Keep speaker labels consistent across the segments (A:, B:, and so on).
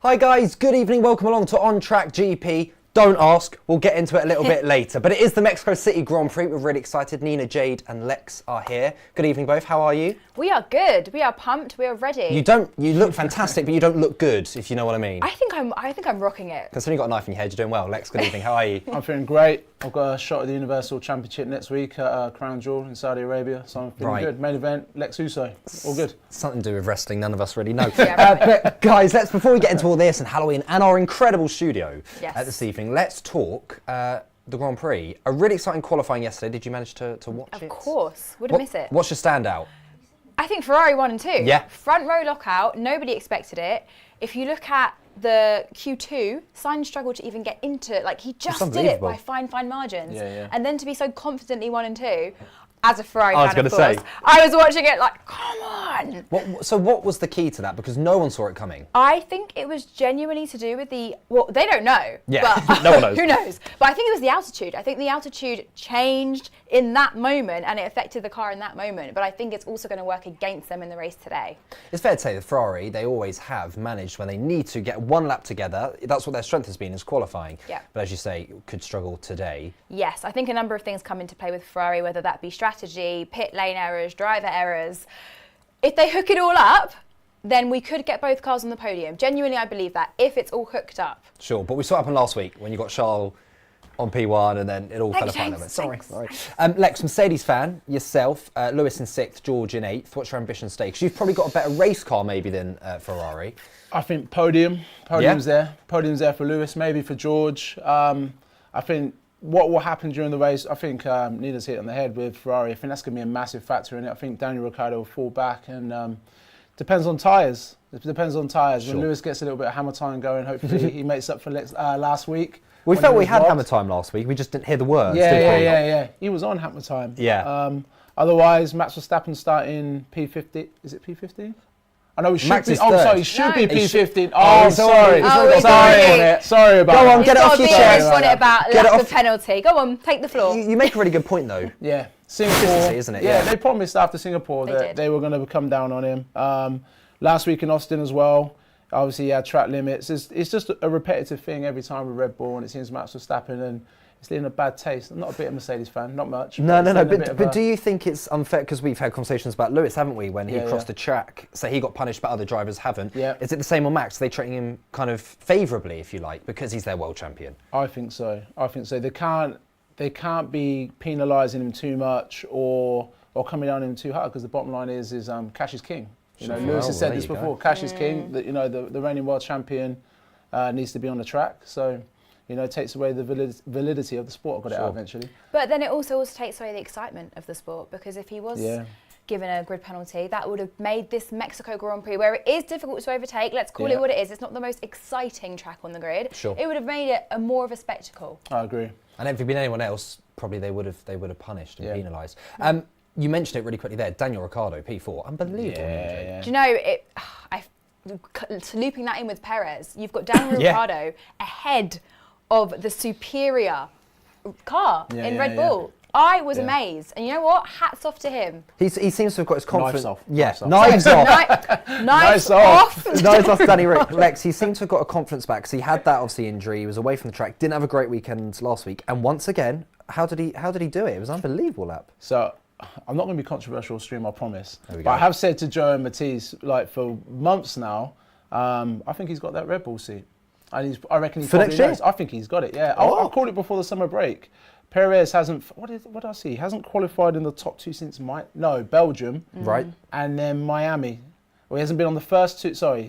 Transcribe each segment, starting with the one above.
A: Hi guys, good evening, welcome along to On Track GP. Don't ask, we'll get into it a little bit later. But it is the Mexico City Grand Prix. We're really excited. Nina, Jade and Lex are here. Good evening both, how are you?
B: We are good, we are pumped, we are ready.
A: You look fantastic, but you don't look good, if you know what I mean.
B: I think I'm rocking it.
A: Considering you've got a knife in your head, you're doing well. Lex, good evening, how are you?
C: I'm feeling great. I've got a shot at the Universal Championship next week at Crown Jewel in Saudi Arabia, so I'm feeling good. Main event, Lex Uso, all good.
A: Something to do with wrestling, none of us really know.
B: Yeah, right.
A: But guys, before we get into all this and Halloween and our incredible studio this evening, let's talk the Grand Prix. A really exciting qualifying yesterday. Did you manage to watch it?
B: Of course, wouldn't miss it.
A: What's your standout?
B: I think Ferrari 1 and 2.
A: Yeah.
B: Front row lockout, nobody expected it. If you look at the Q2, Sainz struggled to even get into it. Like, he just did it by fine margins.
C: Yeah.
B: And then to be so confidently 1 and 2, as a Ferrari
A: I was
B: fan, of
A: gonna
B: course,
A: say.
B: I was watching it like, come on.
A: So what was the key to that? Because no one saw it coming.
B: I think it was genuinely to do with well, they don't know.
A: Yeah,
B: but
A: no one knows.
B: Who knows? But I think it was the altitude. I think the altitude changed in that moment and it affected the car in that moment. But I think it's also going to work against them in the race today.
A: It's fair to say that Ferrari, they always have managed when they need to get one lap together. That's what their strength has been, is qualifying.
B: Yeah.
A: But as you say, could struggle today.
B: Yes, I think a number of things come into play with Ferrari, whether that be strategy, pit lane errors, driver errors. If they hook it all up, then we could get both cars on the podium. Genuinely, I believe that, if it's all hooked up.
A: Sure, but we saw it happen last week when you got Charles on P1 and then it all fell apart a little bit. Sorry. Lex, Mercedes fan, yourself, Lewis in 6th, George in 8th. What's your ambition stake? Because you've probably got a better race car maybe than Ferrari.
C: I think podium's there. Podium's there for Lewis, maybe for George. I think what will happen during the race, I think Nina's hit on the head with Ferrari. I think that's going to be a massive factor in it. I think Daniel Ricciardo will fall back and depends on tyres. It depends on tyres.
A: Sure.
C: When Lewis gets a little bit of hammer time going, hopefully he makes up for last week.
A: We felt we had hammer time last week. We just didn't hear the words.
C: Yeah. He was on hammer time.
A: Yeah.
C: Otherwise, Max Verstappen starting P50. Is it P15? I know he should
A: Max
C: be.
A: is
C: Oh,
A: third.
C: sorry, he should be P15.
A: Oh, sorry.
C: Sorry about that.
A: Go on, get it off your
B: Just
A: chest.
B: on it about lack of penalty. Go on, take the floor.
A: You make a really good point though.
C: Yeah, Singapore,
A: Consistency, isn't it?
C: Yeah, they promised after Singapore
B: They
C: that
B: did.
C: they were going to come down on him. Last week in Austin as well, obviously he had track limits. It's just a repetitive thing every time with Red Bull, and it seems Max Verstappen, and it's leaving a bad taste. I'm not a bit of a Mercedes fan, not much.
A: No. But do you think it's unfair? Because we've had conversations about Lewis, haven't we? When he crossed the track, so he got punished, but other drivers haven't.
C: Yeah.
A: Is it the same on Max? Are they treating him kind of favourably, if you like, because he's their world champion?
C: I think so. They can't be penalising him too much or coming down on him too hard, because the bottom line is cash is king. You know, Lewis has said this before. Cash is king. That, you know, the reigning world champion needs to be on the track. So, you know, it takes away the validity of the sport. I've got it out eventually.
B: But then it also takes away the excitement of the sport, because if he was given a grid penalty, that would have made this Mexico Grand Prix, where it is difficult to overtake, let's call it what it is, it's not the most exciting track on the grid.
A: Sure.
B: It would have made it more of a spectacle.
C: I agree.
A: And if it'd been anyone else, probably they would have punished and penalised. You mentioned it really quickly there, Daniel Ricciardo, P4, unbelievable.
B: Do you know, looping that in with Perez, you've got Daniel Ricciardo ahead of the superior car in Red Bull. I was amazed, and you know what? Hats off to him.
A: He seems to have got his confidence.
C: Knives off.
A: Knives off.
B: Knives off.
A: Knives off, Danny Lex. He seems to have got a confidence back, because he had that obviously injury. He was away from the track. Didn't have a great weekend last week, and once again, how did he do it? It was an unbelievable lap.
C: So, I'm not going to be controversial stream, I promise.
A: There we
C: But
A: go.
C: I have said to Joe and Matisse, like for months now, I think he's got that Red Bull seat. And I reckon he
A: For
C: probably
A: next year?
C: knows. I think he's got it, yeah.
A: Oh.
C: I called it before the summer break. Perez hasn't, what did I see? He hasn't qualified in the top two since Belgium.
A: Right.
C: And then Miami. Well, he hasn't been on the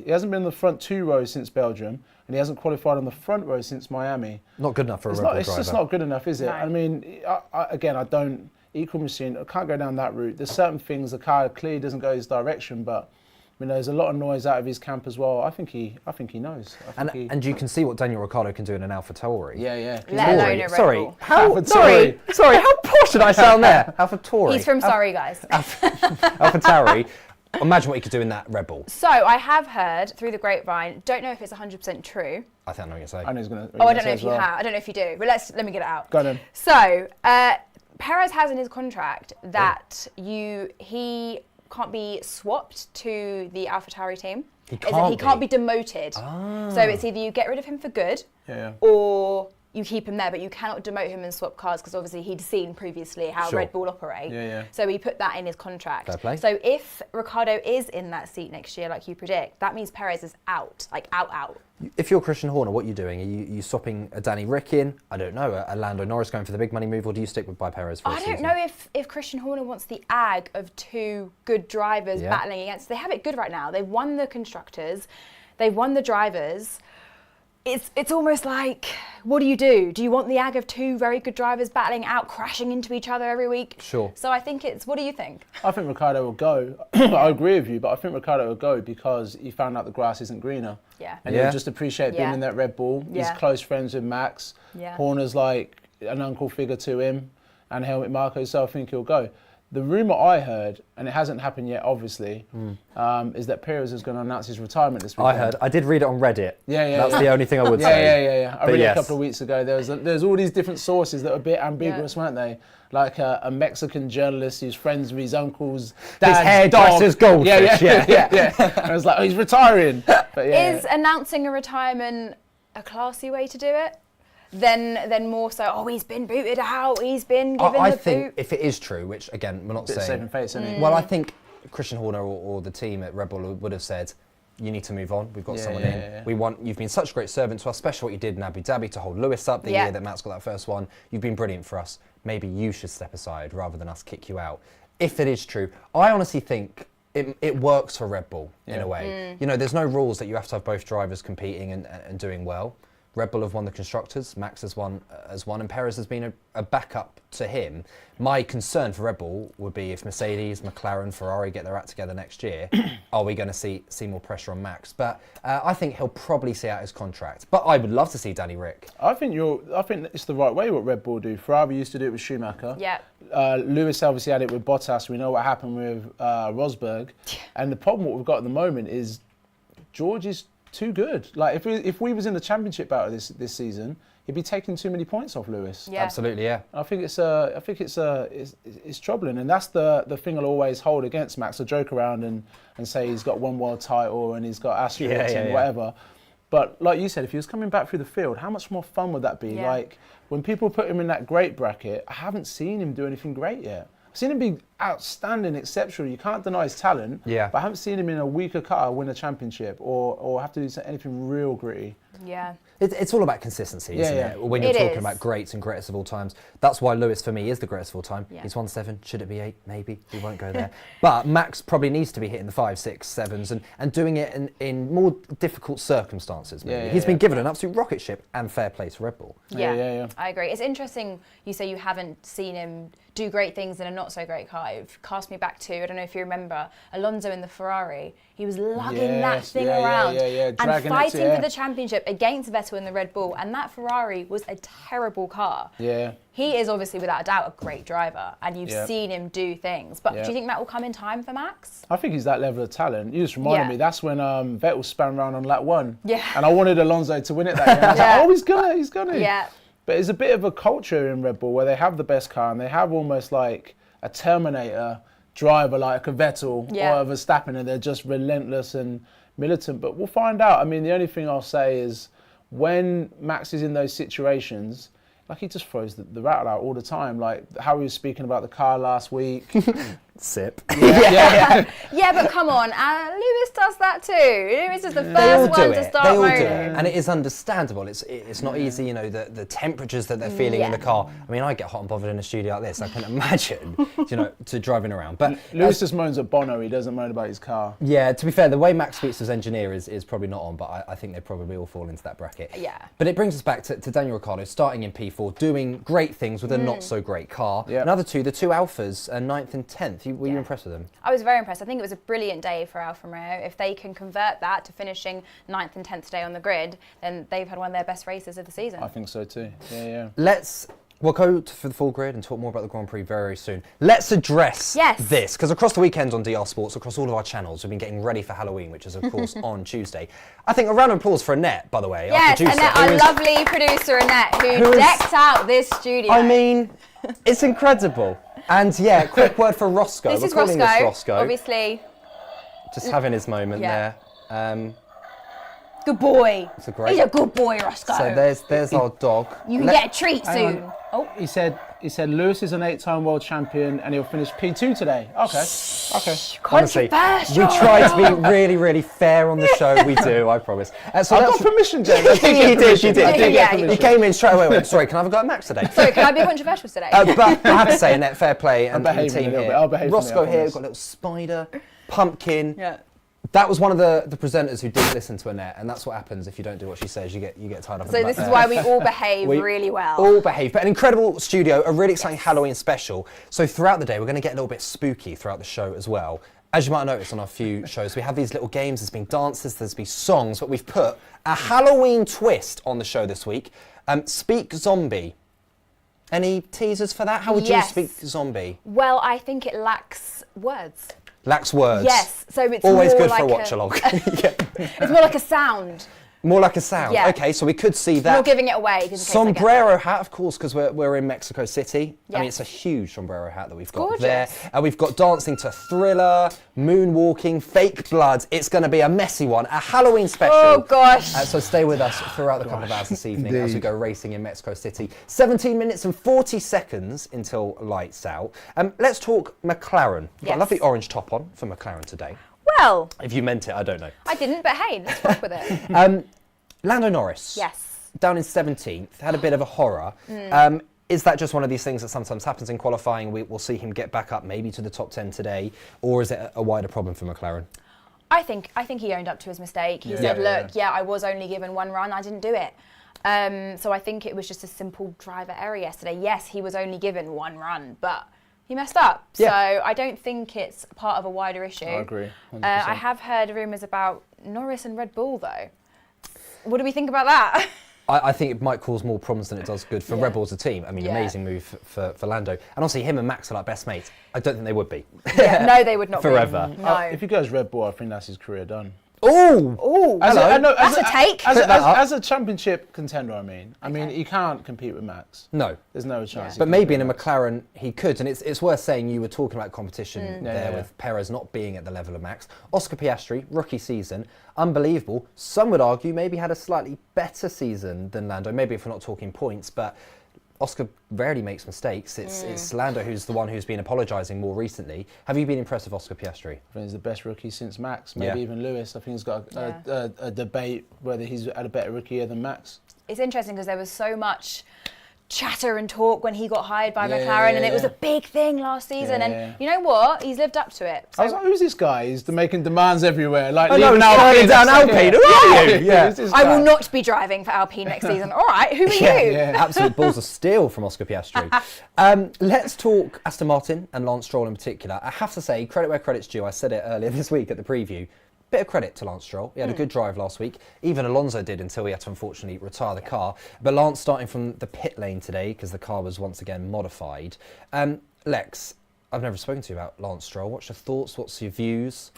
C: he hasn't been in the front 2 rows since Belgium, and he hasn't qualified on the front row since Miami.
A: Not good enough for a Red Bull driver.
C: It's just not good enough, is it?
B: No.
C: I mean, I don't, equal machine, I can't go down that route. There's certain things, the car clearly doesn't go his direction, but I mean, there's a lot of noise out of his camp as well. I think he knows.
A: And you can see what Daniel Ricciardo can do in an AlphaTauri.
C: Yeah.
B: Let alone a Red Bull.
A: Sorry, how posh did I sound there? AlphaTauri.
B: He's from Surrey, guys.
A: AlphaTauri. Imagine what he could do in that Red Bull.
B: So I have heard through the grapevine, don't know if it's 100% true.
A: I think I know what you're saying.
C: I know he's going to.
B: I don't know if you have. I don't know if you do, but let me get it out.
C: Go on then.
B: So Perez has in his contract that he can't be swapped to the AlphaTauri team.
A: He
B: He can't be demoted. So it's either you get rid of him for good, or you keep him there, but you cannot demote him and swap cars because obviously he'd seen previously how Red Bull operate. So he put that in his contract.
A: Fair play.
B: So if Ricciardo is in that seat next year, like you predict, that means Perez is out, like out.
A: If you're Christian Horner, what are you doing? Are you swapping a Danny Rick in? I don't know, a Lando Norris going for the big money move, or do you stick by Perez for a season?
B: I don't know if Christian Horner wants the ag of two good drivers battling against. They have it good right now. They've won the constructors, they've won the drivers. It's almost like, what do you do? Do you want the ag of two very good drivers battling out, crashing into each other every week?
A: Sure.
B: So I think what do you think?
C: I think Ricciardo will go. I agree with you, but I think Ricciardo will go because he found out the grass isn't greener.
B: Yeah.
C: And he'll just appreciate being in that Red Bull. He's close friends with Max.
B: Yeah.
C: Horner's like an uncle figure to him, and Helmut Marko, so I think he'll go. The rumour I heard, and it hasn't happened yet, obviously, is that Perez is going to announce his retirement this weekend.
A: I did read it on Reddit.
C: That's
A: the only thing I would say.
C: I read it a couple of weeks ago. There's all these different sources that were a bit ambiguous, weren't they? Like a Mexican journalist who's friends with his uncle's dad's
A: hairdresser's goldfish.
C: Yeah. And I was like, oh, he's retiring. But
B: Is announcing a retirement a classy way to do it? Then more so, he's been booted out, he's been given
A: I
B: the
A: think
B: boot.
A: if it is true, which again, we're not saying...
C: saving face, isn't it?
A: Well, I think Christian Horner or the team at Red Bull would have said, you need to move on, we've got someone in. You've been such a great servant to us, especially what you did in Abu Dhabi to hold Lewis up the year that Matt's got that first one. You've been brilliant for us. Maybe you should step aside rather than us kick you out. If it is true, I honestly think it works for Red Bull in a way. You know, there's no rules that you have to have both drivers competing and doing well. Red Bull have won the constructors, Max has won, and Perez has been a backup to him. My concern for Red Bull would be if Mercedes, McLaren, Ferrari get their act together next year, are we going to see more pressure on Max? But I think he'll probably see out his contract. But I would love to see Danny Rick.
C: I think it's the right way what Red Bull do. Ferrari used to do it with Schumacher.
B: Yeah.
C: Lewis obviously had it with Bottas. We know what happened with Rosberg. And the problem what we've got at the moment is George is too good. Like if we was in the championship battle this season, he'd be taking too many points off Lewis.
B: Yeah.
A: Absolutely, yeah.
C: I think it's troubling, and that's the thing I'll always hold against Max. I joke around and say he's got one world title and he's got asterisks and whatever. But like you said, if he was coming back through the field, how much more fun would that be?
B: Yeah.
C: Like when people put him in that great bracket, I haven't seen him do anything great yet. I've seen him be outstanding, exceptional. You can't deny his talent.
A: Yeah.
C: But I haven't seen him in a weaker car win a championship or have to do anything real gritty.
B: Yeah.
A: It's all about consistency, isn't it? When you're talking about greats and greatest of all times. That's why Lewis, for me, is the greatest of all time. Yeah. He's won 7. Should it be 8? Maybe. We won't go there. But Max probably needs to be hitting the 5, 6, 7s and doing it in more difficult circumstances, maybe. He's been given an absolute rocket ship and fair play to Red Bull.
B: Yeah, I agree. It's interesting you say you haven't seen him do great things in a not so great car. It cast me back to, I don't know if you remember, Alonso in the Ferrari. He was lugging that thing around and fighting for the championship against Vettel in the Red Bull. And that Ferrari was a terrible car.
C: Yeah.
B: He is obviously, without a doubt, a great driver. And you've seen him do things. But do you think that will come in time for Max?
C: I think he's that level of talent. You just reminded me, that's when Vettel span around on lap 1.
B: Yeah.
C: And I wanted Alonso to win it that year. And I was like, he's gonna.
B: Yeah.
C: But it's a bit of a culture in Red Bull where they have the best car and they have almost like a Terminator driver like a Vettel or a Verstappen, and they're just relentless and militant. But we'll find out. I mean, the only thing I'll say is when Max is in those situations, like he just throws the rattle out all the time. Like how he was speaking about the car last week.
A: Sip.
B: Yeah, but come on, Lewis does that too. Lewis is the first one to start moaning.
A: And it is understandable. It's not easy, you know, the temperatures that they're feeling in the car. I mean, I get hot and bothered in a studio like this. I can imagine, you know, to driving around. But
C: Lewis just moans at Bono. He doesn't moan about his car.
A: Yeah, to be fair, the way Max speaks as engineer is probably not on, but I think they probably all fall into that bracket.
B: Yeah.
A: But it brings us back to Daniel Ricciardo starting in P4, doing great things with a not so great car.
C: Yep.
A: Another two, the two Alphas, 9th and 10th. Were you impressed with them?
B: I was very impressed. I think it was a brilliant day for Alfa Romeo. If they can convert that to finishing 9th and 10th day on the grid, then they've had one of their best races of the season.
C: I think so too. Yeah.
A: We'll go for the full grid and talk more about the Grand Prix very soon. Let's address this, because across the weekend on DR Sports, across all of our channels, we've been getting ready for Halloween, which is, of course, on Tuesday. I think a round of applause for Annette, by the way, our producer.
B: Annette, our lovely producer Annette, who decked out this studio.
A: I mean, it's incredible. And yeah, quick word for Roscoe.
B: This
A: We're
B: is
A: calling
B: Roscoe.
A: this Roscoe.
B: Obviously.
A: Just having his moment
B: Yeah.
A: there.
B: Good boy.
A: It's a great.
B: He's a good boy, Roscoe.
A: So there's our dog.
B: You can get a treat soon. Oh.
C: He said Lewis is an 8-time world champion and he'll finish P2 today. Okay.
A: Honestly,
B: Controversial.
A: we try to be really, really fair on the show. We do, I promise. So
C: I got permission, James.
A: You did.
B: Yeah,
A: You came in straight away. Went, sorry, can I have a go at Max today?
B: Sorry, can I be controversial today?
A: But I have to say, Annette, fair play, and the
C: behaving
A: team
C: a little
A: here.
C: bit. I'll behave
A: Roscoe
C: for me, I
A: here,
C: promise.
A: got a little spider, pumpkin.
B: Yeah.
A: That was one of the presenters who didn't listen to Annette, and that's what happens if you don't do what she says. You get tied up.
B: So this is why we all behave really well.
A: All behave. But an incredible studio, a really exciting Halloween special. So throughout the day, we're going to get a little bit spooky throughout the show as well. As you might have noticed on our few shows, we have these little games. There's been dances, there's been songs, but we've put a Halloween twist on the show this week. Speak Zombie. Any teasers for that? How would you speak zombie?
B: Well, I think it lacks words.
A: Lacks words.
B: Yes, so it's
A: always
B: more
A: good
B: like
A: for a watch-along.
B: It's more like a sound.
A: More like a sound.
B: Yeah.
A: Okay, so we could see that.
B: Not giving it away.
A: Sombrero hat, of course, because we're in Mexico City.
B: Yes.
A: I mean, it's a huge sombrero hat that we've got
B: gorgeous.
A: there. And we've got dancing to Thriller, moonwalking, fake blood. It's going to be a messy one, a Halloween special.
B: Oh, gosh.
A: So stay with us throughout the couple of hours this evening as we go racing in Mexico City. 17 minutes and 40 seconds until lights out. Let's talk McLaren. We've got a lovely orange top on for McLaren today.
B: Well.
A: If you meant it, I don't know.
B: I didn't, but hey, let's rock with it.
A: Lando Norris.
B: Yes.
A: Down in 17th, had a bit of a horror. Is that just one of these things that sometimes happens in qualifying? We'll see him get back up maybe to the top 10 today, or is it a wider problem for McLaren?
B: I think he owned up to his mistake. He said, look, I was only given one run, I didn't do it. So I think it was just a simple driver error yesterday. Yes, he was only given one run, but he messed up.
A: Yeah.
B: So I don't think it's part of a wider issue.
C: I agree. 100%.
B: I have heard rumours about Norris and Red Bull, though. What do we think about that?
A: I think it might cause more problems than it does good for Red Bull as a team. I mean, amazing move for Lando. And obviously, him and Max are like best mates. I don't think they would be.
B: No, they would not
A: Forever.
B: be. No.
C: If he goes Red Bull, I think that's his career done.
A: Oh,
B: That's a take.
C: As a championship contender, I mean, he can't compete with Max.
A: No.
C: There's no chance.
A: But maybe in a McLaren he could, and it's worth saying you were talking about competition there with Perez not being at the level of Max. Oscar Piastri, rookie season, unbelievable. Some would argue maybe had a slightly better season than Lando, maybe if we're not talking points, but Oscar rarely makes mistakes. It's Lando who's the one who's been apologising more recently. Have you been impressed with Oscar Piastri?
C: I think he's the best rookie since Max, maybe even Lewis. I think he's got a debate whether he's had a better rookie year than Max.
B: It's interesting because there was so much chatter and talk when he got hired by McLaren, and it was a big thing last season. And you know what? He's lived up to it. So
C: I was like, who's this guy? He's making demands everywhere. Like,
A: leaving Alpine down Alpine. Who are you? Yeah.
B: I will not be driving for Alpine next season. All right, who are you?
A: Absolute balls of steel from Oscar Piastri. Let's talk Aston Martin and Lance Stroll in particular. I have to say, credit where credit's due. I said it earlier this week at the preview. Bit of credit to Lance Stroll. He had a good drive last week. Even Alonso did until he had to unfortunately retire the car. But Lance starting from the pit lane today because the car was once again modified. Lex, I've never spoken to you about Lance Stroll. What's your thoughts? What's your views?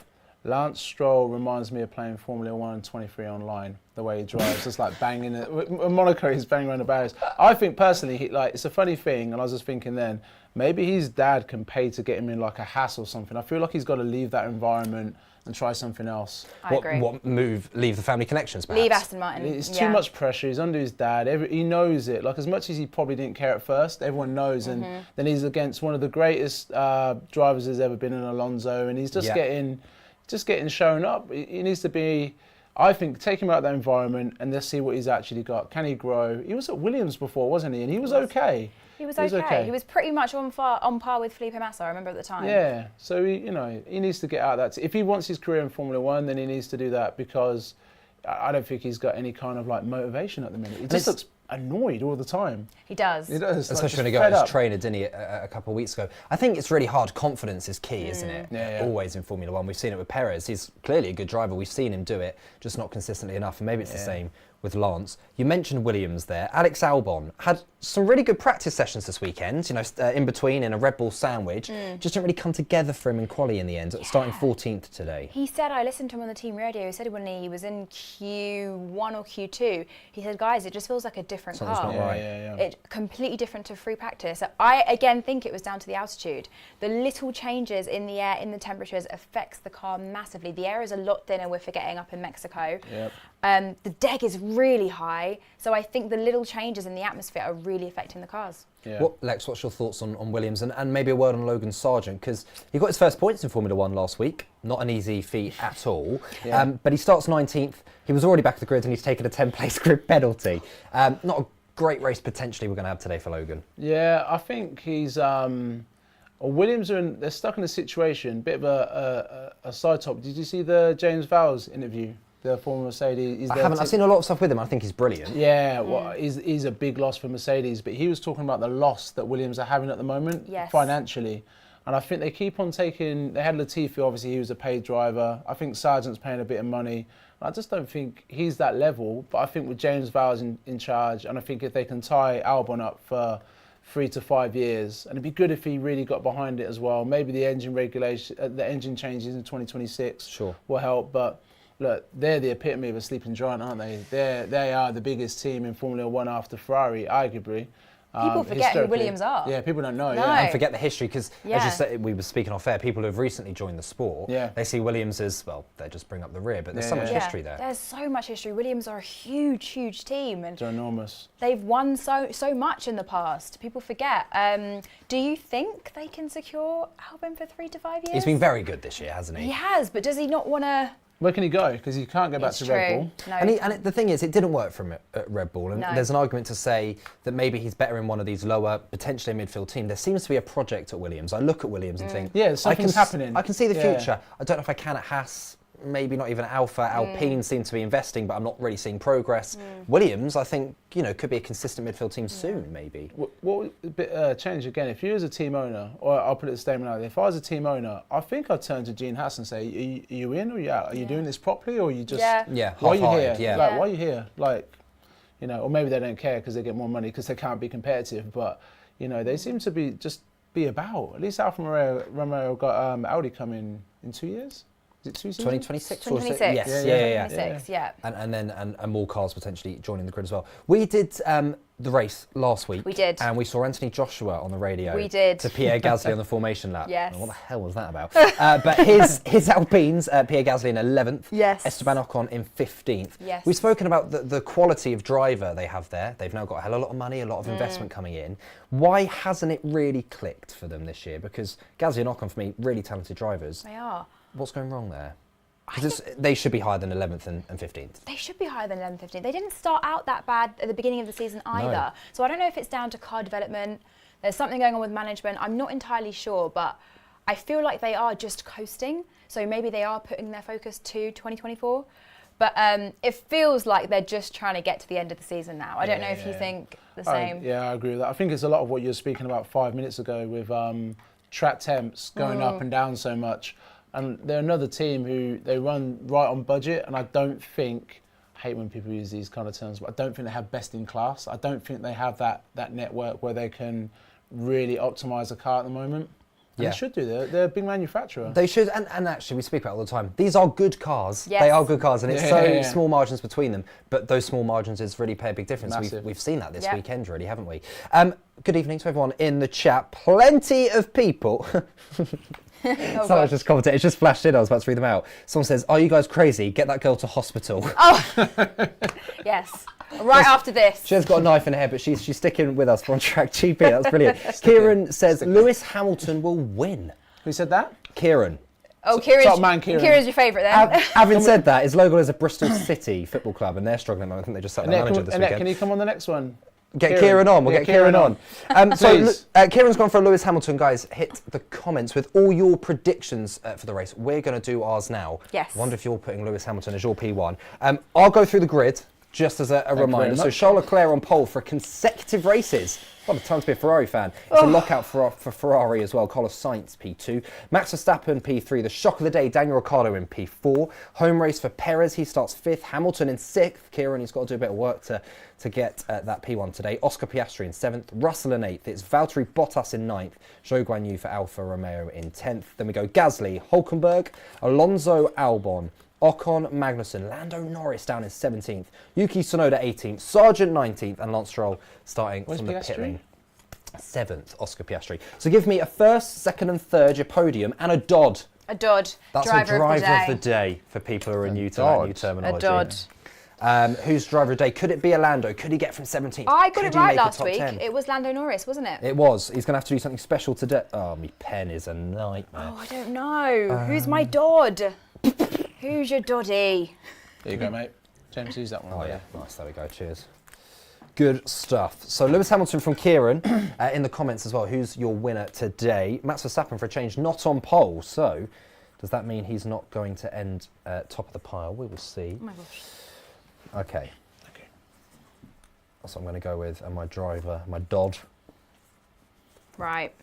C: Lance Stroll reminds me of playing Formula 1 and 23 online. The way he drives, just like banging it. In Monaco, he's banging around the barriers. I think personally, it's a funny thing, and I was just thinking then, maybe his dad can pay to get him in like a Haas or something. I feel like he's got to leave that environment and try something else.
B: I agree.
A: What move? Leave the family connections, perhaps?
B: Leave Aston Martin.
C: It's too much pressure. He's under his dad. He knows it. Like, as much as he probably didn't care at first, everyone knows. And then he's against one of the greatest drivers there's ever been in Alonso, and he's just getting shown up. He needs to be, I think, take him out of that environment and let's see what he's actually got. Can he grow? He was at Williams before, wasn't he? And he was okay.
B: He was okay. He was pretty much on par with Felipe Massa, I remember at the time.
C: Yeah, so he needs to get out of that. If he wants his career in Formula 1, then he needs to do that, because I don't think he's got any kind of like motivation at the minute. He just looks annoyed all the time.
B: He does.
A: Especially when he got his trainer, didn't he, a couple of weeks ago. I think it's really hard. Confidence is key, isn't it?
C: Yeah.
A: Always in Formula 1. We've seen it with Perez. He's clearly a good driver. We've seen him do it, just not consistently enough. And maybe it's the same with Lance. You mentioned Williams there. Alex Albon had some really good practice sessions this weekend, in between in a Red Bull sandwich. Just didn't really come together for him in quali in the end, starting 14th today.
B: He said, I listened to him on the team radio, he said when he was in Q1 or Q2, he said, guys, it just feels like a different car.
A: Something's not right.
B: It's completely different to free practice. I, again, think it was down to the altitude. The little changes in the air, in the temperatures, affects the car massively. The air is a lot thinner, we're forgetting, up in Mexico. The deck is really high, so I think the little changes in the atmosphere are really affecting the cars.
A: Lex, what's your thoughts on Williams and maybe a word on Logan Sargent, because he got his first points in Formula 1 last week. Not an easy feat at all, but he starts 19th. He was already back at the grid and he's taken a 10-place grid penalty. Not a great race potentially we're going to have today for Logan. Yeah,
C: I think he's... Williams they're stuck in a situation, bit of a side top. Did you see the James Vowles interview? The former Mercedes.
A: I haven't. I've seen a lot of stuff with him. I think he's brilliant.
C: Yeah, well, he's a big loss for Mercedes, but he was talking about the loss that Williams are having at the moment financially. And I think they keep on taking... They had Latifi, obviously, he was a paid driver. I think Sargent's paying a bit of money. I just don't think he's that level, but I think with James Vowles in charge, and I think if they can tie Albon up for 3 to 5 years, and it'd be good if he really got behind it as well. Maybe the engine regulation, the engine changes in 2026 will help, but... Look, they're the epitome of a sleeping giant, aren't they? They are the biggest team in Formula 1 after Ferrari, arguably.
B: People forget who Williams are.
C: Yeah, people don't know.
A: And forget the history, because as you said, we were speaking off air, people who have recently joined the sport, they see Williams as, well, they just bring up the rear, but there's so much history there.
B: There's so much history. Williams are a huge, huge team. And
C: they're enormous.
B: They've won so much in the past. People forget. Do you think they can secure Albon for 3 to 5 years?
A: He's been very good this year, hasn't he?
B: He has, but does he not want to...
C: Where can he go? Because he can't go back to Red Bull.
B: No,
A: and the thing is, it didn't work for him at Red Bull. And there's an argument to say that maybe he's better in one of these lower, potentially midfield team. There seems to be a project at Williams. I look at Williams and think,
C: something's happening.
A: I can see the future. I don't know if I can at Haas. Maybe not even Alpha. Alpine seem to be investing, but I'm not really seeing progress. Williams, I think, could be a consistent midfield team soon, maybe.
C: What would change again? If you as a team owner, or I'll put it a statement out there, if I was a team owner, I think I'd turn to Gene Haas and say, are you in or are you out? Are you doing this properly or are you just... why are you here? Why are you here? Or maybe they don't care because they get more money because they can't be competitive, but, they seem to be about. At least Alfa Romeo got Audi coming in 2 years. Is it 2 seasons?
B: 2026.
A: 2026,
B: yeah.
A: And more cars potentially joining the grid as well. We did the race last week.
B: We did.
A: And we saw Anthony Joshua on the radio.
B: We did.
A: To Pierre Gasly on the formation lap.
B: Yes.
A: What the hell was that about? But his Alpines, Pierre Gasly in 11th.
B: Yes.
A: Esteban Ocon in 15th.
B: Yes.
A: We've spoken about the quality of driver they have there. They've now got a hell of a lot of money, a lot of investment coming in. Why hasn't it really clicked for them this year? Because Gasly and Ocon, for me, really talented drivers.
B: They are.
A: What's going wrong there? Because they should be higher than 11th and 15th.
B: They should be higher than 11th, 15th. They didn't start out that bad at the beginning of the season either.
A: No.
B: So I don't know if it's down to car development. There's something going on with management. I'm not entirely sure, but I feel like they are just coasting. So maybe they are putting their focus to 2024. But it feels like they're just trying to get to the end of the season now. I don't know if you think the same.
C: I agree with that. I think it's a lot of what you were speaking about 5 minutes ago with track temps going up and down so much. And they're another team who they run right on budget, and I don't think, I hate when people use these kind of terms, but I don't think they have best in class. I don't think they have that network where they can really optimise a car at the moment. And they should do. They're a big manufacturer.
A: They should, and actually we speak about it all the time. These are good cars.
B: Yes.
A: They are good cars, and it's small margins between them. But those small margins really pay a big difference. We've seen that this weekend, really, haven't we? Good evening to everyone in the chat. Plenty of people. Someone just commented. It's just flashed in. I was about to read them out. Someone says, "Are you guys crazy? Get that girl to hospital."
B: Oh, yes. Right after this.
A: She has got a knife in her head, but she's sticking with us for On Track GP. That's brilliant. Kieran says Lewis Hamilton will win.
C: Who said that?
A: Kieran.
B: Oh, Kieran's,
C: top man, Kieran.
B: Kieran's your favourite then.
A: Having said that, his logo is a Bristol City football club, and they're struggling. I think they just sacked their manager this weekend.
C: Can he come on the next one?
A: Get Kieran on. We'll get Kieran on. Kieran's gone for Lewis Hamilton. Guys, hit the comments with all your predictions for the race. We're going to do ours now.
B: Yes.
A: I wonder if you're putting Lewis Hamilton as your P1. I'll go through the grid, just as a
C: you
A: reminder.
C: very
A: So
C: much.
A: Charles Leclerc on pole for consecutive races. What a time to be a Ferrari fan. It's a lockout for Ferrari as well. Carlos Sainz, P2. Max Verstappen, P3. The shock of the day, Daniel Ricciardo in P4. Home race for Perez. He starts 5th. Hamilton in 6th. Kieran, he's got to do a bit of work to get that P1 today. Oscar Piastri in 7th. Russell in 8th. It's Valtteri Bottas in 9th. Zhou Guanyu for Alfa Romeo in 10th. Then we go Gasly, Hulkenberg, Alonso Albon, Ocon, Magnussen, Lando Norris down in 17th, Yuki Tsunoda 18th, Sargent 19th, and Lance Stroll starting from the pit lane. 7th, Oscar Piastri. So give me a 1st, 2nd and 3rd, your podium, and a Dodd.
B: A Dodd.
A: That's
B: driver
A: a driver
B: of the day.
A: for people who are new to that new terminology.
B: A Dodd.
A: Who's driver of the day? Could it be a Lando? Could he get from 17th?
B: I got
A: Could
B: it
A: he
B: right
A: make a
B: last
A: top
B: week.
A: 10?
B: It was Lando Norris, wasn't it?
A: It was. He's going to have to do something special today. Oh, my pen is a nightmare.
B: Oh, I don't know. Who's my Dodd? Who's your Doddy?
C: There you go, mate. James, use that one.
A: Oh, yeah. Nice. There we go. Cheers. Good stuff. So Lewis Hamilton from Kieran in the comments as well. Who's your winner today? Max Verstappen for a change, not on pole. So does that mean he's not going to end top of the pile? We will see.
B: Oh my gosh.
A: Okay. That's what I'm going to go with. And my driver, my Dodd.
B: Right.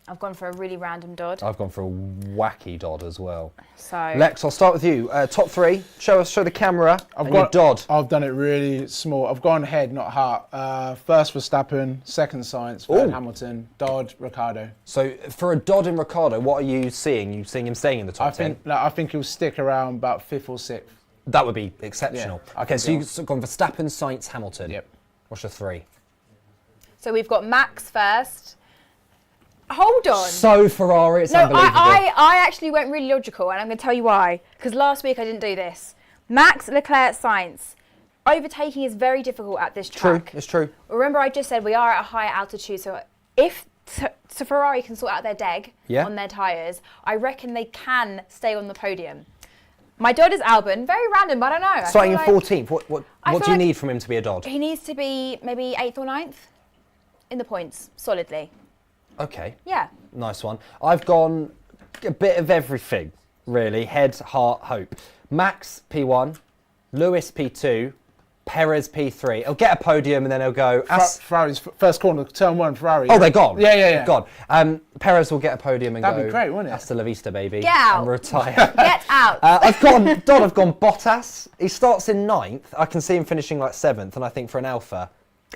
B: I've gone for a really random Dodd.
A: I've gone for a wacky Dodd as well.
B: So
A: Lex, I'll start with you. Top 3. Show the camera. Your Dodd.
C: I've done it really small. I've gone head, not heart. 1st Verstappen, 2nd Sainz, 3rd Hamilton, Dodd, Ricciardo.
A: So for a Dodd in Ricciardo, what are you seeing? You seeing him staying in the top 10?
C: I think he'll stick around about 5th or 6th.
A: That would be exceptional.
C: Yeah,
A: okay, so you've gone Verstappen, Sainz, Hamilton.
C: Yep.
A: What's your 3?
B: So we've got Max first. Hold on.
A: So Ferrari, it's unbelievable.
B: I actually went really logical, and I'm going to tell you why. Because last week I didn't do this. Max, Leclerc, Sainz. Overtaking is very difficult at this track.
A: True, it's true.
B: Remember, I just said we are at a higher altitude, so if Ferrari can sort out their deg on their tyres, I reckon they can stay on the podium. My Dodd is Albon. Very random, but I don't know.
A: Starting in 14th, what do you need from him to be a Dodd?
B: He needs to be maybe 8th or 9th in the points, solidly.
A: Okay.
B: Yeah.
A: Nice one. I've gone a bit of everything, really. Head, heart, hope. Max, P1. Lewis, P2. Perez, P3. He'll get a podium and then he'll go...
C: Ferrari's first corner, turn 1, Ferrari.
A: Oh, they're gone?
C: Yeah.
A: Gone. Perez will get a podium and
C: That'd be great, wouldn't it?
A: Hasta la vista, baby.
B: Get out.
A: And retire.
B: Get out.
A: I've gone Bottas. He starts in 9th. I can see him finishing like 7th, and I think for an Alpha...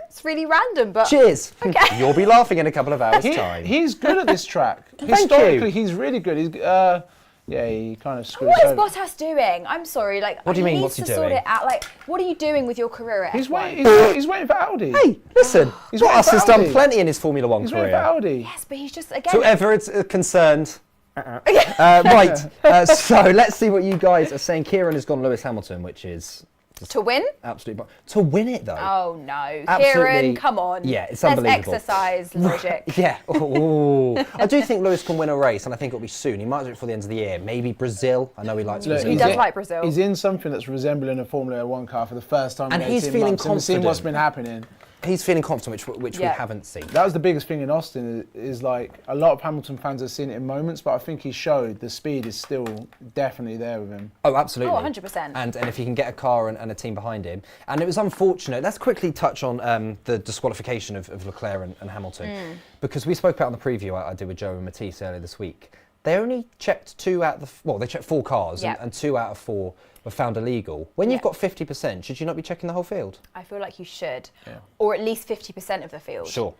B: It's really random, but...
A: Cheers.
B: Okay.
A: You'll be laughing in a couple of hours' time.
C: He's good at this track. Historically, he's really good. He's, he kind of screwed
B: What is
C: over.
B: Bottas doing? I'm sorry,
A: What do you mean,
B: he
A: what's
B: needs
A: he
B: to sort
A: doing?
B: it out. Like, what are you doing with your career at
C: He's
B: F1?
C: waiting for Audi.
A: Listen,
C: He's waiting
A: Bottas
C: for
A: has done
C: Audi.
A: plenty in his Formula 1
C: He's waiting
A: career.
C: for Audi.
B: Yes, but he's just, again...
A: So whoever is concerned... Right, so let's see what you guys are saying. Kieran has gone Lewis Hamilton, which is...
B: To win?
A: Absolutely. To win it, though.
B: Oh, no.
A: Absolutely.
B: Kieran, come on.
A: Yeah, it's unbelievable.
B: Let's exercise logic.
A: Yeah. Ooh. I do think Lewis can win a race, and I think it'll be soon. He might do it before the end of the year. Maybe Brazil. I know he likes Brazil.
B: He does like Brazil.
C: He's in something that's resembling a Formula 1 car for the first time
A: And
C: in 18
A: he's feeling
C: months. And we've seen
A: confident.
C: what's been happening.
A: He's feeling confident, which we haven't seen.
C: That was the biggest thing in Austin, is like a lot of Hamilton fans have seen it in moments, but I think he showed the speed is still definitely there with him.
A: Oh, absolutely.
B: Oh, 100%.
A: And if he can get a car and a team behind him. And it was unfortunate. Let's quickly touch on the disqualification of Leclerc and Hamilton. Because we spoke about on the preview I did with Joe and Matisse earlier this week. They only checked they checked 4 cars and 2 out of 4 were found illegal. When you've got 50%, should you not be checking the whole field?
B: I feel like you should. Or at least 50% of the field.
A: Sure.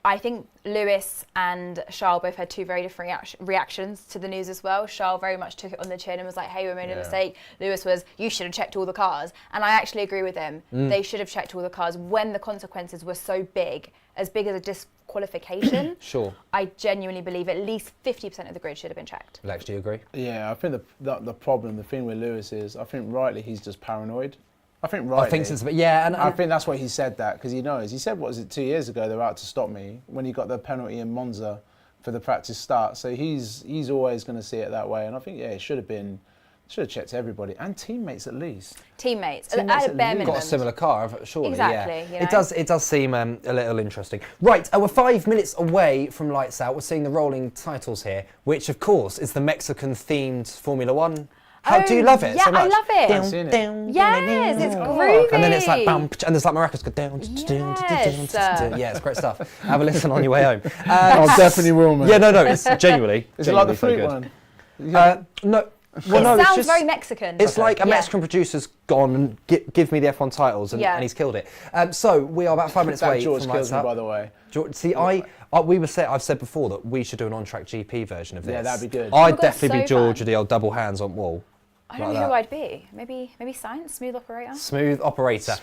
B: I think Lewis and Charles both had 2 very different reactions to the news as well. Charles very much took it on the chin and was like, hey, we made a mistake. Lewis was, you should have checked all the cars. And I actually agree with him. They should have checked all the cars when the consequences were so big as a disqualification.
A: Sure.
B: I genuinely believe at least 50% of the grid should have been checked.
A: Lex, do you agree?
C: Yeah, I think the problem, the thing with Lewis is, I think rightly he's just paranoid. I think rightly.
A: I
C: think that's why he said that, because he knows. He said, what was it, 2 years ago, they're out to stop me, when he got the penalty in Monza for the practice start. So he's always going to see it that way. And I think, it should have checked everybody and teammates at least.
B: Teammates at a bare minimum.
A: Got a similar car, surely.
B: Exactly.
A: Yeah.
B: You know?
A: It does seem a little interesting. Right, we're 5 minutes away from lights out. We're seeing the rolling titles here, which of course is the Mexican-themed Formula 1 How do you love it
B: yeah,
A: so much?
B: I love it.
C: I've seen it.
B: Yes, it's groovy.
A: And then it's like bam, and there's like maracas go down.
B: Yes.
A: Yeah, it's great stuff. Have a listen on your way home.
C: I definitely will, man.
A: Yeah, no, it's genuinely.
C: Is it like the
A: genuinely so
C: flute
A: good.
C: one?
A: No.
B: Well,
A: no,
B: it
A: it's
B: sounds
A: just,
B: very Mexican.
A: It's like a Mexican producer's gone and give me the F1 titles, and he's killed it. So we are about 5 minutes away
C: George
A: from
C: kills
A: Lights
C: me, by
A: Up.
C: the way.
A: George, see, I've said before that we should do an on-track GP version of this.
C: Yeah, that'd be good.
A: I'd definitely be
B: so
A: George
B: fun.
A: with the old double hands on wall.
B: I don't know who I'd be. Maybe science, smooth operator.
A: Smooth operator.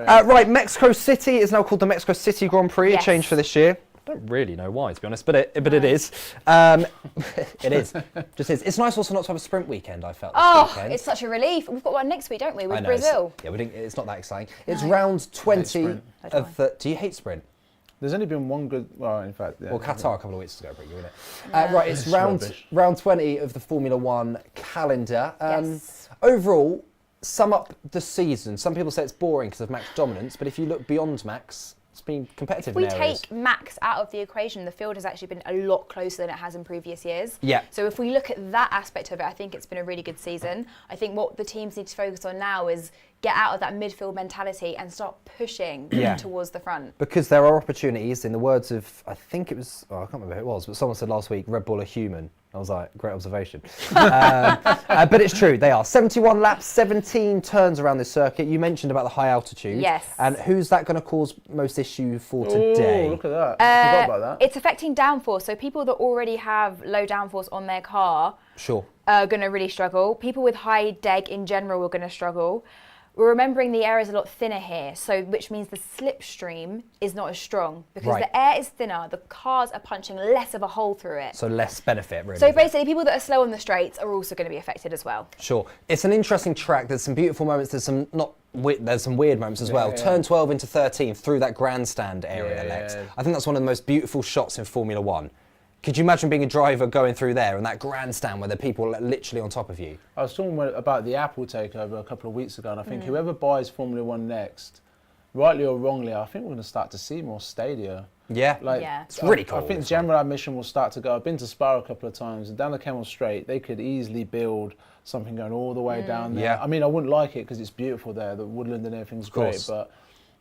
A: Right, Mexico City is now called the Mexico City Grand Prix.
B: Yes.
A: A change for this year. I don't really know why, to be honest, but it is. It is. Just is. It's nice also not to have a sprint weekend, I felt, this weekend.
B: It's such a relief. We've got one next week, don't we,
A: I
B: with
A: know,
B: Brazil?
A: It's not that exciting. It's round 20
C: sprint.
A: of the... Do you hate sprint?
C: There's only been one good, well, in fact, yeah.
A: Well, Qatar a couple of weeks ago, Prix, wasn't it?
B: Yeah.
A: Right, it's
C: rubbish.
A: round 20 of the Formula One calendar.
B: Yes.
A: Overall, sum up the season. Some people say it's boring because of Max dominance, but if you look beyond Max, it's been competitive
B: If we
A: in areas.
B: take Max out of the equation, the field has actually been a lot closer than it has in previous years.
A: Yeah.
B: So if we look at that aspect of it, I think it's been a really good season. I think what the teams need to focus on now is get out of that midfield mentality and start pushing towards the front.
A: Because there are opportunities, in the words of, I think it was, I can't remember who it was, but someone said last week, Red Bull are human. I was like, great observation. But it's true, they are. 71 laps, 17 turns around this circuit. You mentioned about the high altitude.
B: Yes.
A: And who's that going to cause most issue for today?
C: Oh, look at that. I forgot about that.
B: It's affecting downforce. So people that already have low downforce on their car
A: Sure.
B: are going to really struggle. People with high deg in general are going to struggle. We're remembering the air is a lot thinner here, so which means the slipstream is not as strong because the air is thinner, the cars are punching less of a hole through it.
A: So less benefit, really.
B: So basically, people that are slow on the straights are also going to be affected as well.
A: Sure. It's an interesting track. There's some beautiful moments. There's some weird moments as well. Turn 12 into 13 through that grandstand area, Lex. I think that's one of the most beautiful shots in Formula One. Could you imagine being a driver going through there and that grandstand where the people are literally on top of you? I
C: was talking about the Apple takeover a couple of weeks ago, and I think whoever buys Formula One next, rightly or wrongly, I think we're going to start to see more stadia.
A: Yeah, it's really cool.
C: I think general admission will start to go. I've been to Spa a couple of times, and down the Kemmel Straight, they could easily build something going all the way down there. I mean, I wouldn't like it because it's beautiful there, the woodland and everything's great, but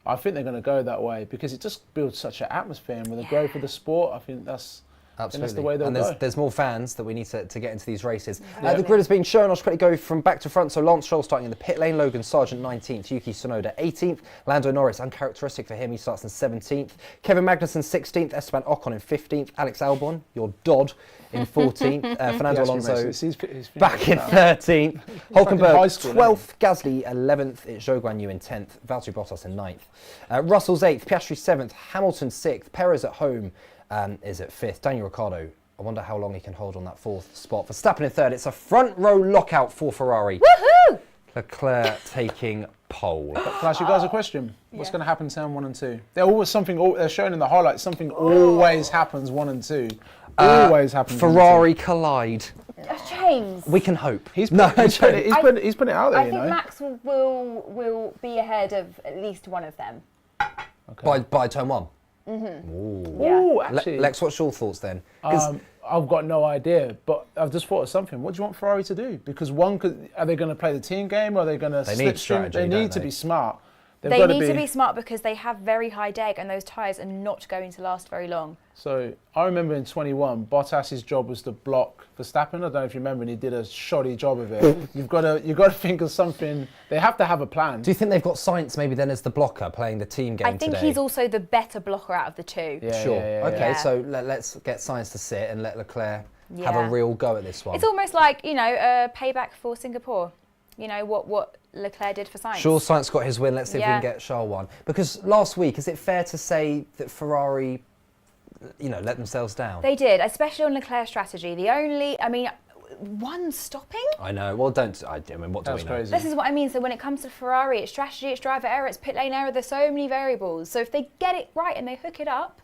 C: I think they're going to go that way because it just builds such an atmosphere, and with the growth of the sport, I think that's...
A: Absolutely.
C: That's the way they'll
A: and
C: go.
A: there's more fans that we need to get into these races. The grid has been shown. I'll just quickly go from back to front. So Lance Stroll starting in the pit lane, Logan Sargent 19th, Yuki Tsunoda 18th, Lando Norris, uncharacteristic for him, he starts in 17th, Kevin Magnussen 16th, Esteban Ocon in 15th, Alex Albon, your Dodd, in 14th, Fernando Alonso back in 13th, Hulkenberg 12th, Gasly 11th, it's Zhou Guanyu in 10th, Valtteri Bottas in 9th, Russell's 8th, Piastri 7th, Hamilton 6th, Perez at home is at 5th, Daniel Ricciardo, I wonder how long he can hold on that 4th spot. Verstappen in 3rd, it's a front row lockout for Ferrari.
B: Woohoo!
A: Leclerc taking pole.
C: Can I ask you guys a question? What's going to happen to turn 1 and 2? They're always they're showing in the highlights, something always happens 1 and 2. Always happens.
A: Ferrari collide.
B: James.
A: We can hope.
C: He's putting it out there,
B: I think Max will be ahead of at least one of them.
A: Okay. By turn 1?
C: Ooh, actually.
A: Lex, what's your thoughts then?
C: I've got no idea, but I've just thought of something. What do you want Ferrari to do? Because are they going to play the team game, or are they going to slipstream? They need to be smart.
B: They need to be smart because they have very high deg and those tyres are not going to last very long.
C: So I remember in 21, Bottas's job was to block Verstappen. I don't know if you remember, and he did a shoddy job of it. You've got to think of something. They have to have a plan.
A: Do you think they've got Sainz maybe then as the blocker playing the team game today?
B: I think he's also the better blocker out of the two.
C: Yeah,
A: sure.
C: Yeah.
A: So let's get Sainz to sit and let Leclerc have a real go at this one.
B: It's almost like, a payback for Singapore. What Leclerc did for Sainz.
A: Sure, Sainz got his win. Let's see if we can get Charles one. Because last week, is it fair to say that Ferrari, let themselves down?
B: They did, especially on Leclerc's strategy. One stopping?
A: I know. Well, what do we know?
C: Crazy.
B: This is what I mean. So when it comes to Ferrari, it's strategy, it's driver error, it's pit lane error. There's so many variables. So if they get it right and they hook it up.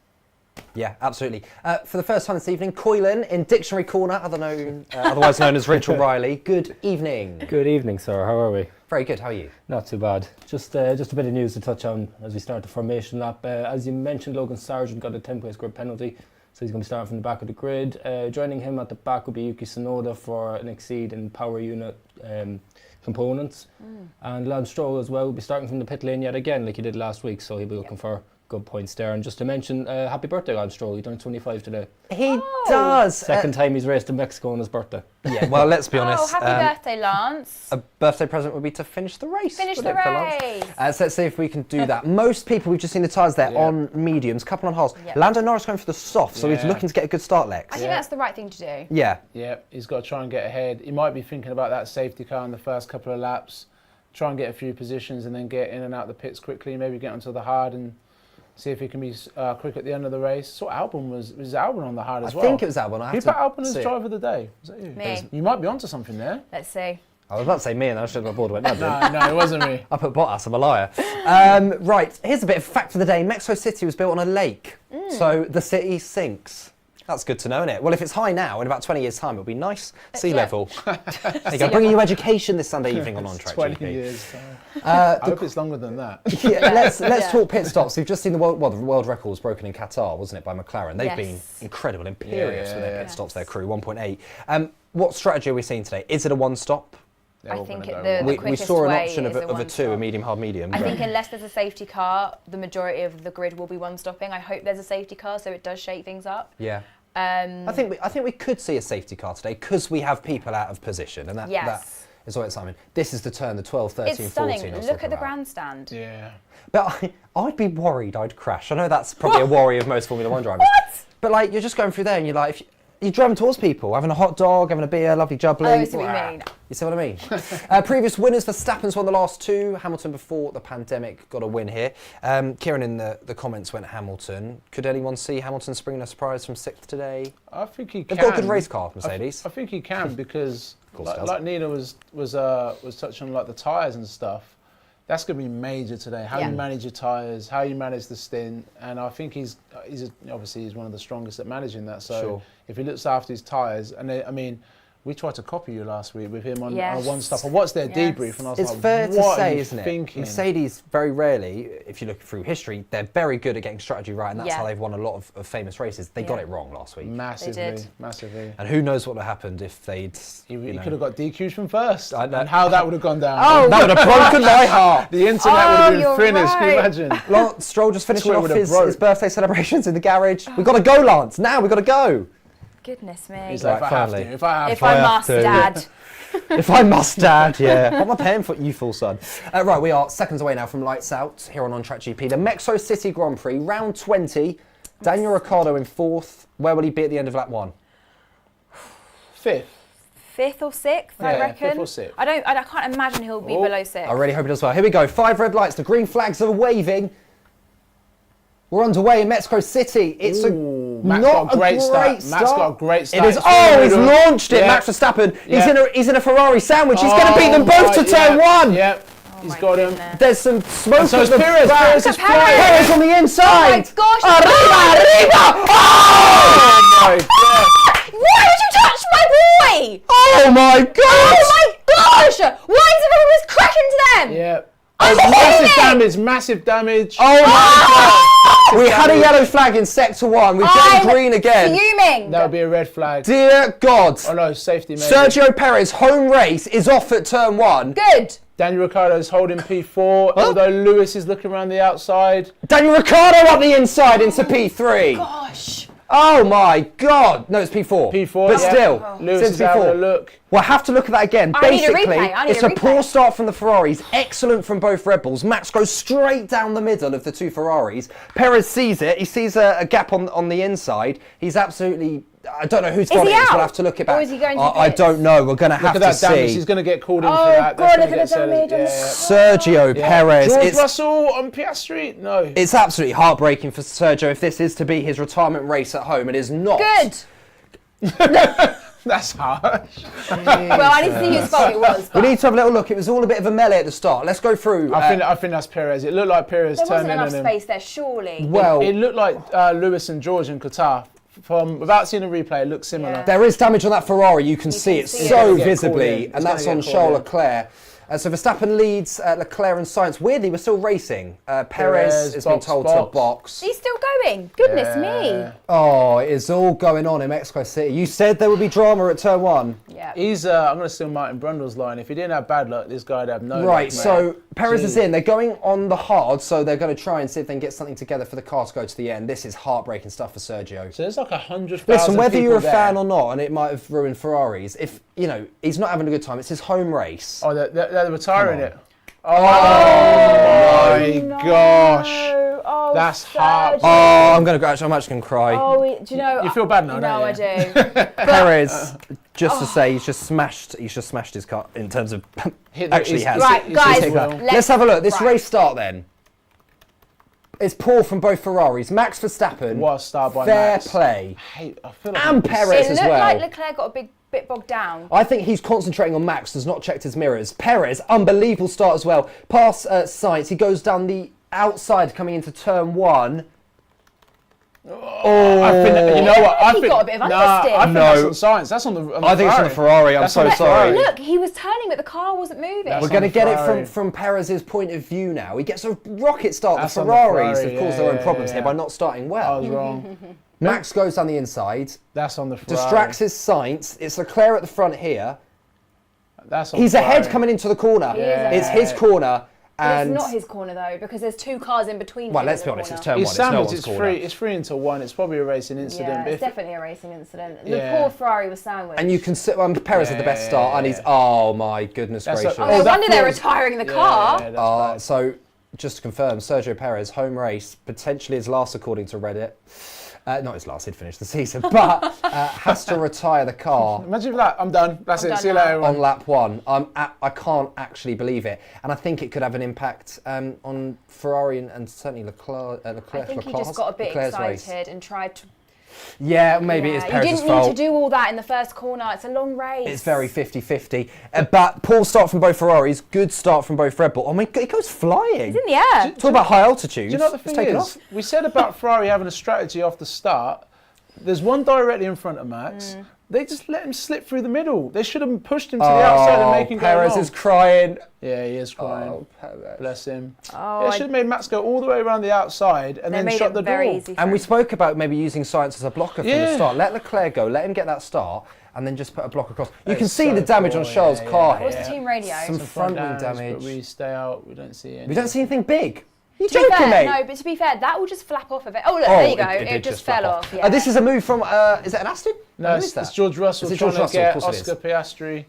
A: Yeah, absolutely. For the first time this evening, Coilin in Dictionary Corner, otherwise known as Rachel Riley. Good evening.
D: Good evening, sir. How are we?
A: Very good. How are you?
D: Not too bad. Just a bit of news to touch on as we start the formation lap. As you mentioned, Logan Sargent got a 10-place grid penalty. So he's going to be starting from the back of the grid. Joining him at the back will be Yuki Tsunoda for an exceed in power unit components. And Lance Stroll as well will be starting from the pit lane yet again, like he did last week. So he'll be looking for good points there. And just to mention, happy birthday, Lance Stroll. He turned 25 today.
A: He does.
D: Second time he's raced in Mexico on his birthday.
A: Yeah, well, let's be honest.
B: Oh, happy birthday, Lance.
A: A birthday present would be to finish the race.
B: Finish the
A: wouldn't it, for Lance?
B: race.
A: So let's see if we can do that. Most people, we've just seen the tyres there on mediums, couple on hards.
B: Yep.
A: Lando Norris going for the soft, so he's looking to get a good start, Lex.
B: I think that's the right thing to do.
A: Yeah.
C: Yeah, he's got to try and get ahead. He might be thinking about that safety car in the first couple of laps, try and get a few positions and then get in and out the pits quickly, maybe get onto the hard and see if he can be quick at the end of the race. So Albon was Albon on the hard as well?
A: I think it was Albon.
C: Who put Albon as driver of the day? Was that you?
B: Me.
C: You might be onto something there.
B: Let's see.
A: I was about to say me, and I should have bored went. No,
C: No, it wasn't me.
A: I put Bottas. I'm a liar. Right, here's a bit of fact for the day. Mexico City was built on a lake, so the city sinks. That's good to know, isn't it? Well, if it's high now, in about 20 years' time, it'll be nice sea level. There you go. Bringing you education this Sunday evening on Track
C: 20
A: GP.
C: years. I hope it's longer than that.
A: Yeah, let's talk pit stops. We've just seen the world record was broken in Qatar, wasn't it, by McLaren? They've been incredible, imperious with their pit stops, their crew, 1.8. What strategy are we seeing today? Is it a one-stop?
B: I think the
A: We
B: quickest
A: saw an
B: way
A: option of
B: is
A: a two, a
B: one-stop.
A: medium, hard, medium.
B: I think unless there's a safety car, the majority of the grid will be one-stopping. I hope there's a safety car so it does shake things up.
A: Yeah. I think we could see a safety car today because we have people out of position, and that is what it's Simon. This is the turn, the 12, 13,
B: It's stunning.
A: 14.
B: Look at the grandstand.
C: Yeah.
A: But I'd be worried I'd crash. I know that's probably a worry of most Formula 1 drivers.
B: What?
A: But like, you're just going through there and you're like, if you're driving towards people, having a hot dog, having a beer, lovely jubbly.
B: Oh, I see what you mean.
A: You see what I mean? Previous winners, Verstappen's won the last two. Hamilton before the pandemic got a win here. Kieran in the comments went Hamilton. Could anyone see Hamilton springing a surprise from 6th today?
C: I think he can.
A: They've got a good race car, Mercedes.
C: I think he can because,
A: course
C: like Nina was touching on like the tyres and stuff. That's going to be major today. How you manage your tyres, how you manage the stint, and I think he's obviously one of the strongest at managing that. So if he looks after his tyres, and I mean, we tried to copy you last week with him on a one stop. I watched their debrief, and I was
A: it's
C: like,
A: fair to
C: what
A: say,
C: are you
A: isn't
C: thinking?
A: it? Mercedes very rarely, if you look through history, they're very good at getting strategy right, and that's how they've won a lot of famous races. They got it wrong last week.
C: Massively.
A: And who knows what would have happened if they'd...
C: He could have got DQ'd from first,
A: I know.
C: and how that would have gone down.
A: Oh, that would have broken my heart.
C: The internet would have been finished,
B: right.
C: can you imagine?
A: Lance Stroll just finishing off
C: Twitter would have
A: his birthday celebrations in the garage. We've got to go, Lance. Now we've got to go.
B: Goodness me.
C: He's like,
A: Right, finally.
C: if I have
B: If
C: to.
B: I
A: have
B: must,
A: to.
B: Dad.
A: If I must, Dad, yeah. What am I paying for, you fool son? Right, we are seconds away now from lights out here on Track GP. The Mexico City Grand Prix, round 20. Daniel Ricciardo in 4th. Where will he be at the end of lap 1?
C: 5th.
B: 5th or 6th, I reckon.
C: 5th or 6th.
B: I can't imagine he'll be below 6.
A: I really hope he does well. Here we go. 5 red lights. The green flags are waving. We're underway in Mexico City. It's
C: Max got a great start. Max got a great start.
A: It is. He's launched it. Max Verstappen. He's in a Ferrari sandwich. He's going to beat them both to turn 1.
C: Yep. He's got him.
A: There's some smoke.
C: So it's Perez.
A: Perez on the inside.
B: Oh my gosh.
A: Arriba!
C: Oh my God.
B: Why did you touch my boy?
A: Oh my God!
B: Oh my gosh! Why is everyone just crashing into them?
C: Yep.
B: I'm
C: Massive damage.
A: Oh my God! We had a yellow flag in sector 1. We've got green again.
B: Fuming.
C: That would be a red flag.
A: Dear God!
C: Oh no, safety maybe.
A: Sergio Perez home race is off at turn 1.
B: Good.
C: Daniel Ricciardo's holding P4, although Lewis is looking around the outside.
A: Daniel Ricciardo up the inside into P3.
B: Gosh.
A: Oh my God! No, it's P4.
C: P4,
A: but still,
C: Lewis
A: it's
C: is having a
A: P4.
C: Look.
A: We'll have to look at that again.
B: I need a
A: Basically,
B: replay. I need
A: it's
B: a
A: a
B: replay.
A: poor start from the Ferraris, excellent from both Red Bulls. Max goes straight down the middle of the two Ferraris. Perez sees it. He sees a gap on the inside. He's absolutely... I don't know who's got it. We'll have to look it back.
B: Or is he going to
A: I don't know. We're going to have
C: Look at
A: to
C: that damage.
A: see.
C: He's going to get called in for
B: Oh
C: that.
B: God, look at the damage.
A: Sergio Perez.
C: George Russell on Piastri? No.
A: It's absolutely heartbreaking for Sergio if this is to be his retirement race at home. It is not.
B: Good.
C: That's harsh.
B: Well, I need to see whose fault it was.
A: We need to have a little look. It was all a bit of a melee at the start. Let's go through.
C: I think that's Perez. It looked like Perez
B: There
C: turned
B: wasn't
C: in
B: enough
C: on him.
B: space there, surely.
A: Well,
C: It looked like Lewis and George in Qatar. From without seeing a replay, it looks similar.
B: Yeah.
A: there is damage on that Ferrari. You can see it
B: see
A: so
C: it.
A: visibly,
C: It's
A: and
C: gonna
A: that's
C: get
A: on
C: called
A: Charles
C: in.
A: Leclerc. So Verstappen leads Leclerc and Sainz. Weirdly, we're still racing. Perez has been told to box.
B: He's still going. Goodness me.
A: Oh, it's all going on in Mexico City. You said there would be drama at turn 1.
B: Yeah.
C: He's. I'm going to steal Martin Brundle's line. If he didn't have bad luck, this guy'd have no luck,
A: Right,
C: mate.
A: so Perez is in. They're going on the hard, so they're going to try and see if they can get something together for the car to go to the end. This is heartbreaking stuff for Sergio.
C: So there's like 100,000
A: Listen, whether you're a
C: there.
A: fan or not, and it might have ruined Ferraris, if, you know, he's not having a good time, it's his home race.
C: Oh, they're retiring it. Oh, my
B: no.
C: gosh.
B: Oh,
C: That's
B: Sergio.
C: hard.
A: Oh, I'm actually going to cry.
B: Oh, do you know?
C: You feel bad now,
B: no,
C: don't you?
B: I do.
A: Perez, just to say, he's just smashed his car in terms of actually has.
B: Right, guys,
A: Let's have a look. This race start then. It's poor from both Ferraris. Max Verstappen.
C: What a start by
A: fair
C: Max.
A: play.
C: I feel like
A: And Perez
B: It
A: as
B: looked
A: well.
B: like Leclerc got a bit bogged down.
A: I think he's concentrating on Max, has not checked his mirrors. Perez, unbelievable start as well. Past Sainz, he goes down the outside coming into turn 1.
C: Oh, I think you know what? I
B: He
C: think
B: got a bit of
C: I
B: understeer.
C: think that's on science. That's on the.
A: I think it's on the Ferrari. I'm
C: That's
A: so
C: on the
A: sorry.
C: Ferrari.
B: Look, he was turning, but the car wasn't moving.
C: That's
A: We're
C: on
A: going to
C: the
A: get
C: Ferrari.
A: it from Perez's point of view now. He gets a rocket start.
C: That's
A: The
C: on the
A: Ferraris
C: Ferrari,
A: have caused
C: yeah,
A: their own
C: yeah,
A: problems
C: yeah.
A: here by not starting
C: I
A: well.
C: was wrong.
A: Max goes down the inside,
C: That's on the Ferrari.
A: distracts his Sainz. It's Leclerc at the front here.
C: That's on
A: He's
C: the
A: ahead
C: Ferrari.
A: coming into the corner.
B: He is ahead.
A: It's his corner.
B: But
A: And
B: it's not his corner though, because there's 2 cars in between.
A: well,
B: him
A: let's
B: and
A: be
B: the
A: honest,
B: corner.
A: it's turn 1.
C: It's
A: It's no
C: sandwiched.
A: one's
C: It's
A: corner.
C: free. It's 3 into 1. It's probably a racing incident.
B: Yeah,
C: but
B: it's
C: if-
B: definitely a racing incident. The
C: Yeah.
B: poor Ferrari was sandwiched.
A: And you can sit. Perez had the best start, and he's oh my goodness
C: That's
A: gracious.
C: a-
B: Oh, no
C: that
B: wonder they're
C: feels-
B: retiring the car.
C: Yeah, that's bad.
A: So, just to confirm, Sergio Perez, home race, potentially his last according to Reddit. Not his last, he'd finished the season, but has to retire the car
C: Imagine if I'm done. That's
B: I'm
C: it.
B: done
C: See you
B: now.
C: later. everyone.
A: on lap 1. I can't actually believe it. And I think it could have an impact on Ferrari and certainly Leclerc.
B: I think he just got a bit excited and tried to.
A: Yeah, maybe it's
B: You
A: Perez's
B: didn't
A: fault.
B: need to do all that in the first corner. It's a long race.
A: It's very 50-50. But poor start from both Ferraris, good start from both Red Bull. Oh my God, it goes flying.
B: It's in the air.
A: Talk about high altitude.
C: Do you know what the
A: It's
C: thing
A: taken
C: is?
A: off.
C: We said about Ferrari having a strategy off the start. There's one directly in front of Max. They just let him slip through the middle. They should have pushed him to the outside and make him go
A: Perez
C: long.
A: is crying.
C: Yeah, he is crying.
A: Oh, Perez.
C: Bless him.
B: Oh,
C: Yeah, should have made Max go all the way around the outside and
B: They
C: then
B: made
C: shut
B: it
C: the
B: very
C: door.
B: easy for
A: And we
B: him.
A: spoke about maybe using Sainz as a blocker from the
C: Yeah.
A: start. Let Leclerc go, let him get that start, and then just put a block across. You
C: That
A: can
C: is
A: see
C: so
A: the damage on
C: cool,
A: Charles'
C: yeah,
A: car
C: yeah.
A: here.
B: What's the team radio?
A: Some front wing damage.
C: But we stay out. We don't see any.
A: We don't see anything big. You
B: To be
A: joking,
B: fair,
A: mate?
B: no, but to be fair, that will just flap off of it. Oh, look, there you go.
A: It
B: It,
A: did
B: just
A: flap
B: fell off. Yeah.
A: This is a move from, is it an Aston?
C: No,
A: Who is
C: it's George Russell
A: Is it
C: trying
A: George Russell?
C: to
A: Of
C: get
A: course it
C: Oscar Piastri.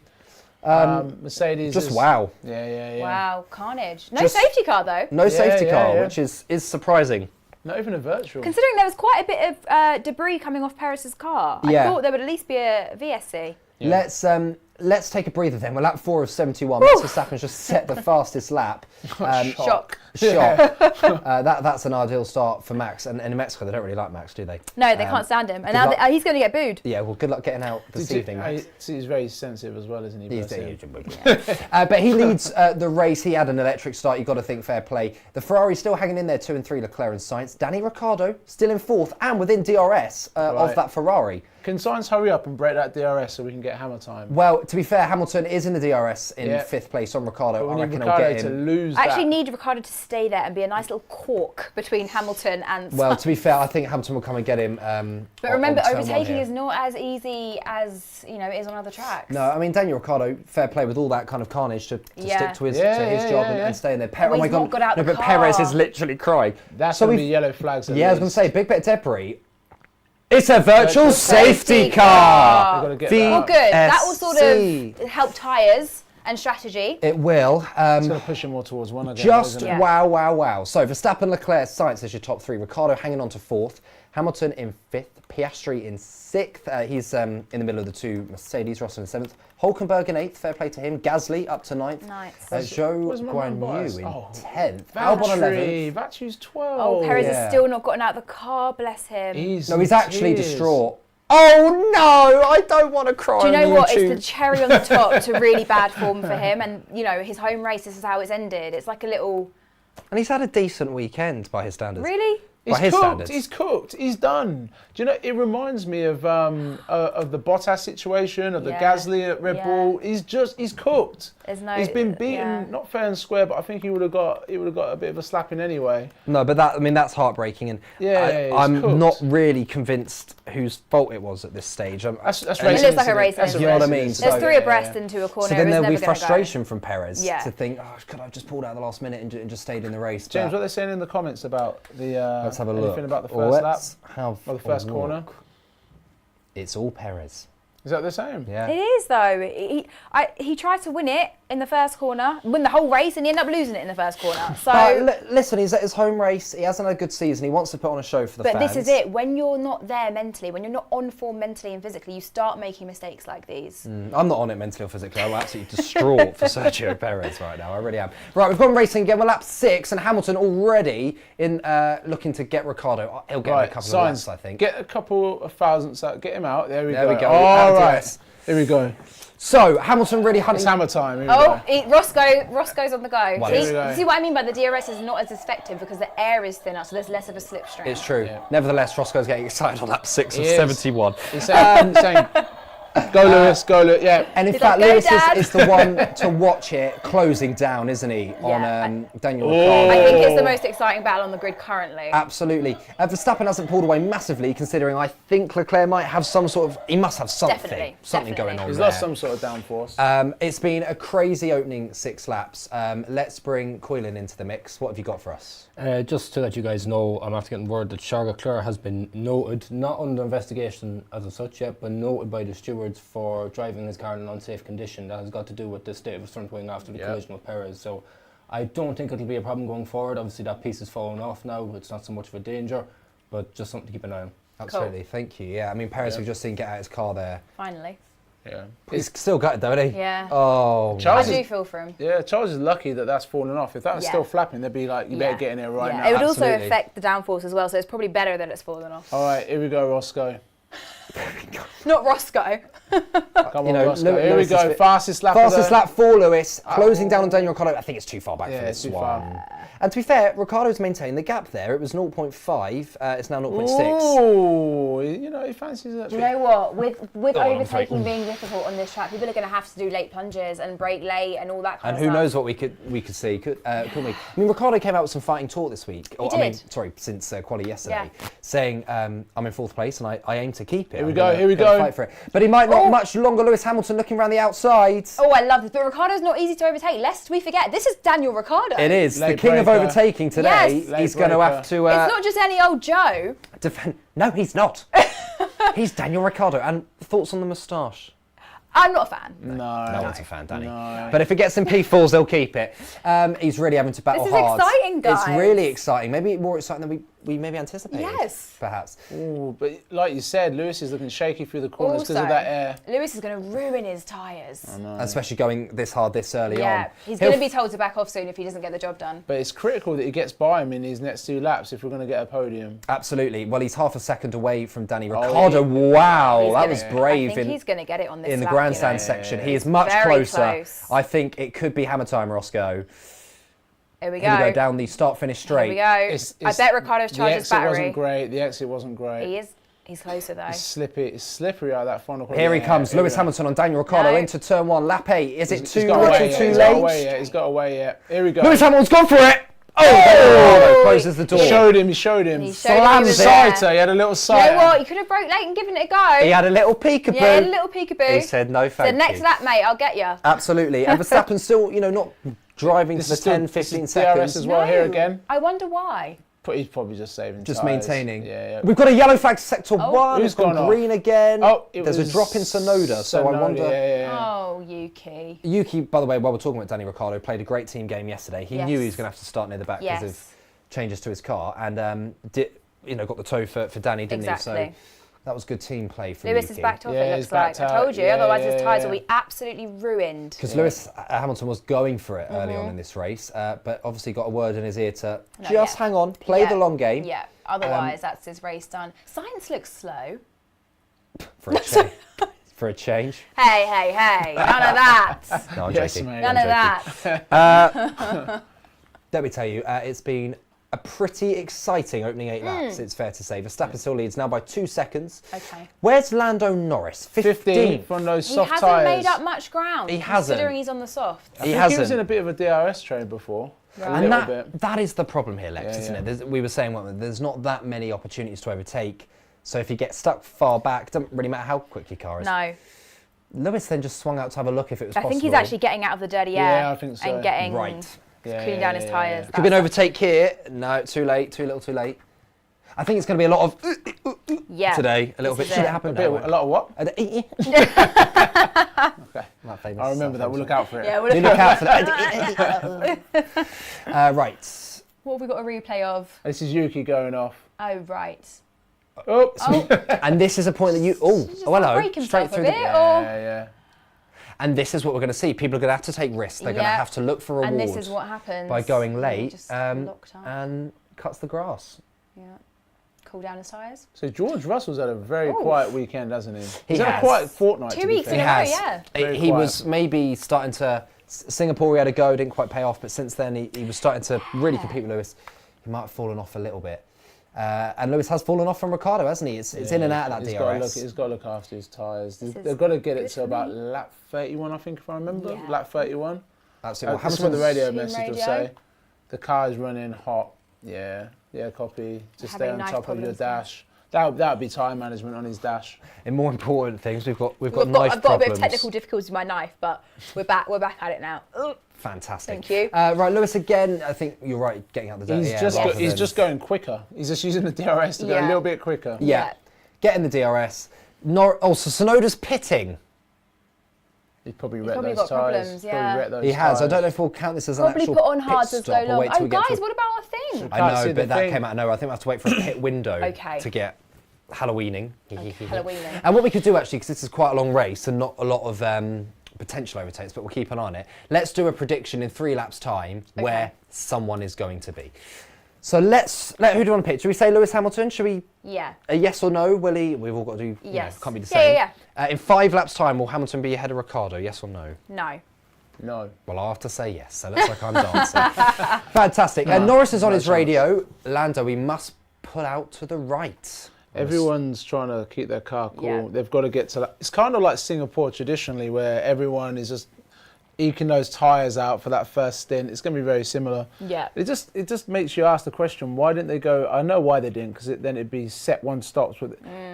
C: Mercedes.
A: Just
C: is-
A: wow.
C: Yeah.
B: Wow, carnage. No
A: Just-
B: safety car though.
A: No safety
C: yeah,
A: car,
C: yeah.
A: which is surprising.
C: Not even a virtual.
B: Considering there was quite a bit of debris coming off Perez's car,
A: Yeah.
B: I thought there would at least be a VSC.
C: Yeah.
A: Let's take a breather then. We're lap 4 of 71. Max Verstappen's just set the fastest lap.
B: Shock.
A: That's an ideal start for Max. And in Mexico, they don't really like Max, do they?
B: No, they can't stand him, and now
A: luck.
B: he's going to get booed.
A: Yeah, well, good luck getting out this evening, Max.
C: He's very sensitive as well, isn't he?
A: He's
C: Bless him.
A: but he leads the race. He had an electric start. You've got to think fair play. The Ferrari still hanging in there, 2 and 3, Leclerc and Sainz. Danny Ricciardo still in 4th and within DRS of
C: Right.
A: that Ferrari.
C: Can Sainz hurry up and break that DRS so we can get hammer time?
A: Well, to be fair, Hamilton is in the DRS in
C: Yeah.
A: 5th place on Ricciardo.
C: But
A: I
C: we need
A: reckon he'll
C: Ricciardo
A: get
C: to
A: him.
C: lose
B: I actually
C: that.
B: need Ricciardo to stay there and be a nice little cork between Hamilton and.
A: Well, to be fair, I think Hamilton will come and get him.
B: but remember,
A: on turn 1
B: overtaking
A: here.
B: is not as easy as it is on other tracks.
A: No, I mean Daniel Ricciardo, fair play with all that kind of carnage to
B: Yeah.
A: stick to his
C: Yeah,
A: job
C: yeah.
A: and stay in there.
B: Well, he's not got out
A: no,
B: the
A: but Perez
B: car.
A: is literally crying.
C: That's
A: So
C: going to
A: we've-
C: be yellow flags. At
A: Yeah, I was going
C: least.
A: to say, big bit of debris. It's a virtual
C: Virtual
A: safety
B: safety
A: car.
C: They've got to get
B: Well,
C: that.
B: good. That will sort
A: VSC.
B: of help tyres and strategy.
A: It will.
C: It's going to push him more towards one again.
A: Just
C: isn't it?
B: Yeah.
A: wow. So Verstappen, Leclerc, Sainz is your top 3. Ricciardo hanging on to 4th. Hamilton in 5th. Piastri in 6th. He's in the middle of the 2 Mercedes. Russell in 7th. Hulkenberg in 8th. Fair play to him. Gasly up to 9th.
B: Nice.
A: Zhou
C: Where's my man
A: Guanyu
C: bias?
A: in
C: Oh,
A: 10th. Albon 11th.
C: Vachu's 12.
B: Oh, Perez
A: yeah.
B: has still not gotten out of the car, bless him.
C: He's
A: No, he's
C: in
A: actually
C: tears.
A: distraught. Oh no, I don't want to cry.
B: Do you know
A: on
B: what?
A: YouTube.
B: It's the cherry on the top to really bad form for him. And, his home race, this is how it's ended. It's like a little...
A: And he's had a decent weekend by his standards.
B: Really?
A: By his standards.
C: He's cooked. He's done. Do you know? It reminds me of the Bottas situation, of the Gasly at Red Bull. He's cooked. He's been beaten, not fair and square, but I think he would have got a bit of a slapping anyway.
A: No, but that's heartbreaking, and I'm not really convinced whose fault it was at this stage.
C: That's
B: it looks like a race incident.
A: You know what I mean?
B: There's 3 abreast into a corner.
A: So then there'll be
B: never gonna
A: frustration from Perez to think, could I have just pulled out at the last minute and just stayed in the race?
C: James, what are they saying in the comments about the
A: let's have a look.
C: anything about the first lap?
A: Or
C: the first corner?
A: It's all Perez.
C: Is that the same?
A: Yeah.
B: It is though. He tried to win it in the first corner, win the whole race, and he ended up losing it in the first corner. So
A: listen, he's at his home race. He hasn't had a good season. He wants to put on a show for the fans.
B: But this is it. When you're not there mentally, when you're not on form mentally and physically, you start making mistakes like these.
A: I'm not on it mentally or physically. I'm absolutely distraught for Sergio Perez right now. I really am. Right, we've gone racing again. We're lap 6, and Hamilton already in looking to get Ricciardo. He'll get a couple of laps, I think.
C: Get a couple of thousandths out. Get him out. There we go.
A: There we go.
C: All right. Here we go.
A: So Hamilton really hunting.
C: It's hammer time. Here we go.
B: Roscoe's on the go.
A: Well,
B: See what I mean by the DRS is not as effective because the air is thinner, so there's less of a slipstream.
A: It's true. Yeah. Nevertheless, Roscoe's getting excited on lap 6 of 71.
C: He's saying, go Lewis, go Lewis. Yeah.
A: And in fact, Lewis is the one to watch it closing down, isn't he? On Daniel Ricciardo.
B: I think it's the most exciting battle on the grid currently.
A: Absolutely. Verstappen hasn't pulled away massively, considering I think Leclerc might have some sort of. He must have something.
B: Definitely.
A: Going on.
C: He's
A: there.
C: lost some sort of downforce.
A: It's been a crazy opening 6 laps. Let's bring Coilin into the mix. What have you got for us?
D: Just to let you guys know, I'm after getting word that Charles Leclerc has been noted, not under investigation as of such yet, but noted by the stewards for driving his car in an unsafe condition. That has got to do with the state of his front wing after the collision with Perez. So I don't think it'll be a problem going forward. Obviously that piece is falling off now. It's not so much of a danger, but just something to keep an eye on.
A: Absolutely, thank you. Yeah, I mean, Perez, we've just seen get out his car there.
B: Finally.
C: Yeah.
A: He's still gutted, though, isn't he?
B: Yeah.
A: Oh,
B: I do feel for him.
C: Yeah, Charles is lucky that that's fallen off. If that was still flapping, they'd be like, you better get in there right now.
B: It would also affect the downforce as well, so it's probably better that it's fallen off.
C: All right, here we go, Roscoe.
B: Not Roscoe.
C: Come on, Roscoe. Here we go. Fastest lap
A: for Lewis. Closing down on Daniel Ricciardo. I think it's too far back for this one.
C: Far.
A: And to be fair, Ricciardo's maintained the gap there. It was 0.5. It's now 0.6.
C: Oh, he fancies that.
B: Do you know what? With overtaking being difficult on this track, people are going to have to do late plunges and brake late and all that kind of stuff.
A: And who knows what we could see, couldn't we? I mean, Ricciardo came out with some fighting talk this week. Since quali yesterday, saying, I'm in 4th place and I aim to keep it.
C: Here we go.
A: Fight for it. But he might not much longer. Lewis Hamilton looking around the outside.
B: Oh, I love this. But Ricciardo's not easy to overtake. Lest we forget, this is Daniel Ricciardo.
A: It is. The king of overtaking today.
B: Yes.
A: He's going to have to...
B: it's not just any old Joe.
A: No, he's not. He's Daniel Ricciardo. And thoughts on the moustache?
B: I'm not a fan.
C: No
A: one's a fan, Danny.
C: No.
A: But if it gets in P4s, they'll keep it. He's really having to battle hard.
B: This is exciting, guys.
A: It's really exciting. Maybe more exciting than we maybe anticipated.
B: Yes.
A: Perhaps.
C: Ooh, but like you said, Lewis is looking shaky through the corners because of that air.
B: Lewis is going to ruin his tyres.
C: I know.
A: Especially going this hard this early on.
B: Yeah, he's going to be told to back off soon if he doesn't get the job done.
C: But it's critical that he gets by him in these next 2 laps if we're going to get a podium.
A: Absolutely. Well, he's half a second away from Danny Ricciardo. Wow, that was brave.
B: I think he's going to get it on this
A: in the
B: lap,
A: grandstand section. He is much closer. I think it could be hammer time, Roscoe.
B: Here we go.
A: Here we go down the start-finish straight.
B: Here we go. I bet Ricciardo's charged his battery.
C: The exit wasn't great. The exit wasn't great.
B: He's closer though.
C: It's slippery out of that front corner.
A: Here he comes. Lewis Hamilton on Daniel Ricciardo into turn 1, lap 8. Is it too little, too late?
C: He's got away yet. Here we go.
A: Lewis Hamilton's gone for it. Oh! Closes the door.
C: He showed him. Slams sighter. He had a little sighter.
B: You know what? He could have broke late and given it a go.
A: He had a little peekaboo.
B: Yeah, a little peekaboo.
A: He said no thank you.
B: So next lap, mate, I'll get you.
A: Absolutely. And Verstappen's still, not driving to the 10, 15 seconds.
C: DRS as well here again.
B: I wonder why.
C: But he's probably just saving
A: Just
C: tyres.
A: maintaining.
C: Yeah.
A: We've got a yellow flag sector 1.
C: Who's
A: It's gone
C: gone
A: green again. There's a drop in Sonoda, so I wonder...
B: Oh, Yuki.
A: Yuki, by the way, while we're talking about Danny Ricciardo, played a great team game yesterday. He knew he was going to have to start near the back because of changes to his car, and got the toe for Danny, didn't he? So that was good team play from
B: Lewis
A: Yuki.
B: is backed off, it looks like. I told you, otherwise his tyres will be absolutely ruined.
A: Because Lewis Hamilton was going for it early on in this race, but obviously got a word in his ear to hang on, play the long game.
B: Yeah, otherwise that's his race done. Science looks slow.
A: For a change. For a change.
B: Hey, none of that.
A: No, I'm joking.
B: None of that.
A: Let me tell you, it's been a pretty exciting opening 8 laps, it's fair to say. Verstappen still leads now by 2 seconds.
B: Okay.
A: Where's Lando Norris?
C: 15th on those soft tyres.
B: He hasn't made up much ground.
A: He hasn't.
B: Considering he's on the soft.
A: He
C: He was in a bit of a DRS train before.
B: Right.
A: And
C: A little bit.
A: that is the problem here, Lex,
C: Yeah,
A: isn't
C: yeah.
A: it? We were saying, there's not that many opportunities to overtake. So if you get stuck far back, doesn't really matter how quick your car is.
B: No.
A: Lewis then just swung out to have a look if it was possible.
B: I think he's actually getting out of the dirty air.
C: Yeah, I think so.
B: And getting cleaning down his tyres.
A: Could be an overtake here. No, too late, too little, too late. I think it's going to be a lot of today, a little bit.
B: Is
A: Should
B: it?
A: it happen?
C: A lot of what?
A: Okay.
C: I remember that. We'll look out for it.
B: Yeah, we'll
A: You look out for that. Right.
B: What have we got a replay of?
C: This is Yuki going off.
B: Oh, right.
C: Oops.
A: And this is a point that you... Oh, hello.
B: Break himself
A: Straight
B: a
A: through
B: bit,
A: the...
B: or...
C: Yeah.
A: And this is what we're going to see. People are going to have to take risks. They're going to have to look for rewards.
B: And this is what happens.
A: By going late
B: Just locked up.
A: and cuts the grass.
B: Yeah. Cool down his tyres.
C: So George Russell's had a very quiet weekend, hasn't he?
A: He
C: He's had a
A: has.
C: quiet fortnight.
B: 2 weeks in a row, yeah.
C: Very
A: He
C: quiet.
A: was maybe starting to... Singapore, he had a go, didn't quite pay off, but since then he was starting to really compete with Lewis. He might have fallen off a little bit. And Lewis has fallen off from Ricciardo, hasn't he? It's in and out of that DRS.
C: He's got to look after his tyres. They've got to get it to about lap 31, I think, if I remember.
B: Yeah.
C: Lap 31.
A: Absolutely.
C: That's what the radio
B: Team
C: message will
B: radio.
C: say. The car is running hot. Yeah, copy. Just stay
B: Having
C: on
B: knife
C: top of your
B: problems now.
C: dash. That would be tyre management on his dash.
A: In more important things, we've got knife
B: I've got a bit
A: problems.
B: of technical difficulty with my knife, but we're back at it now.
A: Fantastic.
B: Thank you.
A: Right, Lewis again. I think you're right, getting out the dirty air.
C: He's just going quicker. He's just using the DRS to go a little bit quicker.
A: Yeah. Getting the DRS. So Tsunoda's pitting.
C: He's probably
B: got
C: wrecked those
B: problems,
C: tyres.
B: yeah.
A: He has. I don't know if we'll count this as
B: Probably
A: an actual
B: put on hard
A: pit
B: to
A: stop.
B: slow
A: Or
B: long.
A: wait till
B: Oh,
A: we get
B: guys,
A: to...
B: what about our thing?
A: I know,
C: see
A: but
C: the
A: that
C: thing.
A: came out of nowhere. I think we have to wait for a pit window
B: Okay.
A: to get Halloweening.
B: Halloweening.
A: And what we could do actually, because this is quite a long race and not a lot of potential overtakes, but we'll keep an eye on it. Let's do a prediction in 3 laps' time where someone is going to be. So who do you want to pick? Should we say Lewis Hamilton? Should we?
B: Yeah.
A: A yes or no, Willie? We've all got to do.
B: Yes.
A: Can't be the same.
B: Yeah.
A: In 5 laps' time, will Hamilton be ahead of Ricciardo? Yes or no?
B: No.
C: No.
A: Well, I have to say yes. So it looks like I'm dancing. Fantastic. Norris is on his radio. Lando, we must pull out to the right.
C: Everyone's trying to keep their car cool.
B: Yeah.
C: They've got to get to that. It's kind of like Singapore traditionally, where everyone is just eking those tyres out for that first stint. It's going to be very similar.
B: Yeah.
C: It just makes you ask the question, why didn't they go? I know why they didn't, because then it'd be set 1 stops.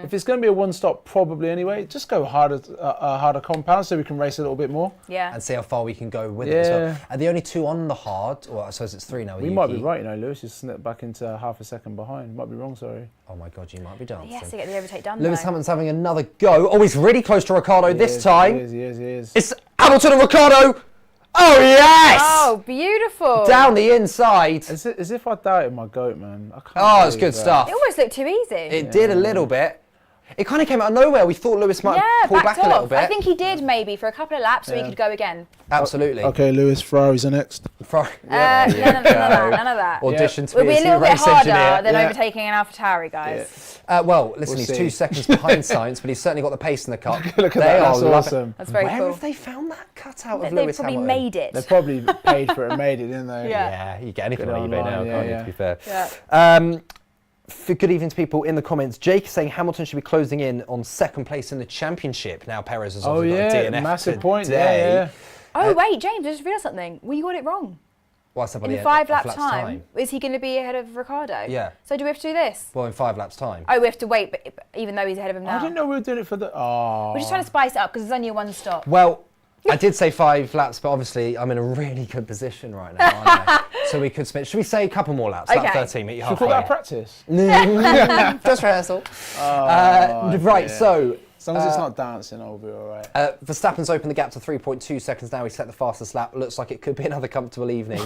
C: If it's going to be a 1 stop, probably anyway, just go harder compound so we can race a little bit more.
B: Yeah.
A: And see how far we can go with it as well.
C: Yeah.
A: Are the only 2 on the hard? Or I suppose it's 3 now.
C: We might be right, Lewis is slipped back into half a second behind. Might be wrong, sorry.
A: Oh my God, you might be dancing.
B: He has to get the overtake done.
A: Lewis
B: though.
A: Hamilton's having another go. Oh, he's really close to Ricciardo this time.
C: He is.
A: It's Hamilton and Ricciardo. Oh, yes!
B: Oh, beautiful.
A: Down the inside.
C: As if I doubted my goat, man. I can't
A: Oh, it's
C: believe
A: good
C: that.
A: stuff.
B: It almost looked too easy.
A: It did a little bit. It kind of came out of nowhere. We thought Lewis might pull back
B: backed
A: a little
B: off.
A: bit.
B: I think he did maybe for a couple of laps so he could go again.
A: Absolutely.
C: Okay, Lewis, Ferraris are next.
B: None of that.
A: Audition to
B: We'll
A: be
B: be a little bit
A: race
B: harder
A: engineer.
B: than overtaking an AlphaTauri, guys.
A: Well, listen,
C: We'll
A: he's
C: see.
A: 2 seconds behind science, but he's certainly got the pace in the cut.
C: Look at
A: They
C: that,
A: are
C: that's
A: loving-
C: awesome.
B: That's very
A: Where
B: cool.
A: have they found that cutout of
B: They
A: Lewis
B: probably
A: Hamilton?
B: made it.
C: They probably paid for it and made it, didn't they?
B: Yeah.
A: Yeah, you get anything
C: Good
A: on eBay now,
C: online,
A: can't you,
C: yeah.
A: to be fair.
B: Yeah.
A: For good evening to people in the comments. Jake is saying Hamilton should be closing in on 2nd place in the championship. Now Perez has
C: Oh,
A: obviously got a DNF
C: massive point
A: today.
C: there, yeah.
B: Oh, wait, James, I just realised something. Well, you got it wrong.
A: What's that by
B: In
A: the end
B: 5
A: of
B: laps
A: laps
B: time, is he going to be ahead of Ricciardo?
A: Yeah.
B: So do we have to do this?
A: Well, in 5 laps time.
B: Oh, we have to wait, but even though he's ahead of him now.
C: I didn't know we were doing it for the... Oh.
B: We're just trying to spice it up because there's only a 1 stop.
A: Well, I did say 5 laps, but obviously I'm in a really good position right now, aren't I? So we could spend... Should we say a couple more laps? Lap
B: Okay.
A: 13, meet you
C: Should we call that
A: halfway.
C: practice?
A: Just rehearsal.
C: Oh,
A: Right,
C: dear.
A: so...
C: As long as it's not dancing, I'll be all right.
A: Verstappen's opened the gap to 3.2 seconds now. He set the fastest lap. Looks like it could be another comfortable evening.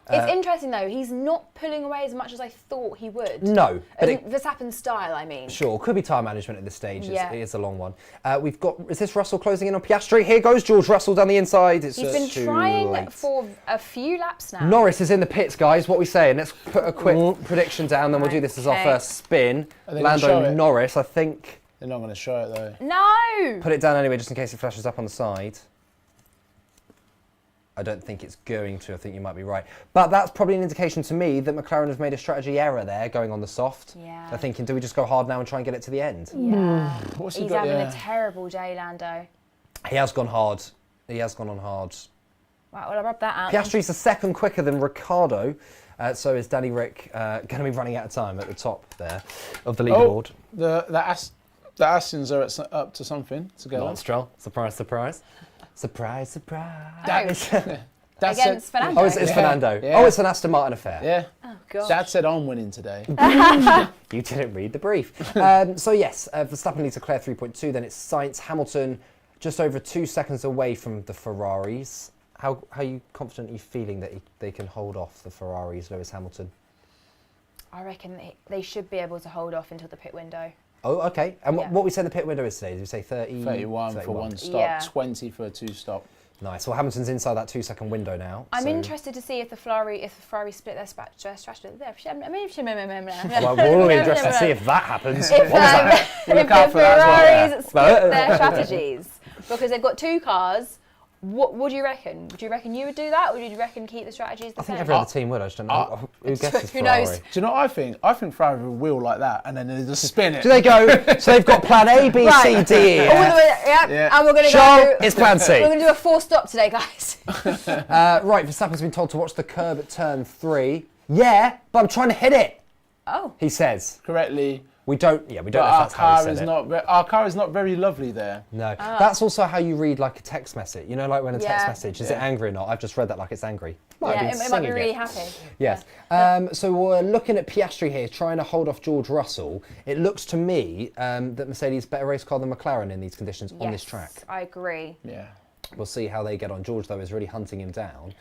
B: It's interesting though, he's not pulling away as much as I thought he would.
A: No, but
B: Verstappen's style, I mean.
A: Sure, could be time management at this stage.
B: Yeah.
A: It is a long one. We've got, is this Russell closing in on Piastri? Here goes George Russell down the inside. It's
B: He's been
A: too
B: trying
A: late.
B: for a few laps now.
A: Norris is in the pits, guys. What are we saying? Let's put a quick prediction down, then we'll do this as our
B: Okay.
A: first spin.
C: Are they gonna show
A: Lando
C: it?
A: Norris, I think.
C: They're not going to show it, though.
B: No!
A: Put it down anyway, just in case it flashes up on the side. I don't think it's going to. I think you might be right. But that's probably an indication to me that McLaren have made a strategy error there, going on the soft.
B: Yeah.
A: They're thinking, do we just go hard now and try and get it to the end?
B: Yeah.
C: What's
B: He's having a terrible day, Lando.
A: He has gone hard. He has gone on hard.
B: Right, well, I rubbed that out.
A: Piastri's a second quicker than Ricciardo. So is Danny Rick going to be running out of time at the top there of the leaderboard?
C: The Astons are up to something together.
A: Not Stroll. Surprise, surprise. Surprise, surprise.
B: Against Fernando.
A: Oh, it's Fernando.
C: Yeah.
A: Oh, it's an Aston Martin affair.
C: Yeah.
B: Oh, God.
C: Dad said I'm winning today.
A: You didn't read the brief. So yes, Verstappen leads Leclerc 3.2. Then it's Sainz, Hamilton, just over 2 seconds away from the Ferraris. How are you confident are you feeling that they can hold off the Ferraris, Lewis Hamilton?
B: I reckon they should be able to hold off until the pit window.
A: Oh, okay. And what we said the pit window is today? Did we say
C: 31 for one stop,
B: Yeah.
C: 20 for a two-stop.
A: Nice. Well, Hamilton's inside that 2 second window now.
B: I'm
A: so-
B: interested to see if the Ferrari split their strategy.
A: Well, we're all interested to see if that happens.
B: If,
A: What was that?
B: if the
C: out for that as well,
B: Ferraris split their strategies, because they've got two cars. What do you reckon? Do you reckon you would do that, or do you reckon keep the strategies the
A: I think
B: same?
A: every other team would. I just don't know. Who guesses
B: Who
A: Ferrari?
B: knows?
C: Do you know what I think? I think Ferrari will wheel like that and then they just spin it.
A: Do they go? So they've got plan A, B,
B: Right.
A: C, D.
B: All the way, yep.
C: Yeah.
B: And we're going to
A: Charles,
B: go.
A: it's plan C.
B: We're going to do a 4-stop today, guys.
A: Right, Verstappen's been told to watch the curb at turn 3. Yeah, but I'm trying to hit it.
B: Oh.
A: He says.
C: Correctly.
A: We don't know
C: But
A: if that's how he said it.
C: our car is not very lovely there.
A: No, that's also how you read like a text message. You know, like when a text
B: Yeah.
A: message, is it angry or not? I've just read that like it's angry.
B: Yeah, it might be really happy.
A: Yes. So we're looking at Piastri here, trying to hold off George Russell. It looks to me that Mercedes is a better race car than McLaren in these conditions on this track.
B: I agree.
C: Yeah.
A: We'll see how they get on. George, though, is really hunting him down.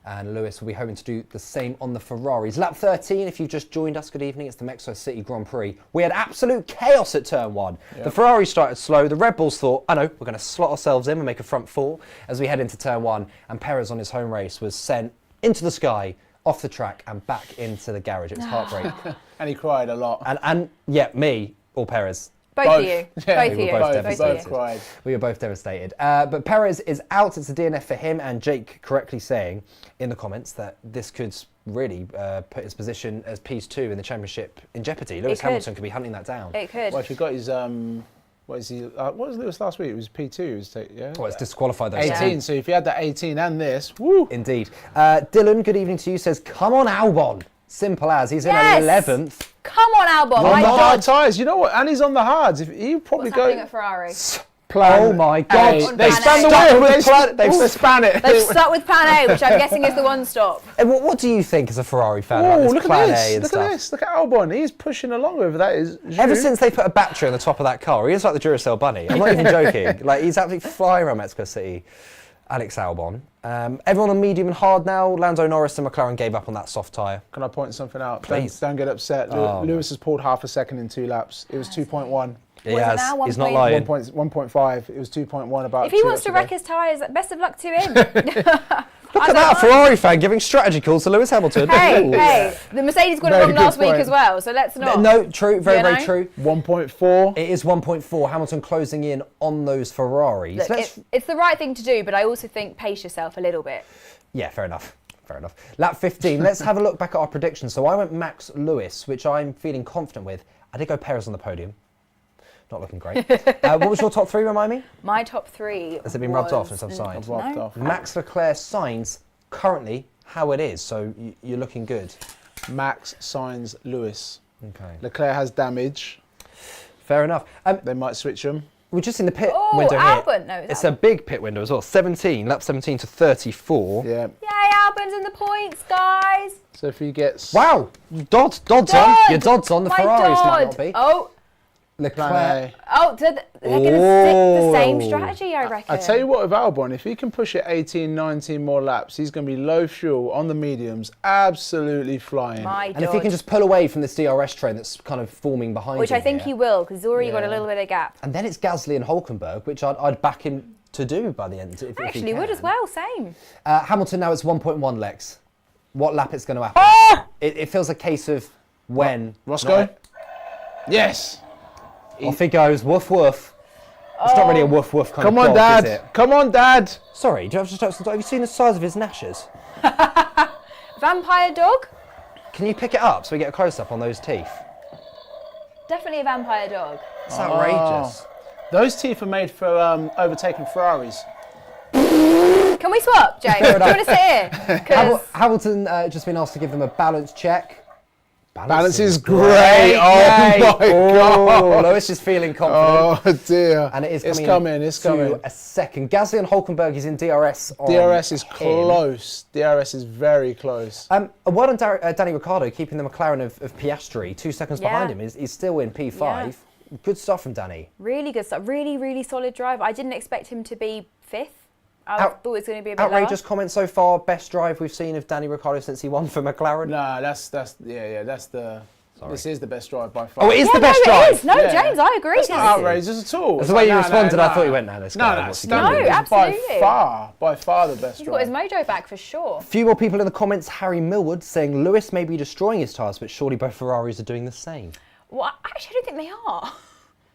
A: And Lewis will be hoping to do the same on the Ferraris. Lap 13, if you've just joined us, good evening. It's the Mexico City Grand Prix. We had absolute chaos at turn 1.
C: Yep.
A: The Ferraris started slow. The Red Bulls thought, I know, we're going to slot ourselves in and make a front 4 as we head into turn 1. And Perez on his home race was sent into the sky, off the track and back into the garage. It was heartbreak.
C: And he cried a lot.
A: and yeah, me or Perez.
B: Both of you.
C: Yeah,
B: Both of
A: we
B: you.
A: were both
B: Both
A: devastated.
B: of you.
C: cried.
A: We were both devastated. But Perez is out. It's a DNF for him, and Jake correctly saying in the comments that this could really put his position as P2 in the championship in jeopardy. Lewis Hamilton could be hunting that down.
B: It could.
C: Well, if he got his what is he? What was Lewis last week? It was P2. Yeah.
A: Well, it's disqualified those
C: 18. So if he had that 18 and this, woo.
A: Indeed. Dylan, good evening to you, says, come on, Albon. Simple as. He's in 11th.
B: Come on, Albon.
C: On
B: My
C: the
B: God.
C: hard tyres, you know what? And he's on the hards. If he probably
B: What's happening
C: go.
B: at Ferrari?
A: Oh my God.
C: Hey,
B: On
C: they
B: plan
C: span
B: A.
C: the wheel.
A: They've
C: span it.
B: They've stuck with plan A, which I'm guessing is the one stop.
A: And what do you think as a Ferrari fan about
C: Oh,
A: this
C: look
A: plan
C: at
A: A
C: this.
A: and
C: Look
A: stuff?
C: at this. Look at Albon. He's pushing along over that.
A: Ever since they put a battery on the top of that car, he is like the Duracell bunny. I'm not even joking. Like, he's absolutely flying around Mexico City. Alex Albon. Everyone on medium and hard now. Lando Norris and McLaren gave up on that soft tyre.
C: Can I point something out?
A: Please.
C: Don't get upset.
A: Oh,
C: Lewis has pulled half a second in 2 laps. It was 2.1.
A: He
B: Was it
A: has.
B: now
A: He's not
B: 1.1?
A: lying.
C: 1.5. It was 2.1 about.
B: If he
C: 2
B: wants
C: laps
B: to
C: ago.
B: wreck his tyres, best of luck to him.
A: Look at that Ferrari fan giving strategy calls to Lewis Hamilton.
B: Hey,
A: Ooh.
B: hey, the Mercedes got it
C: Very
B: wrong
C: good
B: last week
C: point.
B: as well, so let's not.
A: No, true. Very,
B: You
A: very
B: know?
A: true.
C: 1.4.
A: It is 1.4. Hamilton closing in on those Ferraris.
B: Look, it's the right thing to do, but I also think pace yourself a little bit.
A: Yeah, fair enough. Fair enough. Lap 15. Let's have a look back at our predictions. So I went Max Lewis, which I'm feeling confident with. I did go Perez on the podium. Not looking great. What was your top 3, remind me?
B: My top 3.
A: Has it been rubbed off on some side?
C: I've rubbed off.
A: Max Leclerc Sainz, currently how it is. So you're looking good.
C: Max, Sainz, Lewis.
A: Okay.
C: Leclerc has damage.
A: Fair enough.
C: They might switch him.
A: We're just in the pit
B: Oh,
A: window
B: Albon.
A: here.
B: No,
A: It's a big pit window as well. 17, lap 17 to 34.
C: Yeah.
B: Yay, Albon's in the points, guys.
C: So if he gets.
A: Wow, Dodd's on. Your Dodd's on. The
B: My
A: Ferraris might
B: Dodd.
A: not be.
B: Oh,
A: Leclerc.
C: Plan A.
B: oh, they're going to stick the same
A: Oh.
B: strategy, I reckon.
C: I tell you what, with Albon, if he can push it 18, 19 more laps, he's going to be low fuel on the mediums, absolutely flying.
B: My
A: And if he can just pull away from this DRS train that's kind of forming behind
B: Which
A: him
B: I think
A: here.
B: he will, because he's already got a
C: Yeah.
B: little bit of gap.
A: And then it's Gasly and Hulkenberg, which I'd back him to do by the end. If he
B: Actually, would
A: can.
B: as well, same.
A: Hamilton now it's 1.1, Lex. What lap it's going to happen? It feels a case of when.
C: Roscoe? Yes.
A: Off he goes, woof woof. It's not really a woof woof kind
C: Come
A: of
C: on,
A: dog, is
C: Dad.
A: it?
C: Come on, Dad.
A: Sorry, do you have you seen the size of his gnashes?
B: Vampire dog?
A: Can you pick it up so we get a close up on those teeth?
B: Definitely a vampire dog.
A: It's outrageous.
C: Those teeth are made for overtaking Ferraris.
B: Can we swap, James? Do you want to sit here? 'Cause
A: Hamilton just been asked to give them a balance check.
C: Balance is great. Oh my God.
A: Lewis is feeling confident.
C: Oh dear.
A: And it is
C: It's
A: coming.
C: It's coming.
A: A second. Gasly and Hulkenberg is in DRS.
C: DRS is close. DRS is very close.
A: Well done, Danny Ricciardo, keeping the McLaren of Piastri 2 seconds behind him. He's still in P5.
B: Yeah.
A: Good stuff from Danny.
B: really good stuff. Really, really solid drive. I didn't expect him to be 5th. I thought it was going to be a bit
A: Outrageous
B: lower.
A: comment so far. Best drive we've seen of Danny Ricciardo since he won for McLaren.
C: Nah, that's the. This is the best drive by far.
A: Oh, it is
B: Yeah,
A: the best
B: no,
A: drive.
B: it is. No,
C: Yeah.
B: James, I agree.
C: It's not outrageous at all.
A: That's the way you responded. I thought you went, no, this guy. What's he doing?
B: No,
C: It's
B: absolutely.
C: by far the best
B: He's
C: drive.
B: got his mojo back for sure.
A: A few more people in the comments. Harry Millwood saying Lewis may be destroying his tyres, but surely both Ferraris are doing the same.
B: Well, actually, I don't think they are.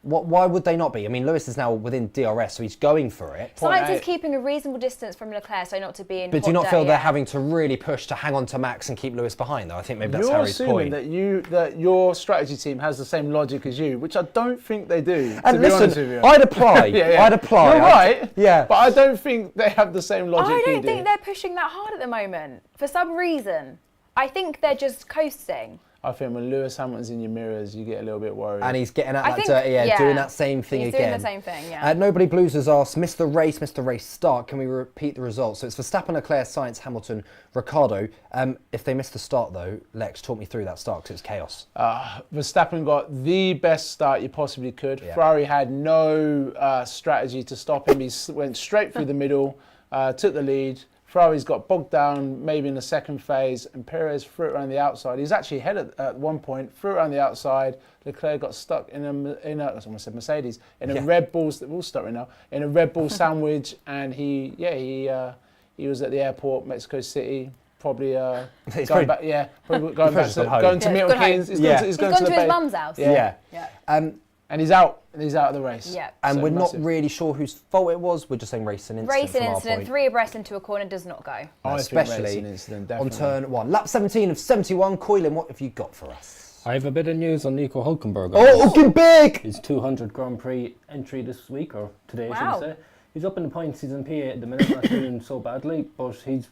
A: Why would they not be? I mean, Lewis is now within DRS, so he's going for it.
B: Science is keeping a reasonable distance from Leclerc, so not to be in.
A: But do you not feel they're having to really push to hang on to Max and keep Lewis behind, though? I think maybe that's
C: You're
A: Harry's
C: assuming
A: point.
C: that your strategy team has the same logic as you, which I don't think they do.
A: And
C: to be honest with
A: listen,
C: you.
A: I'd apply.
C: Yeah.
A: I'd apply.
C: You're right.
A: Yeah.
C: But I don't think they have the same logic
B: I
C: you
B: don't
C: do.
B: think they're pushing that hard at the moment for some reason. I think they're just coasting.
C: I think when Lewis Hamilton's in your mirrors, you get a little bit worried.
A: And he's getting at
B: I
A: that
B: think-
A: dirty air,
B: yeah.
A: doing that same thing
B: He's
A: again.
B: doing the same thing, yeah.
A: Nobody Blues has asked, missed the race start. Can we repeat the results? So it's Verstappen, Leclerc, Sainz, Hamilton, Ricciardo. If they missed the start, though, Lex, talk me through that start because it was chaos.
C: Verstappen got the best start you possibly could.
A: Yeah.
C: Ferrari had no strategy to stop him. He went straight through the middle, took the lead. Ferrari's got bogged down maybe in the second phase, and Perez threw it around the outside. He's actually ahead at one point, threw it around the outside. Leclerc got stuck in a I almost said Mercedes, in a Red Bull, we'll start right now, in a Red Bull sandwich, and he was at the airport, Mexico City, probably going back to Milton Keynes. He's
B: gone to his mum's house.
A: Yeah.
C: And he's out of the race.
B: Yeah.
A: And
C: So
A: we're
C: massive.
A: not really sure whose fault it was. We're just saying racing incident.
B: Racing
A: from our
B: incident,
A: point.
B: 3 abreast into a corner does not go.
C: I think
A: Especially
C: racing incident,
A: on
C: definitely.
A: turn 1. Lap 17 of 71. Coilin, what have you got for us?
D: I have a bit of news on Nico Hulkenberg.
A: Oh, looking big!
D: His 200 Grand Prix entry this week, or today,
B: Wow.
D: should I say. He's up in the points. He's in P8 at the minute, not doing so badly, but he's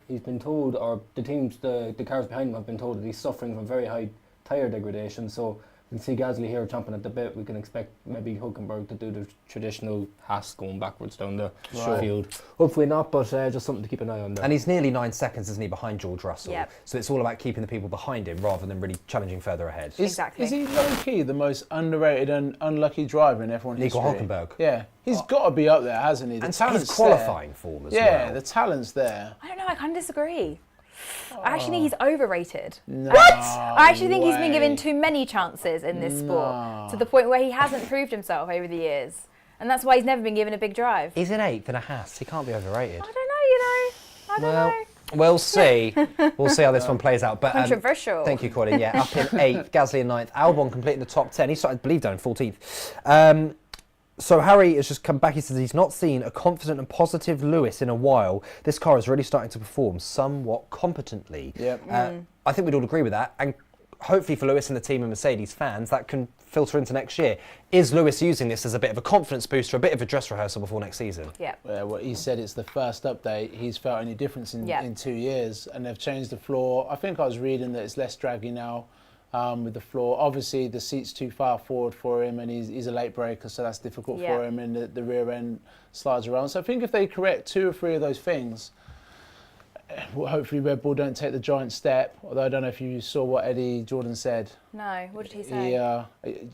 D: been told, or the teams, the cars behind him have been told that he's suffering from very high tyre degradation. So we can see Gasly here chomping at the bit. We can expect maybe Hulkenberg to do the traditional Haas going backwards down the field. Hopefully not, but just something to keep an eye on there.
A: And he's nearly 9 seconds, isn't he, behind George Russell?
B: Yep.
A: So it's all about keeping the people behind him rather than really challenging further ahead.
B: Exactly.
C: Is he low-key the most underrated and unlucky driver in F1
A: Nico
C: history?
A: Hulkenberg.
C: Yeah. He's got to be up there, hasn't he? The
A: And
C: talent's
A: his qualifying form as
C: there.
A: well.
C: Yeah, the talent's there.
B: I don't know, I kind of disagree. I actually think he's overrated.
C: No
B: I actually think he's been
C: way.
B: given too many chances in this sport to the point where he hasn't proved himself over the years. And that's why he's never been given a big drive.
A: He's in 8th in a Haas. He can't be overrated.
B: I don't know, I don't know.
A: We'll see. We'll see how this one plays out. But
B: Controversial.
A: Thank you, Colin. Yeah, up in 8th, Gasly in 9th, Albon completing the top 10. He started, I believe, down in 14th. So Harry has just come back. He says he's not seen a confident and positive Lewis in a while. This car is really starting to perform somewhat competently.
C: Yep.
A: I think we'd all agree with that. And hopefully for Lewis and the team and Mercedes fans, that can filter into next year. Is Lewis using this as a bit of a confidence booster, a bit of a dress rehearsal before next season?
B: Yeah.
C: Well, he said it's the first update he's felt any difference in 2 years, and they've changed the floor. I think I was reading that it's less draggy now with the floor. Obviously, the seat's too far forward for him, and he's a late breaker, so that's difficult for him, and the rear end slides around. So I think if they correct 2 or 3 of those things, hopefully Red Bull don't take the giant step. Although I don't know if you saw what Eddie Jordan said.
B: No, what did he say?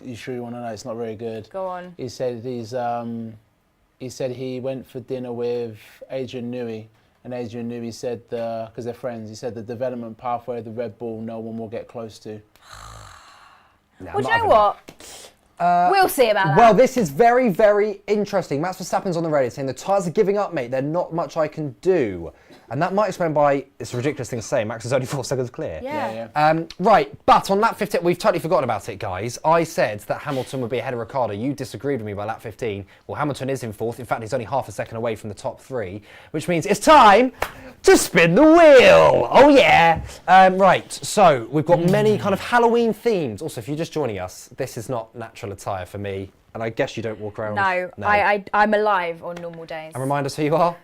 C: You sure you want to know? It's not very good.
B: Go on.
C: He said he went for dinner with Adrian Newey, and Adrian Newey said because they're friends. He said the development pathway of the Red Bull, no one will get close to.
A: No,
B: Well, do you know what? We'll see about that.
A: Well, this is very, very interesting. Max Verstappen's on the radio saying the tyres are giving up, mate. There's not much I can do. And that might explain why it's a ridiculous thing to say. Max is only 4 seconds clear.
B: Yeah.
A: Right, but on lap 15, we've totally forgotten about it, guys. I said that Hamilton would be ahead of Ricciardo. You disagreed with me by lap 15. Well, Hamilton is in 4th. In fact, he's only half a second away from the top 3, which means it's time to spin the wheel. Oh, yeah. Right, so we've got many kind of Halloween themes. Also, if you're just joining us, this is not natural attire for me. And I guess you don't walk around.
B: No. I'm alive on normal days.
A: And remind us who you are.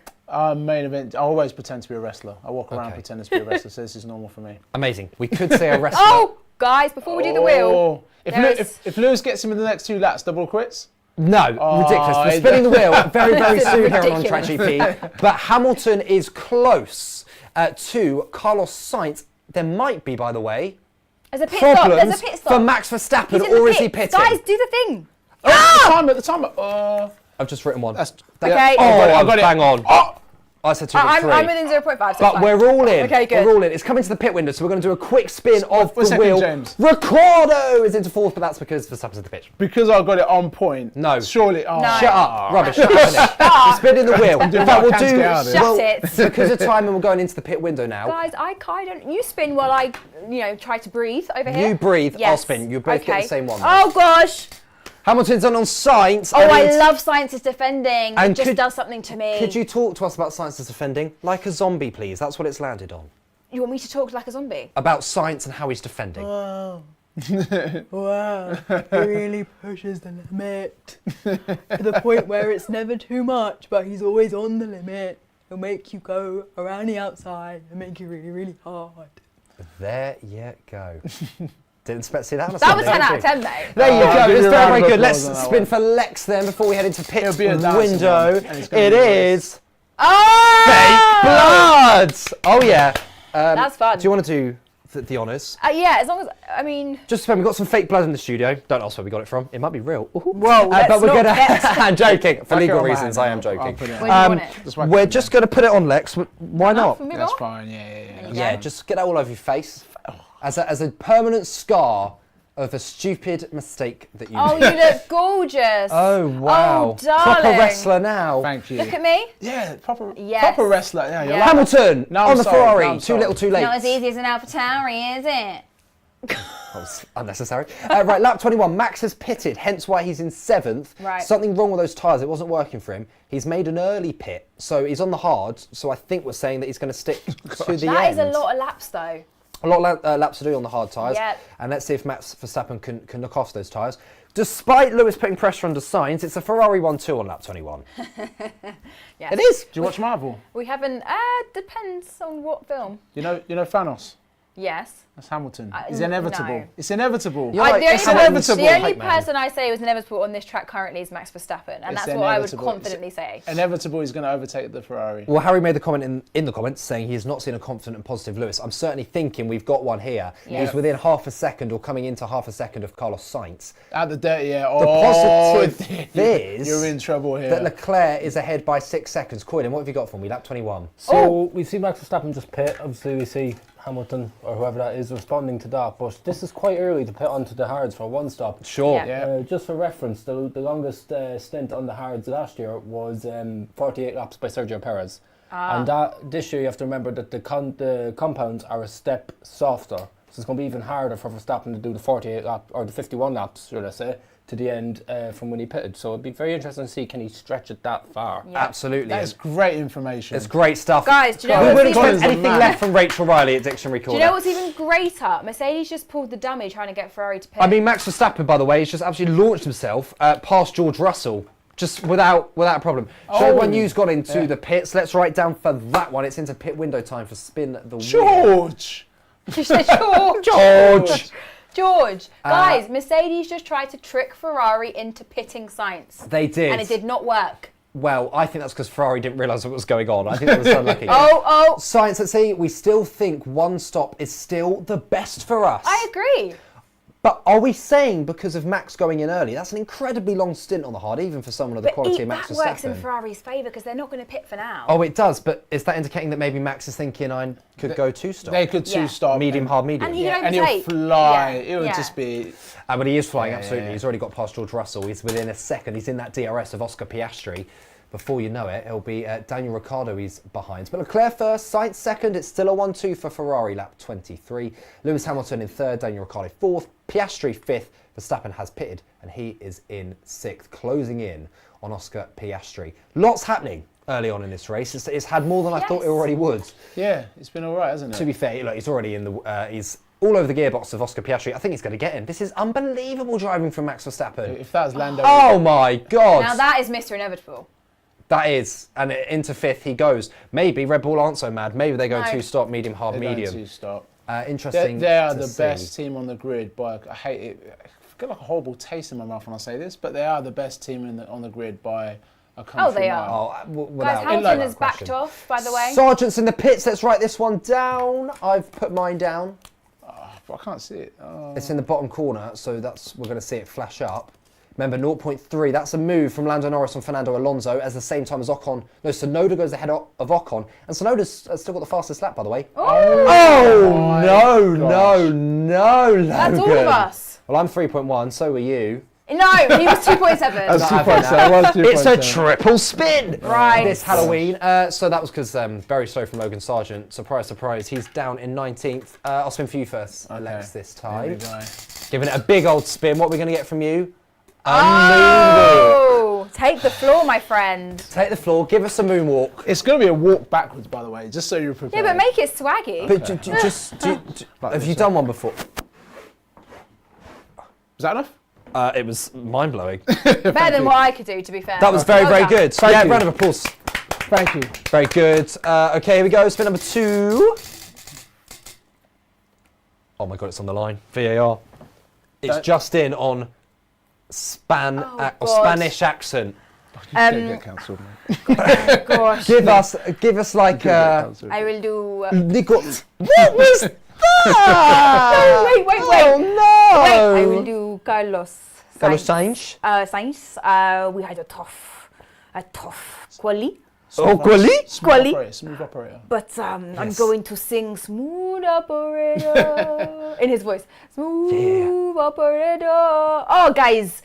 C: Main event. I always pretend to be a wrestler. I walk around pretending to be a wrestler, so this is normal for me.
A: Amazing. We could say a wrestler.
B: Oh, guys, before we do the wheel.
C: If Lewis gets him in the next 2 laps, double quits?
A: No, ridiculous. We're spinning the wheel very, very soon here on Track GP. But Hamilton is close to Carlos Sainz. There might be, by the way,
B: There's a pit stop. There's a pit stop
A: for Max Verstappen, or is he pitting?
B: Guys, do the thing.
C: At the time.
A: I've just written one.
B: Okay.
A: Oh,
C: I got it.
A: bang on.
C: Oh.
A: I said 2.3.
B: I'm within 0.5. So
A: but we're all in.
B: Okay, good.
A: We're all in. It's coming to the pit window, so we're going to do a quick spin of the wheel.
C: James.
A: Ricciardo is into 4th, but that's because Verstappen's at the pitch.
C: Because I got it on point.
A: No.
C: Surely. Oh.
B: No.
A: Shut up. Rubbish. Shut up. We're spinning the wheel. In fact, we'll do.
B: Shut it.
A: Because of time, and we're going into the pit window now.
B: Guys, I don't. You spin while I, try to breathe over here.
A: You breathe,
B: Yes.
A: I'll spin. You both get the same one.
B: Oh gosh.
A: Hamilton's on Sainz.
B: Oh, I love Sainz's defending.
A: And
B: it just does something to me.
A: Could you talk to us about Sainz's defending? Like a zombie, please. That's what it's landed on.
B: You want me to talk like a zombie?
A: About Sainz and how he's defending.
E: Wow, he really pushes the limit to the point where it's never too much, but he's always on the limit. He'll make you go around the outside and make you really, really hard.
A: There you go. Didn't expect to see that on a
B: That was
A: Sunday,
B: 10 out
A: did
B: of 10, mate.
A: There you go. It's very, very good. Let's
C: Applause on that
A: spin
C: one.
A: for Lex then before we head into pit
C: It'll be a dancing
A: window.
C: one, and it's gonna
A: It
C: be
A: is
B: Oh!
A: fake blood. Oh yeah.
B: That's fun.
A: Do you want to do the honours?
B: Yeah, as long as,
A: Just to we've got some fake blood in the studio. Don't ask where we got it from. It might be real.
B: Well,
A: but we're
B: not
A: gonna.
B: get-
A: I'm joking. For
C: Whack it
A: legal
C: on my
A: reasons,
C: hand
A: I am
C: now. I'll
A: joking.
C: put it
B: When you want it.
C: Just whack
A: We're
C: it
A: just going to put it on, Lex. Why not?
B: Move
C: That's
B: on.
C: fine. Yeah.
A: Yeah, just get that all over your face. As a permanent scar of a stupid mistake that you
B: Oh,
A: made.
B: you look gorgeous.
A: Oh, wow.
B: Oh, darling.
A: Proper wrestler now.
C: Thank you.
B: Look at me.
C: Yeah, proper
B: Yes.
C: wrestler. Yeah, you're
B: Yeah.
C: like,
A: Hamilton
C: No, I'm
A: on the
C: sorry. No,
A: Ferrari.
C: I'm
A: Too
C: sorry.
A: little, too late.
B: Not as easy as an AlphaTauri, is it?
A: That was unnecessary. Right, lap 21. Max has pitted, hence why he's in 7th.
B: Right.
A: Something wrong with those tyres. It wasn't working for him. He's made an early pit, so he's on the hard. So I think we're saying that he's going to stick to the end.
B: That is a lot of laps, though.
A: A lot of laps to do on the hard tyres.
B: Yep.
A: And let's see if Max Verstappen can knock off those tyres. Despite Lewis putting pressure under Sainz, it's a Ferrari 1-2 on lap 21.
B: Yes.
A: It is.
C: Do you watch Marvel?
B: We haven't. Depends on what film.
C: You know Thanos.
B: Yes.
C: That's Hamilton. It's inevitable.
B: no.
C: It's inevitable.
A: You're like,
C: it's inevitable.
B: The only
A: Hype man.
B: person I say was inevitable on this track currently is Max Verstappen, and
C: It's
B: that's what I would
C: inevitable.
B: confidently say.
C: Inevitable. He's going to overtake the Ferrari.
A: Well, Harry made the comment in the comments saying he has not seen a confident and positive Lewis. I'm certainly thinking we've got one here.
B: Yeah.
A: He's within half a second or coming into half a second of Carlos Sainz.
C: At the dirty, yeah.
A: The positive is
C: You're in trouble here.
A: that Leclerc is ahead by 6 seconds. Coilin, what have you got for me? Lap 21.
D: So we see Max Verstappen just pit. Obviously, we see Hamilton or whoever that is responding to that. But this is quite early to pit onto the hards for one stop.
A: Sure.
B: Yeah.
D: Just for reference, the longest stint on the hards last year was 48 laps by Sergio Perez. And this year you have to remember that the compounds are a step softer. So it's going to be even harder for Verstappen to do the 48 laps, or the 51 laps, should I say, to the end from when he pitted. So it'd be very interesting to see, can he stretch it that far?
B: Yeah.
A: Absolutely.
C: That is great information.
A: It's great stuff.
B: Guys, do you know
A: we
B: what's
A: wouldn't
B: even,
A: expect anything left from Rachel Riley at Dictionary
B: do
A: Corner.
B: you know what's even greater? Mercedes just pulled the dummy trying to get Ferrari to pit.
A: I mean, Max Verstappen, by the way, has just absolutely launched himself past George Russell. Just without a problem. Show when you've got into the pits. Let's write down for that one. It's into pit window time for spin the wheel.
C: George.
B: She said, George. George. Guys, Mercedes just tried to trick Ferrari into pitting Sainz.
A: They did.
B: And it did not work.
A: Well, I think that's because Ferrari didn't realise what was going on. I think that was unlucky.
B: Oh.
A: Science at sea, we still think one stop is still the best for us.
B: I agree.
A: But are we saying because of Max going in early, that's an incredibly long stint on the hard, even for someone of the quality of Max Verstappen?
B: That works in Ferrari's favour because they're not going to pit for now.
A: Oh, it does, but is that indicating that maybe Max is thinking I could go 2-stop?
C: They could 2-stop.
A: Medium, hard, medium.
B: And he
C: Yeah,
B: can
C: and
B: overtake.
C: he'll fly.
B: Yeah.
C: It would just be...
A: But he is flying, absolutely.
C: yeah.
A: He's already got past George Russell. He's within a second. He's in that DRS of Oscar Piastri. Before you know it, it'll be Daniel Ricciardo he's behind. But Leclerc first, Sainz second. It's still a 1-2 for Ferrari, lap 23. Lewis Hamilton in third, Daniel Ricciardo fourth. Piastri fifth. Verstappen has pitted, and he is in sixth, closing in on Oscar Piastri. Lots happening early on in this race. It's had more than I thought it already would.
C: Yeah, it's been all right, hasn't it?
A: To be fair, look, he's already in the... he's all over the gearbox of Oscar Piastri. I think he's going to get him. This is unbelievable driving from Max Verstappen.
C: If that was Lando...
A: Oh, my God.
B: Now that is Mr. Inevitable.
A: That is. And into fifth he goes. Maybe Red Bull aren't so mad. Maybe they go
B: No.
A: 2-stop, medium, hard,
C: They're going
A: medium.
C: 2-stop.
A: Interesting
C: They are
A: to
C: the
A: see.
C: best team on the grid. By I hate it. I get like a horrible taste in my mouth when I say this, but they are the best team on the grid by a country
B: Oh, they
C: mile.
B: are.
A: Oh,
B: Guys, Hamilton has backed off, by the way.
A: Sargent's in the pits. Let's write this one down. I've put mine down.
C: But I can't see it. Oh.
A: It's in the bottom corner, so we're going to see it flash up. Remember, 0.3, that's a move from Lando Norris and Fernando Alonso at the same time as Ocon. No, Tsunoda goes ahead of Ocon. And Tsunoda's still got the fastest lap, by the way.
B: Oh,
A: no,
C: gosh.
A: Logan.
B: that's all of us.
A: Well, I'm 3.1, so are you.
B: No, he was 2.7.
C: That's 2.7.
A: It's a triple spin
B: Right.
A: this Halloween. So that was because very slow from Logan Sargent. Surprise, surprise. He's down in 19th. I'll spin for you first, Alex, this time. Giving it a big old spin. What are we going to get from you?
B: Oh, take the floor, my friend.
A: Take the floor. Give us a moonwalk.
C: It's going to be a walk backwards, by the way, just so you're prepared.
B: Yeah, but make it swaggy.
A: But have you done one before?
C: Was that enough?
A: It was mind-blowing.
B: Better than what I could do, to be fair.
A: That was very,
B: Well
A: very
B: done.
A: good.
C: Thank you.
A: Round of applause.
C: Thank you.
A: Very good. Okay, here we go. Spin number 2. Oh my God, it's on the line. VAR. It's just in on
B: God.
A: Spanish accent.
C: Get cancelled,
B: Gosh.
A: Give us like
B: I will do...
A: Nico. What was that?
B: wait.
A: Oh no!
B: Wait, I will do Carlos
A: Sainz.
B: Sainz. We had a tough quali.
C: Smooth operator.
B: But I'm going to sing Smooth Operator in his voice. Smooth Operator. Oh, guys,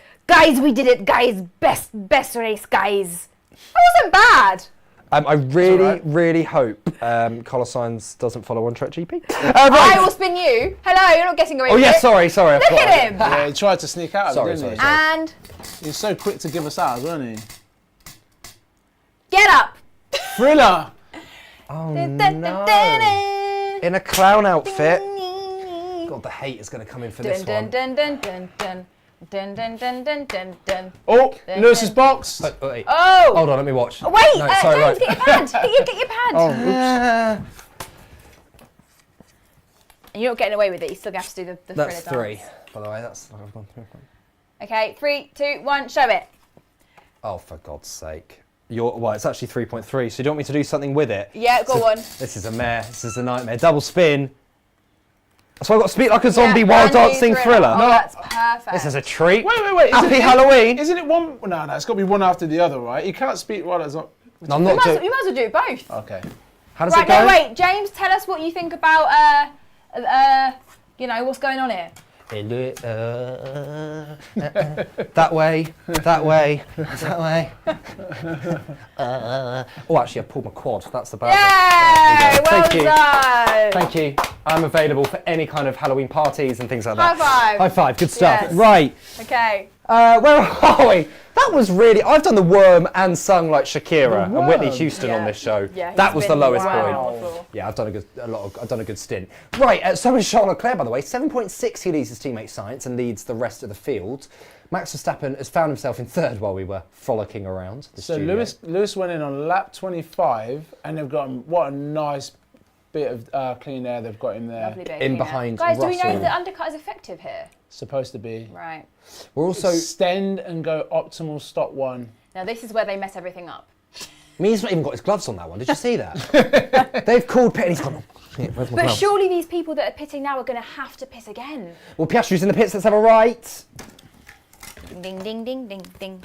B: we did it, guys. Best race, guys. That wasn't bad.
A: I really hope Carlos Sainz doesn't follow on Track GP.
B: I will spin you. Hello, you're not getting away
A: Oh
B: with
A: yeah,
B: it.
A: sorry.
B: Look at him.
C: Yeah, he tried to sneak out of it, didn't he?
B: And
C: He's so quick to give us ours, wasn't he?
B: get up.
C: Thriller!
A: Oh no! In a clown outfit. God, the hate is going to come in for this one.
C: Oh, Lewis's box!
A: Wait.
B: Oh.
A: Hold on, let me watch.
B: Wait,
A: No, sorry,
B: James,
A: right.
B: get your pad. Get your pad.
C: Oh, oops.
B: And you're not getting away with it. You still have to do the
A: That's
B: thriller
A: 3,
B: dance.
A: by the way. That's I've gone through.
B: Okay, 3, 2, 1, show it.
A: Oh, for God's sake! Well, it's actually 3.3. So do you want me to do something with it?
B: Yeah, go on.
A: This is a mare. This is a nightmare. Double spin. So I've got to speak like a zombie
B: Yeah,
A: while
B: brand new
A: dancing
B: Thriller.
A: thriller.
B: Oh, that's perfect.
A: This is a treat.
C: Wait.
A: Happy Halloween.
C: Isn't it one? No, it's got to be one after the other, right? You can't speak while it's not.
A: No, I'm
B: You
A: not
B: might
A: doing.
B: as well do both.
C: Okay.
A: How does
B: Right,
A: it go?
B: no, wait. James, tell us what you think about, what's going on here.
A: That way. Oh, actually, I pulled my quad. That's the bad
B: Yay!
A: one.
B: Well
A: Thank you.
B: done.
A: Thank you. I'm available for any kind of Halloween parties and things like that.
B: High five.
A: High five. Good stuff.
B: Yes.
A: Right.
B: Okay.
A: Where are we? That was really. I've done the worm and sung like Shakira and Whitney
C: Worm?
A: Houston
B: Yeah.
A: on this show.
B: Yeah,
A: that
B: he's
A: was the
B: been
A: lowest
B: wow.
A: point.
B: on the floor.
A: Yeah, I've done a good stint. Right, so is Charles Leclerc, by the way. 7.6 he leads his teammate Sainz and leads the rest of the field. Max Verstappen has found himself in third while we were frolicking around the
C: So
A: studio.
C: Lewis went in on lap 25, and they've got what a nice bit of clean air they've got in there.
B: Lovely bit.
A: In
B: cleaner.
A: behind
B: Guys, do we know
A: Russell.
B: if the undercut is effective here?
C: Supposed to be.
B: Right.
A: We're also.
C: Extend and go optimal stop 1.
B: Now this is where they mess everything up.
A: I mean, he's not even got his gloves on that one. Did you see that? They've called pit and he's gone. Where's my
B: But
A: gloves?
B: surely these people that are pitting now are going to have to pit again.
A: Well, Piastri's in the pits. Let's have a right.
B: Ding, ding, ding, ding, ding.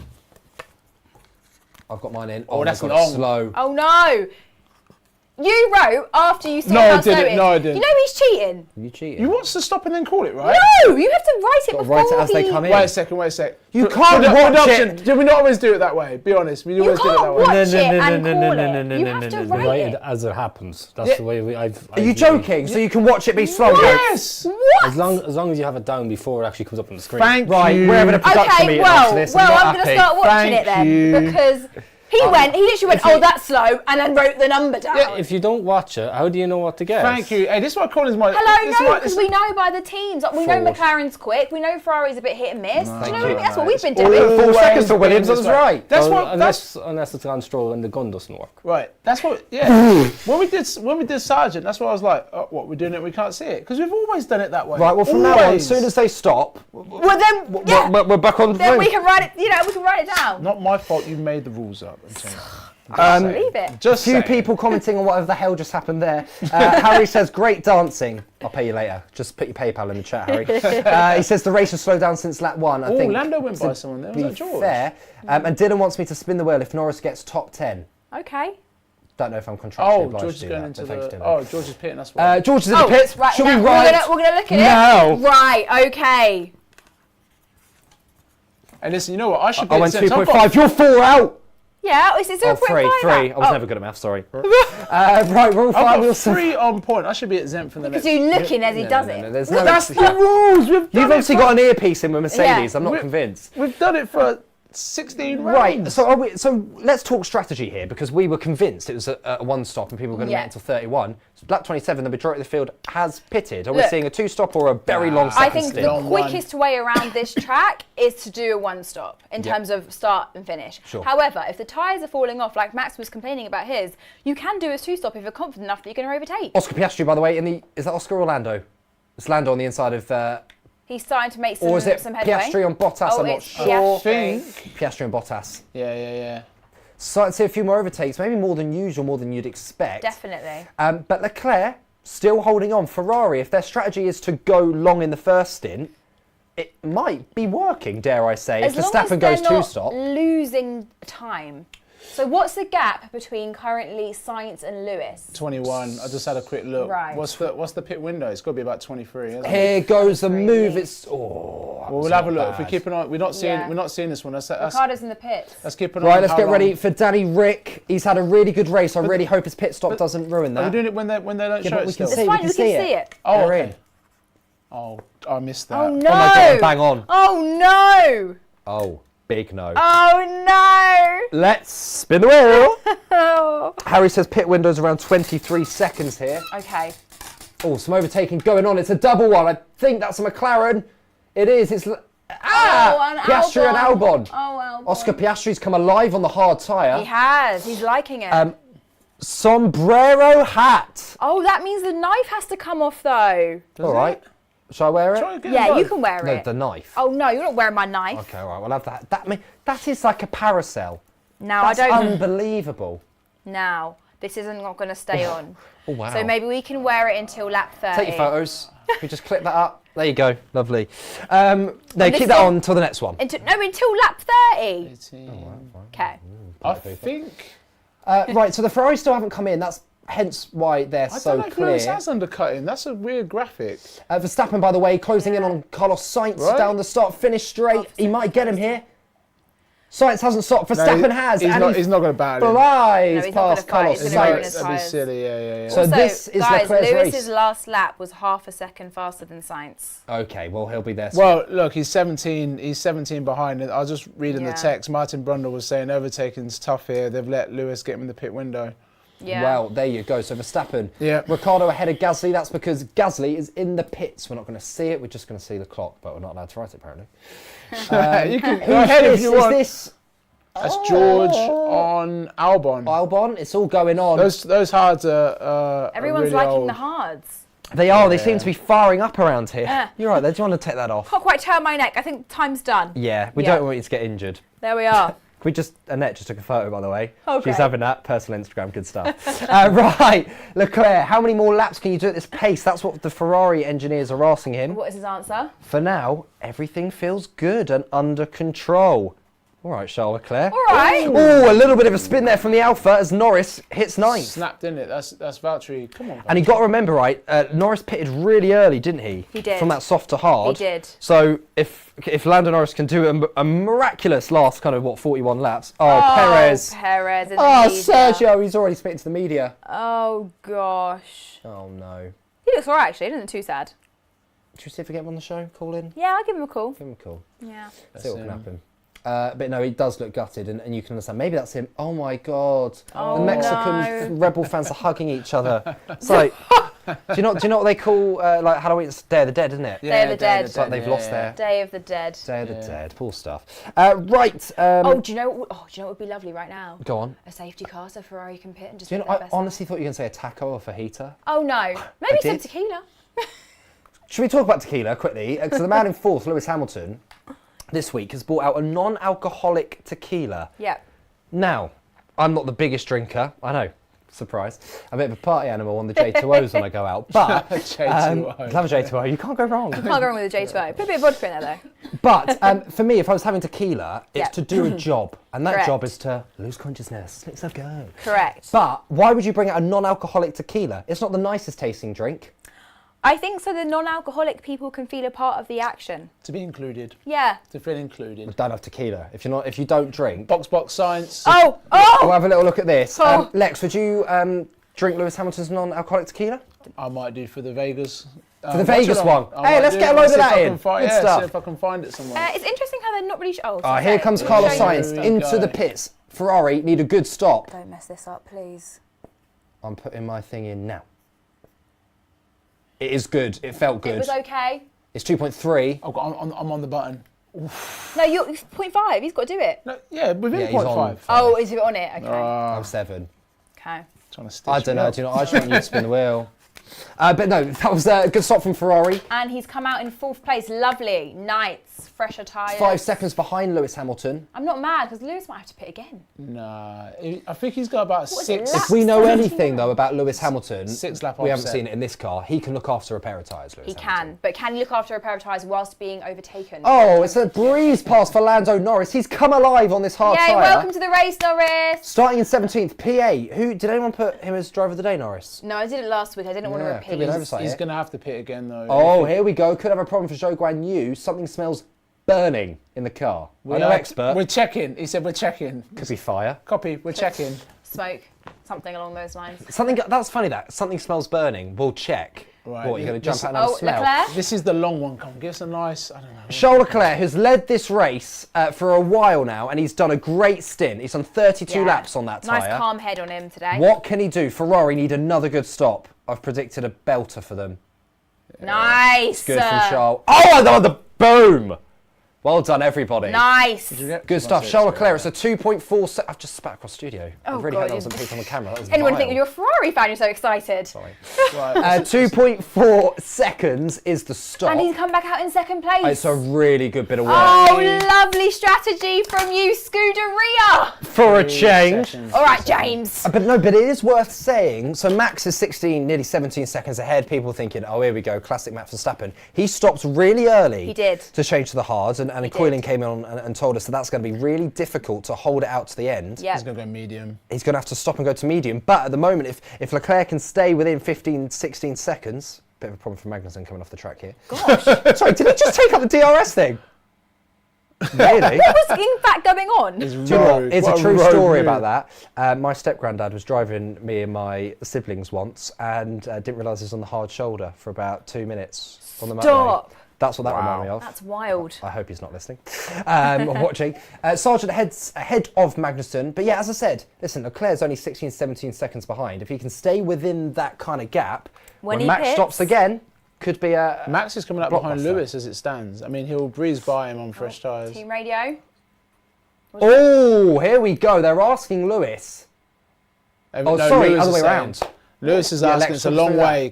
A: I've got mine in.
C: Oh,
A: my
C: that's
A: God,
C: long.
A: it's slow.
B: Oh no! You wrote after you said
C: No, I
B: how slow
C: didn't.
B: it is.
C: No, I didn't.
B: You know he's cheating.
A: You cheating?
C: You watch the stop and then call it, right?
B: No, you have to write it
A: Gotta
B: before
A: write it as they
B: he-
A: come in.
C: Wait a second.
A: You can't watch it.
C: Do we not always do it that way? Be honest. We
B: You
C: always do it that
B: can't
C: way.
B: watch
A: No,
B: it
A: no, no,
B: and
A: no,
B: call
A: no,
B: it.
A: no, no,
B: You
A: no,
B: have
A: no,
B: to
A: no,
D: We
A: no.
B: write
D: write
B: it.
D: it as it happens. That's
C: Yeah.
D: the way I've
A: Are you joking? So you can watch it be slow?
C: Yes.
B: What?
D: As long as you have it down before it actually comes up on the screen.
C: Thank
A: Right,
C: you.
A: we're having a production
B: Okay,
A: meeting after
B: well,
A: this. I'm
B: I'm
A: not
B: going to
A: happy.
B: start watching
C: Thank
B: it then
C: you.
B: because he literally went, oh, that's slow, and then wrote the number down.
D: Yeah, if you don't watch it, how do you know what to guess?
C: Thank you. Hey, this is what Coilins might.
B: Hello,
C: this is
B: no,
C: what-
B: because we know by the teams. We know
A: Fraud.
B: McLaren's quick. We know Ferrari's a bit hit and miss. Do you know what I mean?
C: no,
B: That's what
C: no,
B: we've been
C: it's
B: doing.
A: 4 seconds to
C: always
A: Williams.
C: been
A: That's
C: this way.
A: right.
C: That's
D: Well,
C: what. That's
D: unless it's on Stroll and the gun doesn't work.
C: right. That's what. Yeah. when we did Sergeant, that's what I was like. Oh, what we're doing it, we can't see it because we've always done it that way.
A: Right. Well, from now on,
C: Always.
A: as soon as they stop,
B: Well, then, yeah,
A: we're back on the
B: then we
A: thing.
B: can write it. You know, we can write it down.
C: Not my fault. You made the rules up. I'm saying.
B: Leave it.
A: A
C: Just
A: few
C: saying.
A: people commenting on whatever the hell just happened there. Harry says, great dancing. I'll pay you later. Just put your PayPal in the chat, Harry. He says the race has slowed down since lap 1. I
C: Oh,
A: think
C: Lando went
A: to
C: by someone there. Was
A: be
C: that George?
A: fair. And Dylan wants me to spin the wheel if Norris gets top 10.
B: Okay.
A: Don't know if I'm contractually
C: Oh,
A: obliged
C: George
A: to
C: is
A: do
C: going
A: that,
C: into
A: but thanks,
C: the.
A: Dylan.
C: Oh, George is pitting. That's why.
A: George is in the pits.
B: Right,
A: Should
B: now
A: we ride?
B: we're gonna look at it.
A: No.
B: Right. Okay.
C: And listen, you know what? I should.
A: I
C: be
A: went
C: at
A: 2.5. You're 4 out.
B: Yeah. Is it 0.5?
A: Three. I was never good at maths, sorry. Right, we're all 5
C: I've
A: wheels.
C: got 3 on point. I should be exempt from the
B: Because
C: next.
B: you looking as he does
A: No,
B: it.
A: there's no
C: That's
A: excuse.
C: the rules.
A: You've obviously got an earpiece in with Mercedes.
B: Yeah.
A: I'm not convinced.
C: We've done it for 16
A: Right,
C: rounds.
A: so let's talk strategy here because we were convinced it was a one stop and people were going to
B: Yeah.
A: make it until 31. So lap 27, the majority of the field has pitted. Are we
B: Look,
A: seeing a 2-stop or a very long second
B: I think
A: stint?
B: the
C: Long one.
B: quickest way around this track is to do a one stop in
A: Yep.
B: terms of start and finish.
A: Sure.
B: However, if the tyres are falling off, like Max was complaining about his, you can do a two stop if you're confident enough that you're going to overtake.
A: Oscar Piastri, by the way, is that Oscar or Lando? It's Lando on the inside of,
B: He's starting to make some,
A: or is it
B: some headway.
A: Piastri on Bottas?
B: Oh,
A: I'm not
B: it's
A: sure.
B: Piastri.
A: Piastri and Bottas.
C: Yeah.
A: So I'd say a few more overtakes, maybe more than usual, more than you'd expect.
B: Definitely.
A: But Leclerc still holding on. Ferrari, if their strategy is to go long in the first stint, it might be working, dare I say,
B: As
A: if
B: long
A: Verstappen
B: as
A: goes
B: they're not
A: two-stop.
B: losing time. So what's the gap between currently Sainz and Lewis?
C: 21. I just had a quick look.
B: Right.
C: What's the pit window? It's got to be about 23. Isn't it?
A: Here goes the
B: 23,
A: move.
B: yeah.
A: It's
C: Well, we'll have a look. If we keep an eye, we're not seeing.
B: Yeah.
C: We're not seeing this one. That's
B: Ricardo's in the pits.
C: let's keep an eye.
A: Right,
C: on
A: let's
C: how
A: get
C: long.
A: ready for Danny Rick. He's had a really good race. I really hope his pit stop doesn't ruin
C: Are
A: that.
C: we doing it when they don't
A: Yeah,
C: show
A: but
C: it
A: we can
C: still?
A: see.
B: It's fine,
A: can
B: we can see it.
C: Oh,
A: They're
C: okay.
A: in.
C: Oh, I missed that.
B: Oh no!
A: Oh my God, bang on.
B: Oh no!
A: Oh, big no.
B: Oh
A: Let's spin the wheel.
B: no!
A: Harry says pit window's around 23 seconds here.
B: Okay.
A: Oh, some overtaking going on. It's a double one. I think that's a McLaren. It is. It's
B: an
A: Piastri and Albon.
B: Oh, Albon.
A: Oscar Piastri's come alive on the hard
B: He
A: tyre.
B: has. He's liking it.
A: Sombrero hat.
B: Oh, that means the knife has to come off though.
A: All right. Shall I wear
C: Try
A: it?
C: and get
B: Yeah,
C: them
B: you
C: both.
B: can wear
A: No,
B: it.
A: the knife.
B: Oh no, you're not wearing my knife.
A: Okay, all right. We'll have that. That is like a parasol.
B: No,
A: That's
B: I don't.
A: unbelievable.
B: Now, this isn't not going to stay on.
A: Oh, wow.
B: So maybe we can wear it until lap 30.
A: Take your photos. We just clip that up. There you go. Lovely. No,
B: this
A: keep that
B: is-
A: on until the next one.
B: Until lap 30.
C: 18.
B: Okay.
C: I think.
A: Right, so the Ferrari still haven't come in. That's hence why they're
C: I
A: so
C: don't know if Lewis
A: clear.
C: has undercutting. That's a weird graphic.
A: Verstappen, by the way, closing in on Carlos Sainz
C: Right.
A: down the start, finish straight. He might get him here. Sainz hasn't stopped. Verstappen has.
C: He's
A: and
C: not.
A: he
C: He's not going to battle.
A: flies
B: No, he's not
A: past
B: gonna fight.
A: Carlos
B: He's
C: It's
B: gonna
C: not,
B: ruin his
A: Sainz.
C: that'd be
B: tyres.
C: silly. Yeah.
A: So
B: Also,
A: this is
B: guys,
A: Leclerc's
B: Lewis's
A: race.
B: last lap was half a second faster than Sainz.
A: Okay, well, he'll be there soon.
C: Well, look, he's 17. He's 17 behind. And I was just reading
B: Yeah.
C: the text. Martin Brundle was saying overtaking's tough here. They've let Lewis get him in the pit window.
B: Yeah.
A: Well, there you go. So Verstappen,
C: Yeah.
A: Ricciardo ahead of Gasly. That's because Gasly is in the pits. We're not going to see it. We're just going to see the clock, but we're not allowed to write it apparently.
C: You can
A: Who's
C: go ahead
A: this?
C: if you
A: Is
C: want.
A: this
C: That's George on Albon.
A: Albon? It's all going on.
C: Those hards are
B: Everyone's
C: really
B: liking
C: old.
B: the hards.
A: They are. They seem to be firing up around here.
B: Yeah.
A: You're right. There. Do you want to take that off?
B: Can't quite turn my neck. I think time's done.
A: Yeah. We
B: Yeah.
A: don't want you to get injured.
B: There we are.
A: Annette just took a photo, by the way.
B: Okay.
A: She's having that. Personal Instagram, good stuff. Right, Leclerc, how many more laps can you do at this pace? That's what the Ferrari engineers are asking him.
B: What is his answer?
A: For now, everything feels good and under control. All right, Charles Leclerc.
B: All right.
A: Oh, a little bit of a spin there from the Alpha as Norris hits ninth.
C: Snapped, didn't it? That's Valtteri. Come on.
A: And you got to remember, right, Norris pitted really early, didn't he?
B: He did.
A: From that soft to hard.
B: He did.
A: So if Lando Norris can do a miraculous last 41 laps. Oh, Perez.
B: Perez in the
A: Oh,
B: media.
A: Sergio, he's already speaking to the media.
B: Oh, gosh.
A: Oh, no.
B: He looks all right, actually. Isn't it too sad?
A: Should we see if we get him on the show? Call in?
B: Yeah, I'll give him a call.
A: Give him a call.
B: Yeah.
A: See what can happen. But no, he does look gutted, and you can understand. Maybe that's him. Oh my God!
B: Oh,
A: the Mexican rebel fans are hugging each other. It's like, do you know what they call like Halloween? It's Day of the Dead, isn't it?
B: Day of the Dead.
A: It's like they've lost their
B: Day of the Dead.
A: Day of the Dead. Poor stuff. Right.
B: Do you know what would be lovely right now?
A: Go on.
B: A safety car so Ferrari can pit and just.
A: Do you know?
B: put their
A: I
B: best
A: honestly thought you were going to say a taco or a fajita.
B: Oh no! Maybe some
A: did.
B: tequila.
A: Should we talk about tequila quickly? Because the man in fourth, Lewis Hamilton, this week has brought out a non-alcoholic tequila.
B: Yeah.
A: Now, I'm not the biggest drinker. I know, surprise. I'm a bit of a party animal on the J2Os when I go out. But
C: J2O.
A: love a J2O. You can't go wrong.
B: Can't go wrong with a J2O. Put a bit of vodka in there though.
A: But for me, if I was having tequila, it's
B: Yeah.
A: to do a job, and that
B: Correct.
A: job is to lose consciousness. Let yourself go.
B: Correct.
A: But why would you bring out a non-alcoholic tequila? It's not the nicest tasting drink.
B: I think so the non-alcoholic people can feel a part of the action.
C: To be included.
B: Yeah.
C: To feel included.
A: Don't have tequila if you don't drink.
C: Box science.
B: Oh!
A: We'll have a little look at this.
B: Oh.
A: Lex, would you drink Lewis Hamilton's non-alcoholic tequila?
C: I might do for the Vegas.
A: For the Vegas one.
C: I
A: Hey,
C: might
A: let's
C: do
A: get
C: it.
A: a load of
C: See if
A: that
C: I
A: in.
C: can find-
A: Good
C: yeah,
A: stuff.
C: see if I can find it somewhere.
B: It's interesting how they're not really sure.
A: Ah, here comes Carlos
B: Show you.
A: Sainz
C: Here we
A: into
C: go.
A: the pits. Ferrari need a good stop.
B: Don't mess this up, please.
A: I'm putting my thing in now. It is good. It felt good.
B: It was okay.
A: It's 2.3.
C: I'm on the button.
B: No, you're 0.5. He's got to do it.
C: No, yeah, within
A: Yeah, he's on
C: 0.5.
B: Oh, is it on it? Okay.
A: I'm 7.
B: Okay.
C: Trying to stitch
A: I don't
C: me
A: know.
C: up.
A: Do you know? I just want you to spin the wheel. But no, that was a good stop from Ferrari.
B: And he's come out in 4th place. Lovely. Nights. Fresher tyres.
A: 5 seconds behind Lewis Hamilton.
B: I'm not mad because Lewis might have to pit again.
C: Nah, I think he's got about
B: What is it,
C: 6.
B: lap
A: If we know
B: 79?
A: anything though about Lewis Hamilton,
C: 6 lap
A: we haven't
C: offset.
A: seen it in this car. He can look after a pair of tyres. Lewis
B: He
A: Hamilton.
B: can. But can he look after a pair of tyres whilst being overtaken?
A: Oh, it's a breeze pass for Lando Norris. He's come alive on this hard
B: Yay,
A: tyre.
B: welcome to the race, Norris.
A: Starting in 17th, P8. Who did anyone put him as driver of the day, Norris?
B: No, I did it last week. I didn't want to
A: Yeah,
B: repeat.
A: could be an oversight.
C: He's
A: here.
C: going to have to pit again, though.
A: Oh, here we go. Could have a problem for Zhou Guan Yu. Something smells burning in the car. I'm no expert.
C: We're checking. He said we're checking.
A: Could be fire.
C: Copy, we're checking.
B: Smoke. Something along those lines.
A: Something that's funny. That something smells burning. We'll check.
C: Right.
A: What, you're going to jump
C: This-
A: out and have a smell?
B: Leclerc.
C: This is the long one. Come on, give us a nice, I don't know.
A: Charles Leclerc has led this race for a while now, and he's done a great stint. He's done 32
B: Yeah.
A: laps on that tyre.
B: Nice calm head on him today.
A: What can he do? Ferrari need another good stop. I've predicted a belter for them.
B: Nice.
A: Good from Charles. Oh, I love the boom! Well done, everybody.
B: Nice.
A: Good stuff. Charles Leclerc, it's a 2.4 I've just spat across studio. I
B: Oh,
A: really
B: God,
A: hope that wasn't picked on the camera. That was
B: Anyone
A: vile.
B: think you're a Ferrari fan? You're so excited.
A: Sorry.
C: Right.
A: 2.4 seconds is the stop.
B: And he's come back out in 2nd place.
A: It's a really good bit of work.
B: Oh, lovely strategy from you, Scuderia.
A: For a change.
B: All right, James.
A: But no, but it is worth saying, so Max is 16, nearly 17 seconds ahead. People thinking, oh, here we go, classic Max Verstappen. He stopped really early.
B: He did.
A: To change to the hards, and Coilins came in and told us that that's going to be really difficult to hold it out to the end.
B: Yeah.
C: He's going to go medium.
A: He's going to have to stop and go to medium. But at the moment, if Leclerc can stay within 15, 16 seconds, bit of a problem for Magnussen coming off the track here.
B: Gosh.
A: Sorry, did he just take up the DRS thing? Really?
B: What was in fact going on?
A: Do you know what? It's a
C: What a
A: true
C: rogue
A: story
C: move.
A: about that. My step-granddad was driving me and my siblings once and didn't realise he was on the hard shoulder for about 2 minutes on the motorway.
B: Stop.
A: That's what that reminded me of.
B: That's wild.
A: I hope he's not listening or watching. Sargent ahead of Magnussen. But yeah, as I said, listen, Leclerc's only 16, 17 seconds behind. If he can stay within that kind of gap, when
B: he
A: Max
B: pits.
A: stops again, could be a...
C: Max is coming up behind
A: Blockbuster.
C: Lewis as it stands. I mean, he'll breeze by him on fresh tyres.
B: Team radio.
A: Oh, here we go. They're asking Lewis. Oh, sorry,
C: Lewis
A: other
C: is
A: way
C: saying-
A: around.
C: Lewis is
A: Yeah,
C: asking,
A: Lex,
C: it's a
A: talk
C: long
A: through that.
C: way.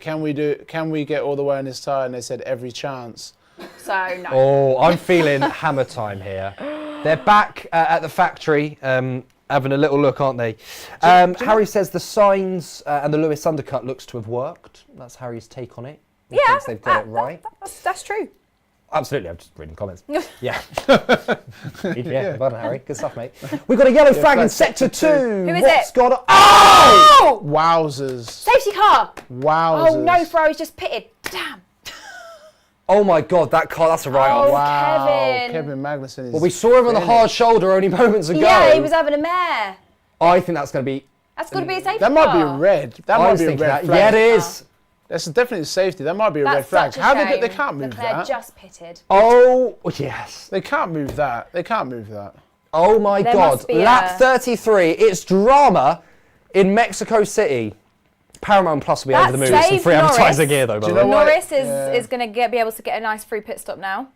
C: Can we get all the way on this tyre? And they said every chance.
B: So, no.
A: Oh, I'm feeling hammer time here. They're back at the factory, having a little look, aren't they? Harry says the signs and the Lewis undercut looks to have worked. That's Harry's take on it. He thinks they've got it right.
B: That's true.
A: Absolutely, I'm just reading comments. Yeah. Yeah, well done, Harry. Good stuff, mate. We've got a yellow flag in sector 2.
B: Who is
A: What's
B: it?
A: got a... Oh!
C: Wowzers.
B: Safety car.
C: Wowzers.
B: Oh no, Ferrari's just pitted. Damn.
A: Oh my God, that car, that's a write-off.
B: Oh,
C: Wow.
B: Kevin.
C: Kevin Magnussen is...
A: Well, we saw him on the hard shoulder only moments ago.
B: Yeah, he was having a mare.
A: I think that's going to be...
B: That's got to be a safety
C: That
B: car.
C: might be a red. That
A: I
C: might
A: was
C: be a
A: thinking
C: red
A: that.
C: flag.
A: Yeah, it is.
C: That's definitely safety. That might be a
B: That's
C: red flag.
B: such a
C: How
B: shame.
C: they can't move
B: Leclerc
C: that.
B: just pitted.
A: Oh, yes.
C: They can't move that. They can't move that.
A: Oh my
B: There
A: God.
B: must be
A: Lap
B: a-
A: 33. It's drama in Mexico City. Paramount Plus will be over the
B: That's
A: moon. Some
B: saved
A: free
B: Norris.
A: advertising here, though, by
C: Do
A: the
C: you
A: way.
C: know what?
B: Norris
C: Yeah.
B: is going to be able to get a nice free pit stop now.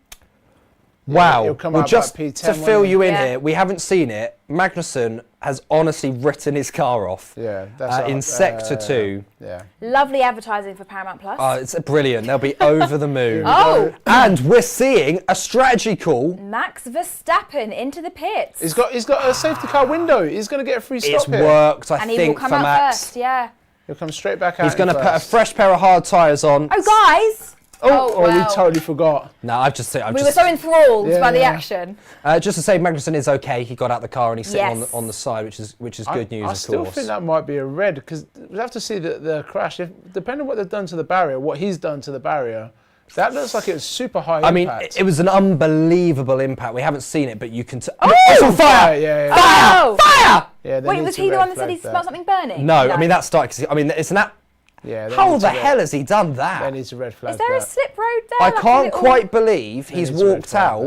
A: Wow.
C: He'll come
A: Well,
C: out
A: just
C: about P10,
A: to fill
C: won't he?
A: you in
B: Yeah.
A: here, we haven't seen it. Magnussen has honestly written his car off
C: Yeah, that's
A: in sector 2.
C: Yeah.
B: Lovely advertising for Paramount Plus.
A: Oh, it's brilliant. They'll be over the moon.
B: Oh.
A: And we're seeing a strategy call.
B: Max Verstappen into the pits.
C: He's got a safety car window. He's going to get a free stop
A: It's
C: here.
A: worked, I
B: and he will
A: think,
B: come
A: for
B: out
A: Max.
B: first, yeah.
C: He'll come straight back out.
A: He's going to
C: in
A: put a
C: first.
A: fresh pair of hard tyres on.
B: Oh, guys.
C: Oh,
B: wow.
C: we totally forgot.
A: No, I've just said.
B: We were so enthralled
C: Yeah,
B: by the
C: yeah.
B: action.
A: Just to say, Magnussen is okay. He got out the car and he's sitting
B: Yes.
A: on the side, which is good news.
C: I
A: of
C: still
A: course.
C: think that might be a red because we have to see the crash. Depending on what they've done to the barrier, what he's done to the barrier, that looks like it was super high
A: I mean,
C: impact.
A: it was an unbelievable impact. We haven't seen it, but you can.
B: Oh!
A: It's on fire!
C: Yeah, yeah.
B: Oh!
A: Fire!
C: Yeah, they
B: Wait,
C: need
B: was
C: to
B: he the
C: red
B: one that said
C: flag
B: he smelled something burning?
A: No, I mean that's starting. I mean, it's an app.
C: Yeah, they
A: How
C: need
A: the
C: to red-
A: hell has he done
C: They
A: that?
C: need to red flag
B: Is there a
C: that.
B: slip road there?
A: I
B: Like a
A: can't
B: little-
A: quite believe
C: They
A: he's
C: need to red
A: walked
C: flag
A: out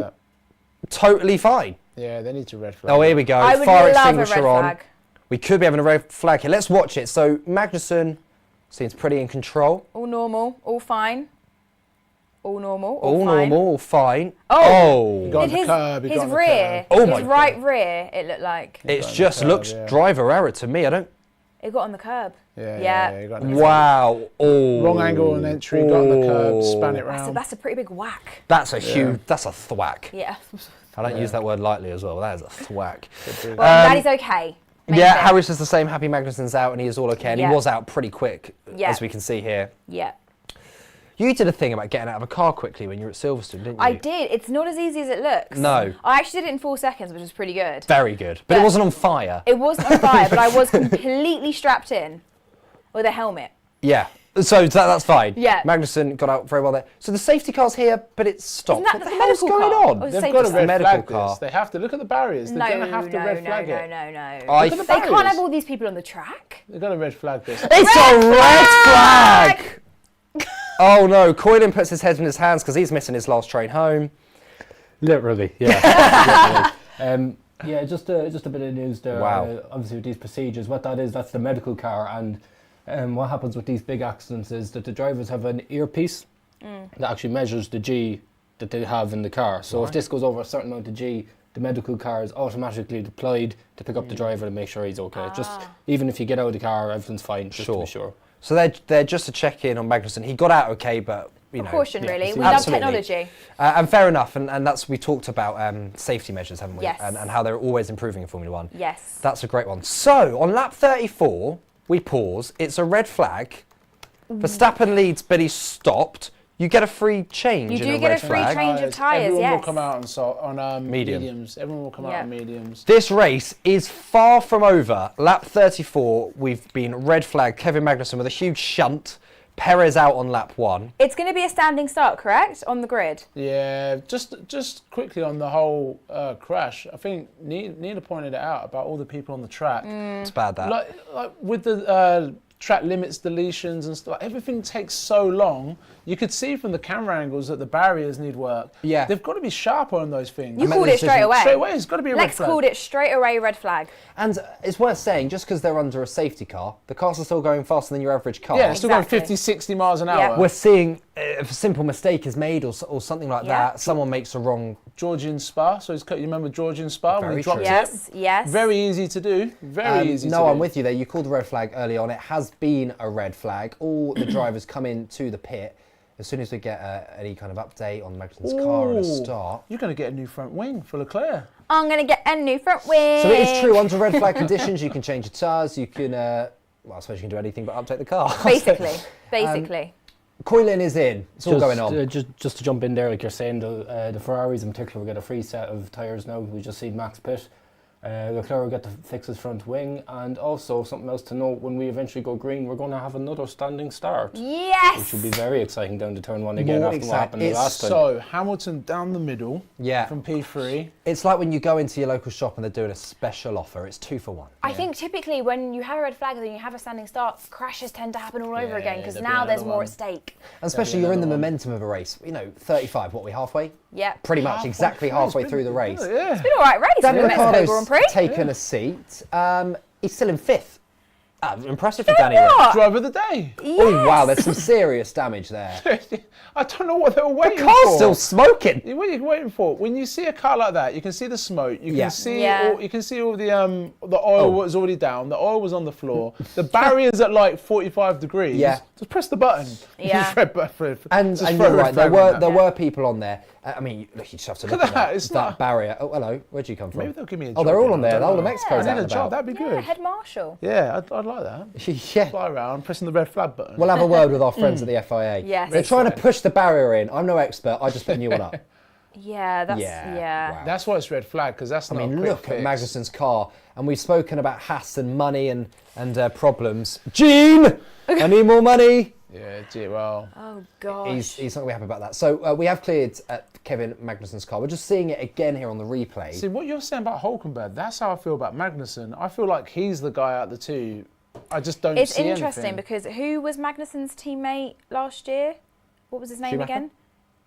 C: that.
A: totally fine.
C: Yeah, they need to red flag.
A: Oh,
C: that.
A: here we go.
B: I would
A: Fire
B: love a red
A: extinguisher on.
B: flag.
A: We could be having a red flag here. Let's watch it. So Magnussen seems pretty in control.
B: All normal, all fine. All normal,
A: All
B: fine.
A: normal, all fine.
B: Oh!
C: He got on
B: Did
C: the
B: his,
C: curb, he
B: his
C: got on the
B: rear,
C: curb.
A: Oh
B: his
A: my God.
B: right rear, it looked like.
A: It
C: on the
A: just
C: curb,
A: looks
C: yeah.
A: driver error to me. I don't.
B: It got on the curb.
C: Yeah, he got on the curb.
A: Wow. Oh.
C: Wrong angle on entry, got on the curb, span it round.
B: That's a pretty big whack.
A: That's a huge. That's a thwack.
B: Yeah.
A: I don't use that word lightly as well. That is a thwack.
B: Well, Daddy's okay. Main
A: Yeah,
B: thing.
A: Harry says the same. Happy Magnussen's out and he is all okay. And
B: Yeah.
A: he was out pretty quick,
B: Yeah.
A: as we can see here.
B: Yeah.
A: You did a thing about getting out of a car quickly when you were at Silverstone, didn't you?
B: I did. It's not as easy as it looks.
A: No.
B: I actually did it in 4 seconds, which was pretty good.
A: Very good. But it
B: But-
A: wasn't on fire.
B: It wasn't on fire, but I was completely strapped in with a helmet.
A: Yeah. So that's fine.
B: Yeah.
A: Magnussen got out very well there. So the safety car's here, but it's stopped.
B: Isn't that
A: What the
B: the
A: hell is
B: medical
A: going
B: car?
A: on?
B: Or is
C: They've
B: safety
C: got to
B: car?
C: red
A: Medical
C: flag
A: car.
C: this. They have to look at the barriers. They're
B: No,
C: going to have to red flag it.
B: no.
A: I
C: Look at the
B: They can't
C: barriers.
B: have all these people on the track.
C: They've got to red flag this.
A: It's a red flag! Oh no, Coilin puts his head in his hands because he's missing his last train home.
D: Literally, yeah. Literally. Yeah, just a bit of news there.
A: Wow.
D: Obviously, with these procedures, what that is, that's the medical car, and what happens with these big accidents is that the drivers have an earpiece that actually measures the G that they have in the car. So if this goes over a certain amount of G, the medical car is automatically deployed to pick up the driver and make sure he's okay. Just even if you get out of the car, everything's fine. Just to be sure.
A: So they're just to check in on Magnussen. He got out okay, but you know.
B: Caution, really.
D: yeah,
B: We love
A: absolutely.
B: technology.
A: And fair enough, and that's we talked about safety measures, haven't we?
B: Yes.
A: And how they're always improving in Formula One.
B: Yes.
A: That's a great one. So on lap 34, we pause. It's a red flag. Verstappen leads, but he's stopped. You get a free change.
B: You
A: in
B: do
A: a
B: get
A: red
B: a free
A: flag.
B: change of tyres,
C: Everyone will
B: yes.
C: come out on
A: Medium.
C: mediums. Everyone will come out on mediums.
A: This race is far from over. Lap 34, we've been red flagged. Kevin Magnussen with a huge shunt. Perez out on lap 1.
B: It's going to be a standing start, correct? On the grid.
C: Yeah, just quickly on the whole crash. I think Nina pointed it out about all the people on the track.
A: It's bad that.
C: Like with the track limits, deletions and stuff, everything takes so long. You could see from the camera angles that the barriers need work.
A: Yeah.
C: They've got to be sharper on those things.
B: You
A: made
B: called
A: the
B: it straight
A: decision
B: away.
C: Straight away, it's got to be a red
B: Lex
C: flag.
B: called it straight away red flag.
A: And it's worth saying, just because they're under a safety car, the cars are still going faster than your average car.
C: Yeah, it's still
B: Exactly.
C: going 50, 60 miles an hour.
B: Yeah.
A: We're seeing if a simple mistake is made or something like
B: Yeah.
A: that, someone makes a wrong...
C: Georgian Spa, so you remember Georgian Spa when
A: Very
C: he dropped
A: true.
B: Yes,
C: it?
B: yes.
C: Very easy to do. Very easy to do.
A: No, I'm with you there. You called the red flag early on. It has been a red flag. All the drivers come into the pit. as soon as we get any kind of update on Magnussen's car and a start.
C: You're going to get a new front wing for Leclerc.
B: I'm going to get a new front wing.
A: So it is true, under red flag conditions, you can change your tyres, you can, well, I suppose you can do anything but update the car.
B: Basically.
A: Coilin is in. It's all going on.
D: Just to jump in there, like you're saying, the Ferraris in particular will get a free set of tyres now. We just seen Max pit. Leclerc will get to fix his front wing, and also something else to note, when we eventually go green, we're going to have another standing start.
B: Yes!
D: Which will be very exciting down to turn 1 again after what happened last time.
C: So, Hamilton down the middle from P3.
A: It's like when you go into your local shop and they're doing a special offer. It's 2 for 1.
B: I think typically when you have a red flag and you have a standing start, crashes tend to happen all over again because now there's more at stake.
A: And especially you're in the momentum of a race. 35, what, we halfway?
B: Yeah.
A: Pretty much, exactly halfway through the race.
B: It's been all right race.
A: Daniel
B: Mexico Grand
A: Ricciardo's
B: Prix.
A: taken a seat. He's still in 5th. Impressive for Danny.
C: Driver of the day.
B: Yes.
A: Oh, wow, there's some serious damage there.
C: I don't know what they were waiting for.
A: The car's still smoking.
C: What are you waiting for? When you see a car like that, you can see the smoke. You can see all the oil was already down. The oil was on the floor. The barrier's at like 45 degrees.
A: Yeah.
C: Just press the button.
B: Yeah.
A: And you're right. There were people on there. I mean, you just have to look at
C: that. It's
A: that barrier. Oh, hello. Where'd you come from?
C: Maybe they'll give me a job.
A: Oh, they're all on there. The whole of Mexico's
C: I
A: out
C: need
A: and
C: a job.
A: about.
C: That'd be
B: Yeah,
C: good.
B: head marshal.
C: Yeah, I'd like that.
A: Yeah.
C: Fly around, pressing the red flag button.
A: We'll have a word with our friends at the FIA.
B: Yes.
A: They're trying to push the barrier in. I'm no expert. I just put a new one up.
B: Yeah, that's
A: Wow.
C: That's why it's red flag, because that's not a quick
A: Look
C: fix.
A: at Magnussen's car. And we've spoken about Haas and money and problems. Gene! I need more money.
C: Yeah, well.
B: Oh, gosh.
A: He's not going to be happy about that. So we have cleared Kevin Magnussen's car. We're just seeing it again here on the replay.
C: See, what you're saying about Hulkenberg, that's how I feel about Magnussen. I feel like he's the guy out of the two. I just don't
B: It's
C: see
B: interesting
C: anything.
B: because who was Magnussen's teammate last year? What was his name
A: Schumacher?
B: again?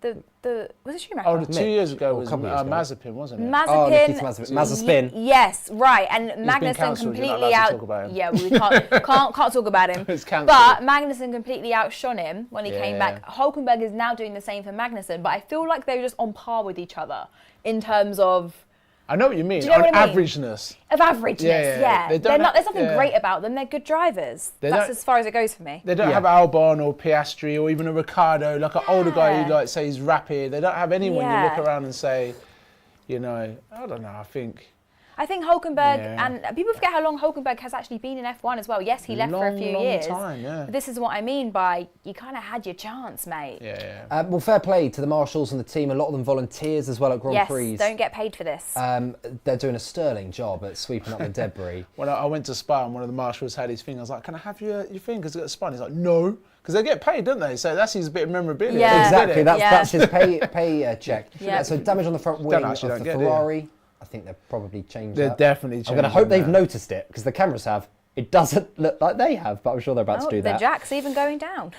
B: Was it Schumacher?
C: Oh, 2 years ago
A: Or a
C: was
A: couple years ago.
C: Mazepin, wasn't it?
A: Oh, Nikita Mazepin. Mazepin.
B: Yes, right. And
C: been
B: Magnussen
C: cancelled, you're not
B: completely
C: allowed
B: out.
C: to talk about him.
B: Yeah, we can't talk about him.
C: It's cancelled.
B: But Magnussen completely outshone him when he came back. Hulkenberg is now doing the same for Magnussen, but I feel like they're just on par with each other in terms of
C: I know what you mean.
B: Do you know
C: On
B: what I mean?
C: averageness.
B: averageness.
C: Yeah. They don't
B: There's nothing great about them. They're good drivers.
C: They
B: That's
C: don't-
B: as far as it goes for me.
C: They don't have Albon or Piastri or even a Ricciardo, like an older guy who like says rapid. They don't have anyone you look around and say, I don't know.
B: I think Hulkenberg,
C: Yeah.
B: and people forget how long Hulkenberg has actually been in F1 as well. Yes, he left for a few years.
C: Time, yeah.
B: But this is what I mean by you kind of had your chance, mate.
C: Yeah.
A: Well, fair play to the marshals and the team. A lot of them volunteers as well at Grand Prix.
B: Yes, don't get paid for this.
A: They're doing a sterling job at sweeping up the debris.
C: When I went to Spa and one of the marshals had his thing, I was like, can I have your thing? Because it got spun. He's like, no. Because they get paid, don't they? So that's his bit of memorabilia.
B: Yeah.
A: Exactly.
C: Get it?
A: That's his pay check.
B: Yeah.
A: So damage on the front wing of
C: actually
A: the
C: don't get it.
A: Ferrari. I think they've probably changed
C: They're
A: that.
C: definitely
A: I'm going to
C: changing
A: hope they've
C: that.
A: noticed it because the cameras have. It doesn't look like they have, but I'm sure they're about to do
B: the
A: that.
B: jack's even going down.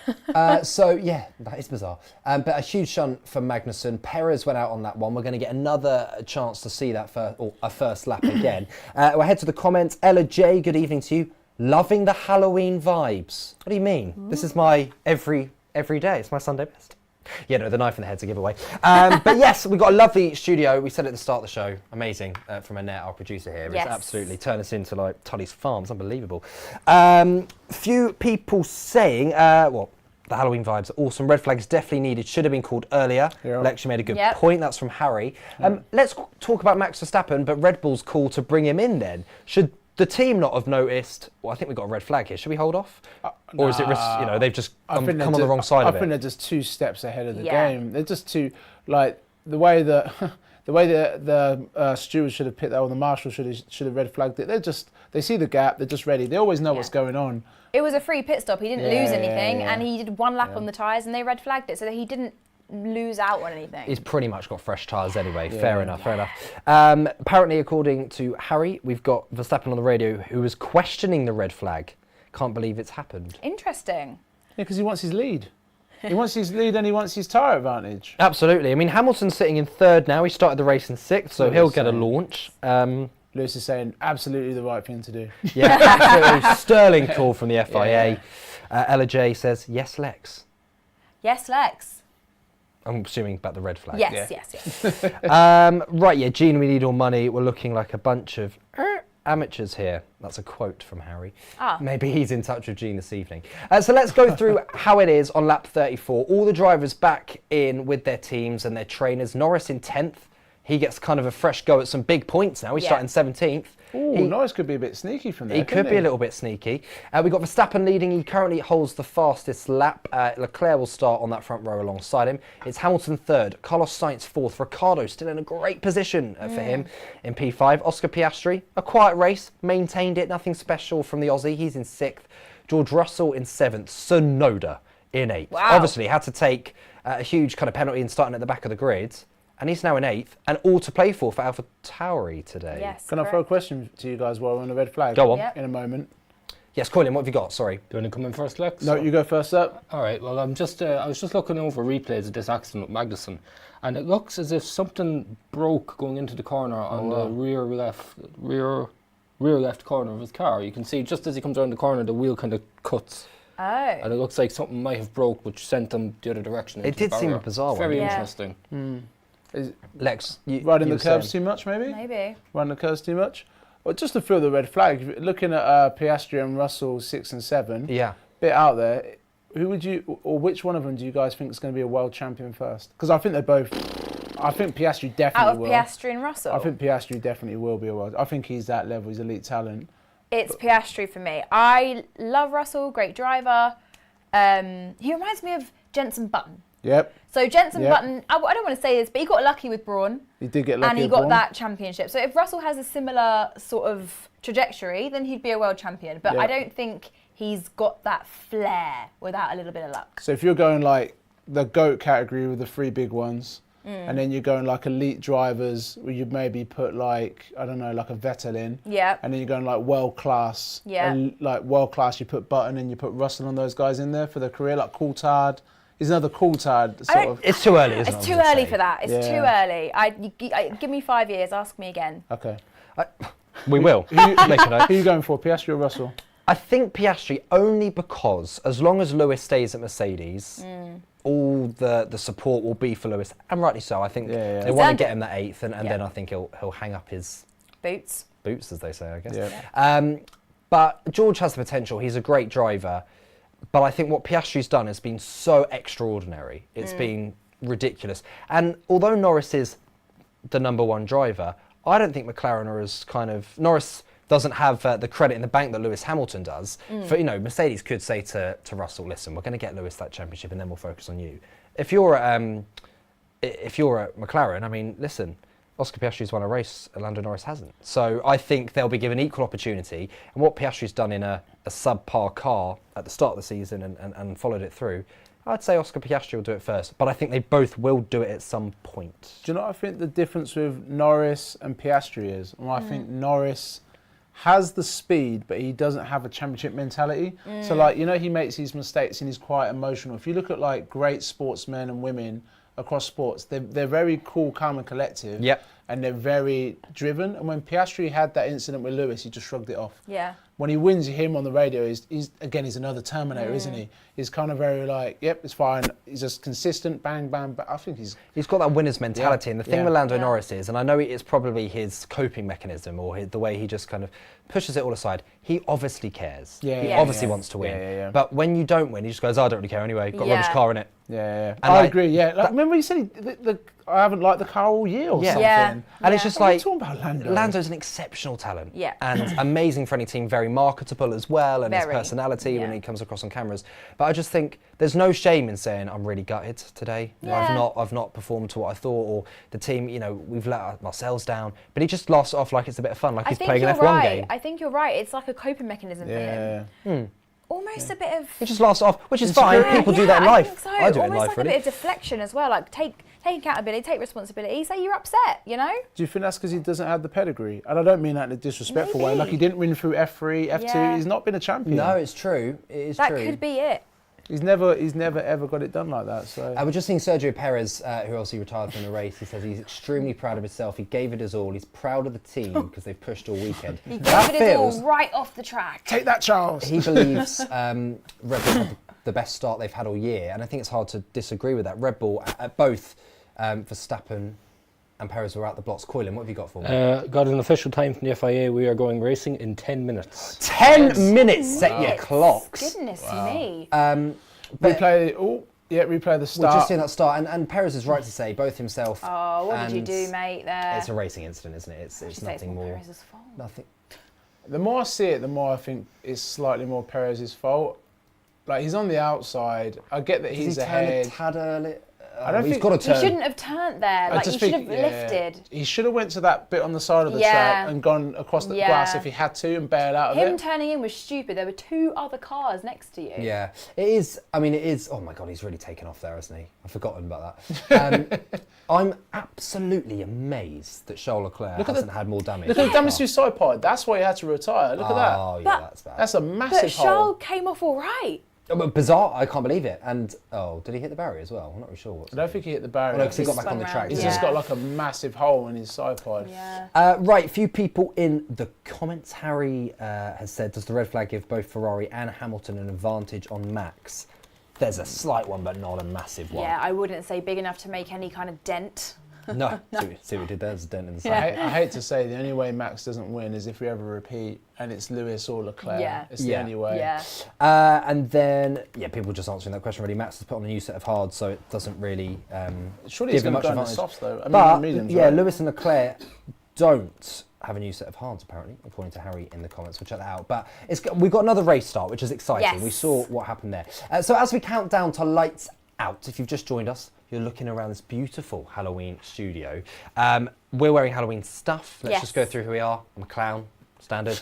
A: So, yeah, that is bizarre. But a huge shunt for Magnussen. Perez went out on that one. We're going to get another chance to see that a first lap again. We'll head to the comments. Ella J, good evening to you. Loving the Halloween vibes. What do you mean? This is my every day. It's my Sunday best. Yeah, no, the knife in the head's a giveaway. But yes, we've got a lovely studio. We said at the start of the show, amazing, from Annette, our producer here.
B: Yes.
A: It's absolutely turned us into like Tully's Farms, unbelievable. Few people saying, the Halloween vibes are awesome. Red flags definitely needed, should have been called earlier.
C: Yeah.
A: Lex, you made a good
B: Yep.
A: point. That's from Harry. Let's talk about Max Verstappen, but Red Bull's call to bring him in then. Should the team not have noticed? Well, I think we've got a red flag here. Should we hold off? Or is it risk, they've just come on the wrong side of it?
C: I think they're just 2 steps ahead of the
B: Yeah.
C: game. They're just too, like, the way that the stewards should have picked that, or the marshal should have red flagged it. They see the gap. They're just ready. They always know what's going on.
B: It was a free pit stop. He didn't lose anything,
C: yeah.
B: and he did one lap on the tyres, and they red flagged it, so that he didn't lose out on anything.
A: He's pretty much got fresh tyres anyway. Fair enough. Apparently, according to Harry, we've got Verstappen on the radio who is questioning the red flag. Can't believe it's happened.
B: Interesting.
C: Yeah, because he wants his lead. He wants his lead and he wants his tyre advantage.
A: Absolutely. I mean, Hamilton's sitting in 3rd now. He started the race in 6th, so he'll get a launch.
C: Lewis is saying absolutely the right thing to do.
A: Yeah, absolutely. Sterling call from the FIA. Ella J says, yes, Lex.
B: Yes, Lex.
A: I'm assuming about the red flag.
B: Yes.
A: Right, Gene, we need all money. We're looking like a bunch of... amateurs here. That's a quote from Harry.
B: Ah.
A: Maybe he's in touch with Jean this evening. So let's go through how it is on lap 34. All the drivers back in with their teams and their trainers. Norris in 10th. He gets kind of a fresh go at some big points now. He's starting 17th.
C: Ooh, Norris could be a bit sneaky from there.
A: He could be a little bit sneaky. We've got Verstappen leading. He currently holds the fastest lap. Leclerc will start on that front row alongside him. It's Hamilton third, Carlos Sainz fourth. Ricciardo still in a great position for him in P5. Oscar Piastri, a quiet race, maintained it. Nothing special from the Aussie. He's in sixth. George Russell in seventh. Tsunoda in eighth.
B: Wow.
A: Obviously had to take a huge kind of penalty in starting at the back of the grid. And he's now in eighth, and all to play for AlphaTauri today.
B: Yes.
C: Can I throw a question to you guys while we're on the red flag?
A: Go on.
B: Yep.
C: In a moment.
A: Yes, Coilin, what have you got? Sorry.
D: Do you want to come in first, Lex?
C: No, you go first up.
D: All right. Well, I was just looking over replays of this accident with Magnussen, and it looks as if something broke going into the corner on the rear left corner of his car. You can see just as he comes around the corner, the wheel kind of cuts.
B: Oh.
D: And it looks like something might have broke, which sent them the other direction.
A: It did seem a bizarre one.
D: Very
B: Yeah.
D: interesting.
A: Lex,
C: Riding
A: you
C: the
A: were
C: curves
A: saying.
C: too much, maybe?
B: Maybe.
C: Riding the curves too much? Well, just to feel the red flag, looking at Piastri and Russell 6 and 7,
A: Yeah.
C: bit out there, who would you, or which one of them do you guys think is going to be a world champion first? Because I think they're both, I think Piastri definitely
B: Out of
C: will.
B: Piastri and Russell.
C: I think Piastri definitely will be a world. I think he's that level, he's elite talent.
B: It's Piastri for me. I love Russell, great driver. He reminds me of Jenson Button.
C: Yep,
B: So Jenson
C: Yep.
B: Button, I don't want to say this, but he got lucky with Brawn.
C: he did get lucky
B: And he
C: with
B: got
C: Brawn.
B: that championship. So if Russell has a similar sort of trajectory, then he'd be a world champion. But
C: Yeah.
B: I don't think he's got that flair without a little bit of luck.
C: So if you're going like the GOAT category with the three big ones, and then you're going like elite drivers, where you'd maybe put like, I don't know, like a Vettel in.
B: Yeah.
C: And then you're going like world class.
B: Yeah.
C: And like world class, you put Button and you put Russell and those guys in there for their career, like Coulthard. He's another Coulthard sort of.
A: It's too early, isn't it?
B: It's too early for that. It's too early. Give me 5 years. Ask me again.
C: Okay.
A: We will.
C: Who you
A: Who
C: going for, Piastri or Russell?
A: I think Piastri only because as long as Lewis stays at Mercedes, all the support will be for Lewis, and rightly so. I think
C: Yeah, yeah.
A: they want to
B: earned
A: get
B: it.
A: him that eighth, and
B: Yeah.
A: then I think he'll hang up his
B: Boots.
A: boots, as they say, I guess.
C: Yeah.
A: But George has the potential. He's a great driver. But I think what Piastri's done has been so extraordinary. It's been ridiculous. And although Norris is the number one driver, I don't think McLaren are as kind of... Norris doesn't have the credit in the bank that Lewis Hamilton does. For, Mercedes could say to Russell, listen, we're going to get Lewis that championship and then we'll focus on you. If you're at McLaren, I mean, listen, Oscar Piastri's won a race, Lando Norris hasn't. So I think they'll be given equal opportunity. And what Piastri's done in a subpar car at the start of the season and followed it through, I'd say Oscar Piastri will do it first. But I think they both will do it at some point.
C: Do you know what I think the difference with Norris and Piastri is? Well, I think Norris has the speed, but he doesn't have a championship mentality. So, like, he makes these mistakes and he's quite emotional. If you look at, like, great sportsmen and women across sports, they're very cool, calm and collective.
A: Yep.
C: And they're very driven. And when Piastri had that incident with Lewis, he just shrugged it off.
B: Yeah. When
C: When he wins, you hear him on the radio, he's another Terminator, isn't he? He's kind of very like, yep, it's fine. He's just consistent, bang, bang, bang. I think he's
A: got that winner's mentality. And the thing with Lando
B: Yeah.
A: Norris is, and I know it's probably his coping mechanism or the way he just kind of pushes it all aside, he obviously cares.
C: Yeah,
A: He
C: yeah,
A: obviously
C: yeah.
A: wants to win.
C: Yeah, yeah, yeah.
A: But when you don't win, he just goes, I don't really care anyway. Got a rubbish
B: Yeah.
A: car in it.
C: Yeah.
A: And
C: I
A: like,
C: agree, yeah. Like, remember you said I haven't liked the car all year or
A: Yeah.
C: something?
B: Yeah.
A: And it's just
C: What are you
A: like,
C: talking about Lando?
A: Lando's an exceptional talent.
B: Yeah.
A: And amazing for any team, very marketable as well, and his
B: Very.
A: personality when
B: Yeah.
A: he comes across on cameras. But I just think there's no shame in saying I'm really gutted today.
B: Yeah.
A: I've not performed to what I thought, or the team, we've let ourselves down. But he just laughs it off like it's a bit of fun, like he's playing an F1
B: right.
A: game.
B: I think you're right. It's like a coping mechanism for him.
C: Yeah.
B: Almost a bit of...
A: He just laughs it off, which is fine. People do that in
B: I
A: life.
B: think so.
A: I do it in
B: Almost
A: life,
B: like
A: really.
B: a bit of deflection as well. Like take accountability, take responsibility. Say you're upset.
C: Do you think that's because he doesn't have the pedigree? And I don't mean that in a disrespectful way. Like, he didn't win through F3, F2.
B: Yeah.
C: He's not been a champion.
A: No, it's true. It is
B: That
A: true.
B: could be it.
C: He's never ever got it done like that. So
A: We're just seeing Sergio Perez, who obviously retired from the race. He says he's extremely proud of himself. He gave it his all. He's proud of the team because they've pushed all weekend.
B: He
A: That
B: gave it his all
A: feels-
B: right off the track.
C: take that, Charles.
A: He believes Red Bull had the best start they've had all year, and I think it's hard to disagree with that. Red Bull, at both Verstappen and Perez were out the blocks. Coilin, what have you got for me?
D: Got an official time from the FIA. We are going racing in 10 minutes.
A: 10 minutes, set your clocks.
B: Goodness me.
C: Replay the
A: We're
C: start.
A: just seeing that start, and Perez is right to say, both himself.
B: Oh, what did you
A: and
B: do, mate, there?
A: It's a racing incident, isn't it? It's nothing more.
B: Perez's fault.
A: Nothing.
C: The more I see it, the more I think it's slightly more Perez's fault. Like, he's on the outside. I get that he's ahead.
A: He turned a tad early.
C: I don't
A: he's
C: think-
A: got to turn.
B: He shouldn't have turned there. Like, he should have lifted.
C: He should have went to that bit on the side of the track and gone across the grass if he had to and bailed out of
B: Him
C: it.
B: turning in was stupid. There were 2 other cars next to you.
A: Yeah, it is. I mean, it is. Oh my God, he's really taken off there, hasn't he? I've forgotten about that. I'm absolutely amazed that Charles Leclerc hasn't had more damage.
C: Look at the damage to his side pod. That's why he had to retire. Look at that.
A: Oh, yeah,
B: But-
A: that's bad.
C: That's a massive
B: But
C: hole.
B: Charles came off all right.
A: But bizarre, I can't believe it. And, did he hit the barrier as well? I'm not really sure.
C: I don't think he hit the barrier.
A: Oh, no, because he got
B: He's
A: back on the
B: spun
A: track.
B: round,
C: He's
A: didn't
C: just
A: he?
C: got like a massive hole in his side pod.
B: Yeah.
A: Right, a few people in the comments. Harry has said, does the red flag give both Ferrari and Hamilton an advantage on Max? There's a slight one, but not a massive one.
B: Yeah, I wouldn't say big enough to make any kind of dent.
A: No. See what we did there? There's a dent in the side.
C: I hate to say the only way Max doesn't win is if we ever repeat and it's Lewis or Leclerc.
B: Yeah.
C: It's the only way.
B: Yeah.
A: And then, people just answering that question already. Max has put on a new set of hards, so it doesn't really
C: Surely
A: give
C: he's
A: him
C: going to
A: much
C: go in the
A: advantage.
C: softs though. I mean,
A: But,
C: mediums,
A: yeah,
C: right?
A: Lewis and Leclerc don't have a new set of hards, apparently, according to Harry in the comments. We'll check that out. But we've got another race start, which is exciting.
B: Yes.
A: We saw what happened there. So as we count down to lights out, if you've just joined us, you're looking around this beautiful Halloween studio. We're wearing Halloween stuff. Let's just go through who we are. I'm a clown, standard.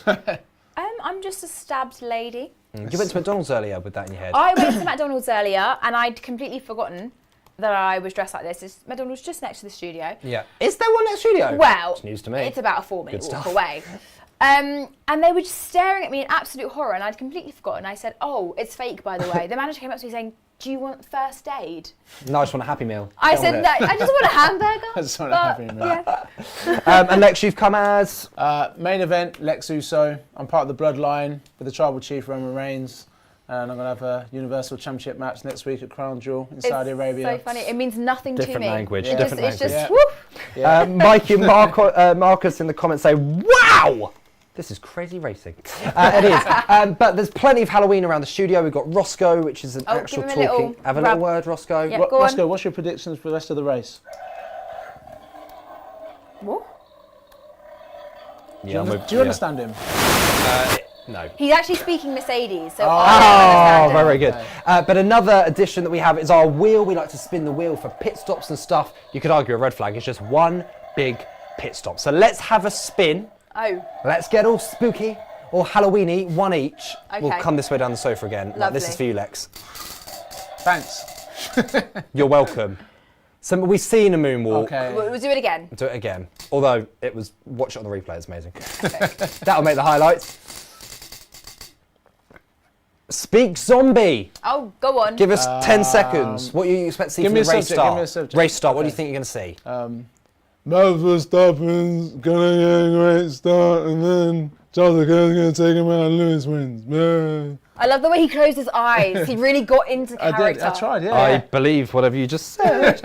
B: I'm just a stabbed lady.
A: You went to McDonald's earlier with that in your head.
B: I went to McDonald's earlier and I'd completely forgotten that I was dressed like this. It's McDonald's just next to the studio.
A: Yeah. Is there one next studio?
B: Well,
A: it's news to me.
B: It's about a 4-minute
A: Good
B: walk
A: stuff.
B: away. And they were just staring at me in absolute horror and I'd completely forgotten. I said, oh, it's fake, by the way. The manager came up to me saying, do you want first aid?
A: No, I just want a Happy Meal.
B: I
A: Get on
B: said,
A: with
B: no,
A: it.
B: I just want a hamburger.
C: I just want a Happy Meal.
B: Yeah.
A: And Lex, you've come as...
C: Main event, Lex Uso. I'm part of the bloodline with the tribal chief Roman Reigns. And I'm going to have a Universal Championship match next week at Crown Jewel in Saudi Arabia.
B: It's so funny. It means nothing to me.
A: Different language.
C: Yeah.
A: Different
B: It's
A: language.
B: just,
C: Yeah.
B: whoop.
A: Mikey and Marcus in the comments say, wow! This is crazy racing. It is. But there's plenty of Halloween around the studio. We've got Roscoe, which is an actual
B: give him a
A: talking.
B: little
A: Have a little
B: rub.
A: word, Roscoe.
B: Yeah. Go on.
C: Roscoe, what's your predictions for the rest of the race?
B: What?
A: Yeah,
C: Do you understand him?
A: No.
B: He's actually speaking Mercedes, so
A: Oh,
B: I don't understand
A: very
B: him.
A: good. But another addition that we have is our wheel. We like to spin the wheel for pit stops and stuff. You could argue a red flag is just one big pit stop. So let's have a spin.
B: Oh,
A: Let's get all spooky or Halloweeny, one each. We'll
B: Okay.
A: come this way down the sofa again. Like, this is for
B: Lovely.
A: you, Lex.
C: Thanks.
A: You're welcome. So we've seen a moonwalk.
C: Okay.
B: we'll do it again.
A: Do it again. Although watch it on the replay, it's amazing. That'll make the highlights. Speak zombie.
B: Oh, go on.
A: Give us 10 seconds. What do you expect to see
C: give
A: from
C: me
A: the
C: a
A: race
C: subject,
A: start?
C: give me a subject.
A: Race start, what do you
C: Okay.
A: think you're going to see?
F: Max Verstappen's gonna get a great start, and then Charles Leclerc's gonna take him out, and Lewis wins. Man.
B: I love the way he closed his eyes. He really got into
C: I
B: character.
C: did. I tried. Yeah.
A: I believe whatever you just said.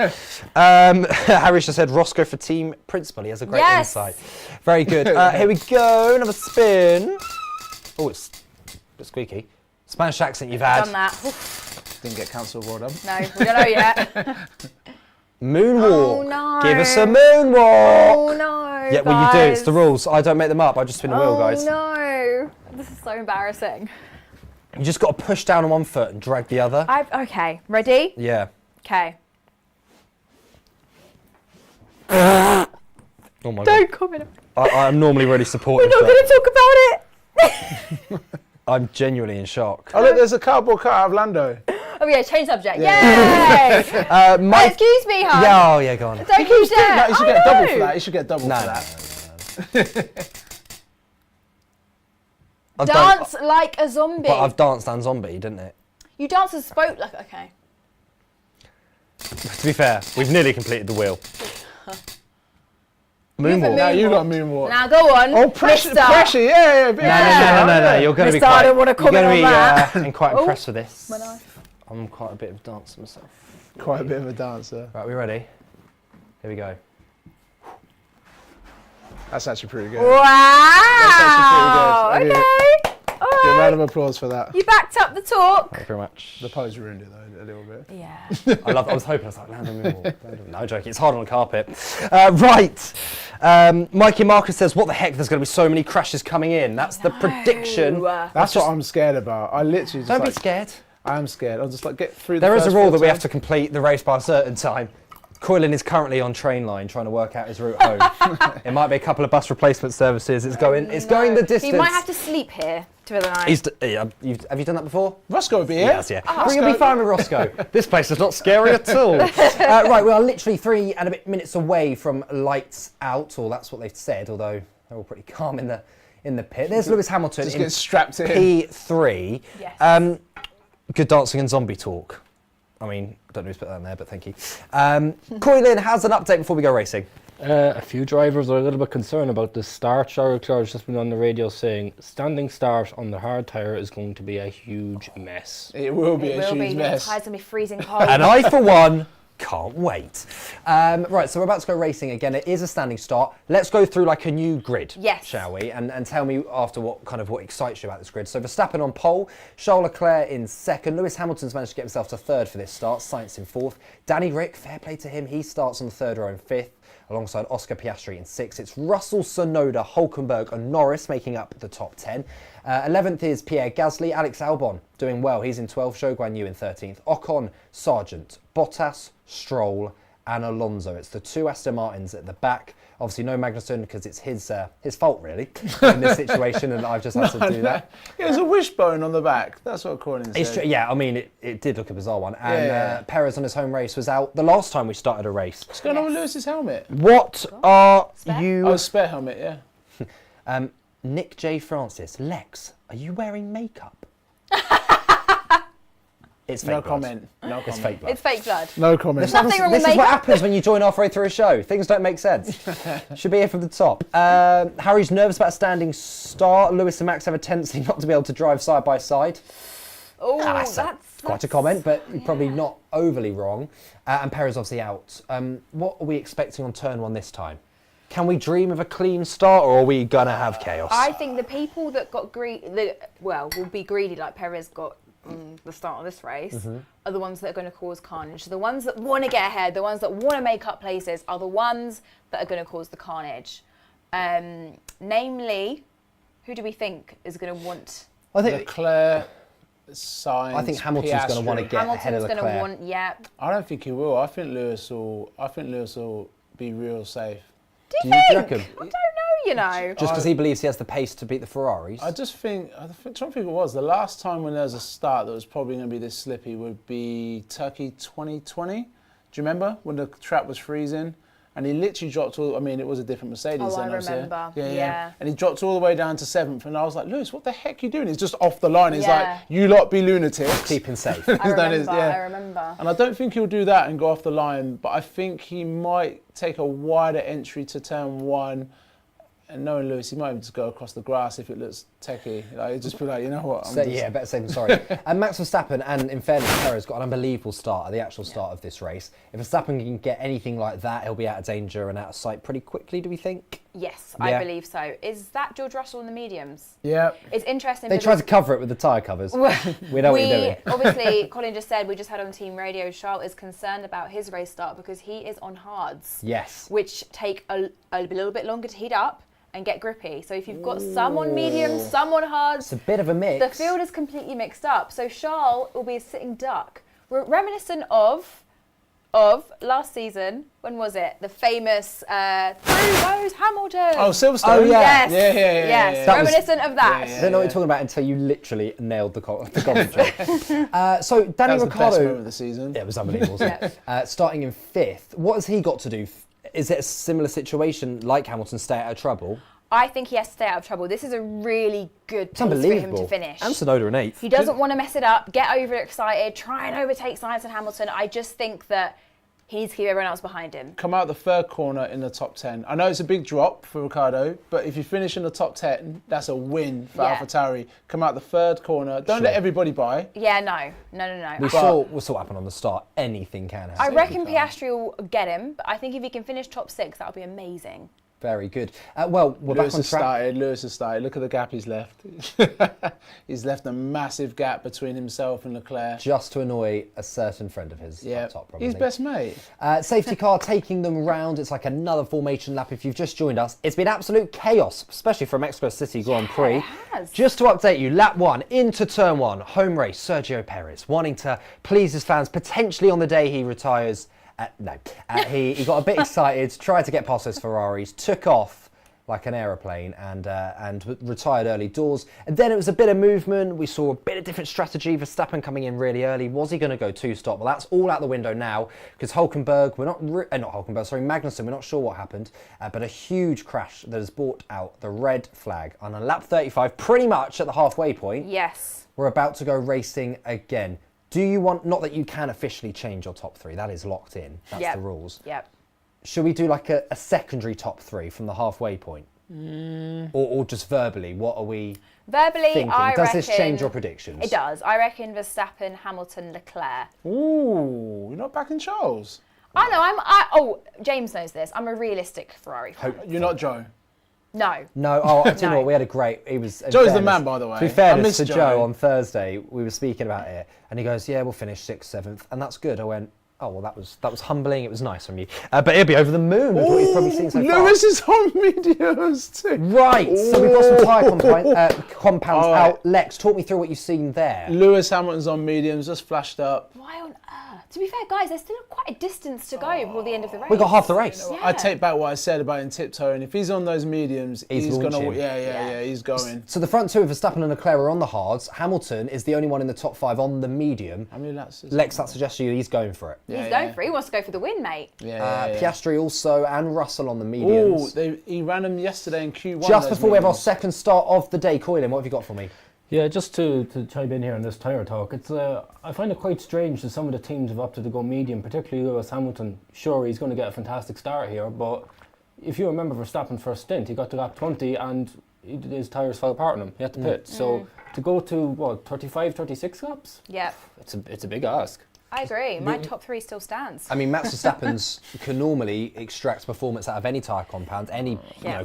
A: Harry's just said Roscoe for team principal. He has a great
B: Yes.
A: insight. Very good. Here we go. Another spin. Oh, it's a bit squeaky. Spanish accent you've had.
B: Done that. Oof,
C: Didn't get cancelled. Well done.
B: no, we don't know yet.
A: Moonwalk.
B: Oh, no.
A: Give us a moonwalk.
B: Oh no.
A: Yeah, well, you do. It's
B: guys.
A: the rules. I don't make them up. I just spin the wheel, guys.
B: Oh no. This is so embarrassing.
A: You just got to push down on one foot and drag the other.
B: Okay, ready?
A: Yeah.
B: Okay.
A: Oh my
B: Don't comment.
A: god. I'm normally really supportive.
B: We're not
A: but
B: going to talk about it.
A: I'm genuinely in shock.
C: Oh look, there's a cardboard cut of Lando.
B: Oh yeah, change subject. Yay!
A: Mike.
B: Excuse me, hon.
A: Yeah, oh yeah, go on.
B: Don't you dare.
C: No, you should
B: I
C: get double
B: know.
C: for that. You should get double
A: No,
C: for
A: no,
C: that.
A: I've done-
B: Dance like a zombie.
A: But I've danced and zombie, didn't it?
B: You dance and spoke like, okay.
A: To be fair, we've nearly completed the wheel.
B: Moonwalk.
C: Now you got moonwalk.
B: Now go on.
C: Oh, pressure,
B: Mister.
C: pressure, yeah.
A: No, you're going to be
B: Mister, I
A: quite,
B: don't wanna
A: you're
B: comment
A: gonna
B: on
A: be,
B: that.
A: I'm quite
B: Oh,
A: impressed with this.
B: my knife.
A: I'm quite a bit of a dancer myself.
C: Quite a bit of a dancer.
A: Right, we ready? Here we go.
C: That's actually pretty good.
B: Wow.
C: That's actually pretty good.
B: Okay. All
C: Give a
B: right.
C: round of applause for that.
B: You backed up the talk.
A: Thank you very much.
C: The pose ruined it though a little bit.
B: Yeah.
A: I was hoping, I was like, land on the wall. No joking, it's hard on the carpet. Right. Mikey Marcus says, what the heck, there's going to be so many crashes coming in. That's the prediction.
C: That's what I'm scared about. I literally just
A: Don't be scared.
C: I am scared. I'll just get through
A: There
C: the
A: is a
C: first
A: rule
C: four
A: that we have
C: turns.
A: to complete the race by a certain time. Coilin is currently on train line trying to work out his route home. It might be a couple of bus replacement services. It's going the distance.
B: He might have to sleep here for the night.
A: Have you done that before?
C: Roscoe will be here.
A: Yes, yeah. You'll be fine with Roscoe. This place is not scary at all. Right, we are literally 3 and a bit minutes away from lights out, or that's what they've said, although they're all pretty calm in the pit. There's Lewis Hamilton
C: Just
A: in
C: get strapped in.
A: P3.
B: Yes.
A: Good dancing and zombie talk. I mean, I don't know who's put that in there, but thank you. Coilin has an update before we go racing.
D: A few drivers are a little bit concerned about the start. Charles Leclerc's just been on the radio saying standing start on the hard tyre is going to be a huge mess.
C: It will be a huge
B: The
C: mess.
B: tyres going to be freezing cold.
A: And I, for one, can't wait. Right, so we're about to go racing again. It is a standing start. Let's go through like a new grid,
B: Yes.
A: shall we? And tell me after what excites you about this grid. So Verstappen on pole, Charles Leclerc in second, Lewis Hamilton's managed to get himself to third for this start, Sainz in fourth. Danny Rick, fair play to him, he starts on the third row in fifth, alongside Oscar Piastri in sixth. It's Russell, Tsunoda, Hulkenberg and Norris making up the top 10. 11th is Pierre Gasly, Alex Albon doing well, he's in 12th, Zhou Guan Yu in 13th, Ocon, Sargent, Bottas, Stroll and Alonso. It's the 2 Aston Martins at the back. Obviously no Magnussen because it's his fault really in this situation and I've just had to do that.
C: There's a wishbone on the back. That's what Coilins
A: It's
C: said.
A: yeah, I mean it did look a bizarre one. And
C: Yeah.
A: Perez on his home race was out the last time we started a race.
C: What's going on with Lewis's helmet?
A: What are
B: Spare?
A: you...
C: Oh, spare helmet, yeah.
A: Nick J. Francis, Lex, are you wearing makeup? It's fake
C: No
A: blood.
C: comment. No
A: It's
C: comment.
A: fake blood.
B: It's fake blood.
C: No comment.
A: This
B: Nothing wrong with
A: is what
B: makeup.
A: happens when you join halfway through a show. Things don't make sense. Should be here from the top. Harry's nervous about a standing start. Lewis and Max have a tendency not to be able to drive side by side.
B: Oh,
A: That's quite a comment, but probably not overly wrong. And Perez obviously out. What are we expecting on turn 1 this time? Can we dream of a clean start, or are we gonna have chaos?
B: I think the people that got will be greedy like Perez got the start of this race, are the ones that are going to cause carnage. So the ones that want to get ahead, the ones that want to make up places, are the ones that are going to cause the carnage. Namely, who do we think is going to want?
A: I think
C: Leclerc, Sainz,
A: I think Hamilton's going to want to
C: Piastri.
A: get ahead of
B: Hamilton's going to
A: Leclerc.
B: want, yeah.
C: I don't think he will. I think Lewis will be real safe.
B: Do
A: Do
B: you
A: you
B: think?
A: reckon?
B: I don't know, you know.
A: Just because he believes he has the pace to beat the Ferraris.
C: I don't think it was. The last time when there was a start that was probably going to be this slippy would be Turkey 2020. Do you remember when the track was freezing? And he literally dropped all, I mean, it was a different Mercedes
B: Oh,
C: then.
B: I remember.
C: Yeah.
B: Yeah.
C: And he dropped all the way down to 7th. And I was like, Lewis, what the heck are you doing? He's just off the line. He's
B: Yeah.
C: like, you lot be lunatics.
A: Keeping safe.
B: I
C: That is-
B: remember,
C: yeah.
B: I remember.
C: And I don't think he'll do that and go off the line, but I think he might take a wider entry to turn 1. And knowing Lewis, he might even just go across the grass if it looks techie. Like, he'd just be like, you know what?
A: Better say than sorry. And Max Verstappen, and in fairness, Perez got an unbelievable start at the actual start of this race. If Verstappen can get anything like that, he'll be out of danger and out of sight pretty quickly, do we think?
B: Yes,
A: Yeah.
B: I believe so. Is that George Russell in the mediums?
C: Yeah.
B: It's interesting.
A: They
B: because
A: tried to cover it with the tyre covers. We know what you're doing.
B: Obviously, Colin just said, we just had on team radio, Charles is concerned about his race start because he is on hards,
A: Yes.
B: which take a little bit longer to heat up and get grippy. So if you've got some on mediums, some on hards,
A: It's a bit of a mix.
B: the field is completely mixed up. So Charles will be a sitting duck, reminiscent of last season. When was it? The famous through goes Hamilton.
C: Oh, Silverstone.
A: Oh, yeah.
B: Yes.
C: Yeah.
B: Yes.
A: That was-
B: Reminiscent of that.
C: Yeah,
A: I don't know what you're talking about until you literally nailed the commentary. So
C: That
A: Danny
C: was the best moment
A: Ricciardo,
C: of the season.
A: yeah, it was unbelievable. Wasn't it? Starting in 5th, what has he got to do? Is it a similar situation like Hamilton, stay out of trouble?
B: I think he has to stay out of trouble. This is a really good
A: It's
B: pace for him
A: unbelievable.
B: to finish.
A: And Tsunoda in 8th.
B: He doesn't want to mess it up, get overexcited, try and overtake Sainz and Hamilton. I just think that he needs to keep everyone else behind him.
C: Come out the 3rd corner in the top 10. I know it's a big drop for Ricciardo, but if you finish in the top 10, that's a win for
B: Yeah.
C: AlphaTauri. Come out the 3rd corner. Don't
A: Sure.
C: let everybody by.
B: Yeah, no.
A: We saw what happened on the start. Anything can happen.
B: I reckon Piastri will get him, but I think if he can finish top 6, that would be amazing.
A: Very good. Well, we're back on track.
C: Lewis has started. Look at the gap he's left. He's left a massive gap between himself and Leclerc.
A: Just to annoy a certain friend of his up top, probably.
C: His best mate.
A: Safety car taking them round. It's like another formation lap. If you've just joined us, it's been absolute chaos, especially for Mexico City Grand Prix.
B: It has.
A: Just to update you, lap 1 into turn 1, home race, Sergio Perez, wanting to please his fans, potentially on the day he retires. He got a bit excited, tried to get past those Ferraris, took off like an aeroplane and retired early doors. And then it was a bit of movement. We saw a bit of different strategy. Verstappen coming in really early. Was he going to go 2-stop? Well, that's all out the window now because Magnussen, we're not sure what happened, but a huge crash that has brought out the red flag. And on lap 35, pretty much at the halfway point,
B: Yes.
A: we're about to go racing again. Do you want, not that you can officially change your top 3, that is locked in, that's the rules.
B: Yep.
A: Should we do like a secondary top 3 from the halfway point? Or just verbally, what are we thinking? Does this change your predictions?
B: It does. I reckon Verstappen, Hamilton, Leclerc.
C: Ooh, you're not backing Charles.
B: I know, James knows this. I'm a realistic Ferrari fan.
C: You're not Joe.
B: No.
A: No, do you know what, we had a great,
C: Joe's the man, by the way.
A: To be fairness to Joe on Thursday, we were speaking about it, and he goes, yeah, we'll finish 6th, 7th, and that's good. I went, oh, well, that was humbling, it was nice from you. But it'll be over the moon with what you've probably seen so far.
C: Lewis is on mediums too.
A: Right, so we've got some tyre compounds out. Lex, talk me through what you've seen there.
C: Lewis Hamilton's on mediums, just flashed up.
B: Why on earth? To be fair, guys, there's still quite a distance to go before the end of the race.
A: We got half the race.
B: Yeah.
C: I take back what I said about him tiptoeing. If he's on those mediums, he's going to, he's going.
A: So the front two of Verstappen and Leclerc are on the hards. Hamilton is the only one in the top 5 on the medium.
C: How many laps is
A: Lex, that suggests to you he's going for it.
B: He's going for it. He wants to go for the win, mate.
A: Piastri also and Russell on the mediums.
C: He ran them yesterday in Q1.
A: Just before we have our second start of the day, Coilin, what have you got for me?
D: Yeah, just to chime in here on this tyre talk, it's I find it quite strange that some of the teams have opted to go medium, particularly Lewis Hamilton. Sure, he's going to get a fantastic start here, but if you remember Verstappen's first stint, he got to lap 20 and his tyres fell apart on him. He had to pit. So to go to, 35, 36 laps?
B: Yeah.
D: It's a big ask.
B: I agree. My top 3 still stands.
A: I mean, Max Verstappen's can normally extract performance out of any tyre compound, any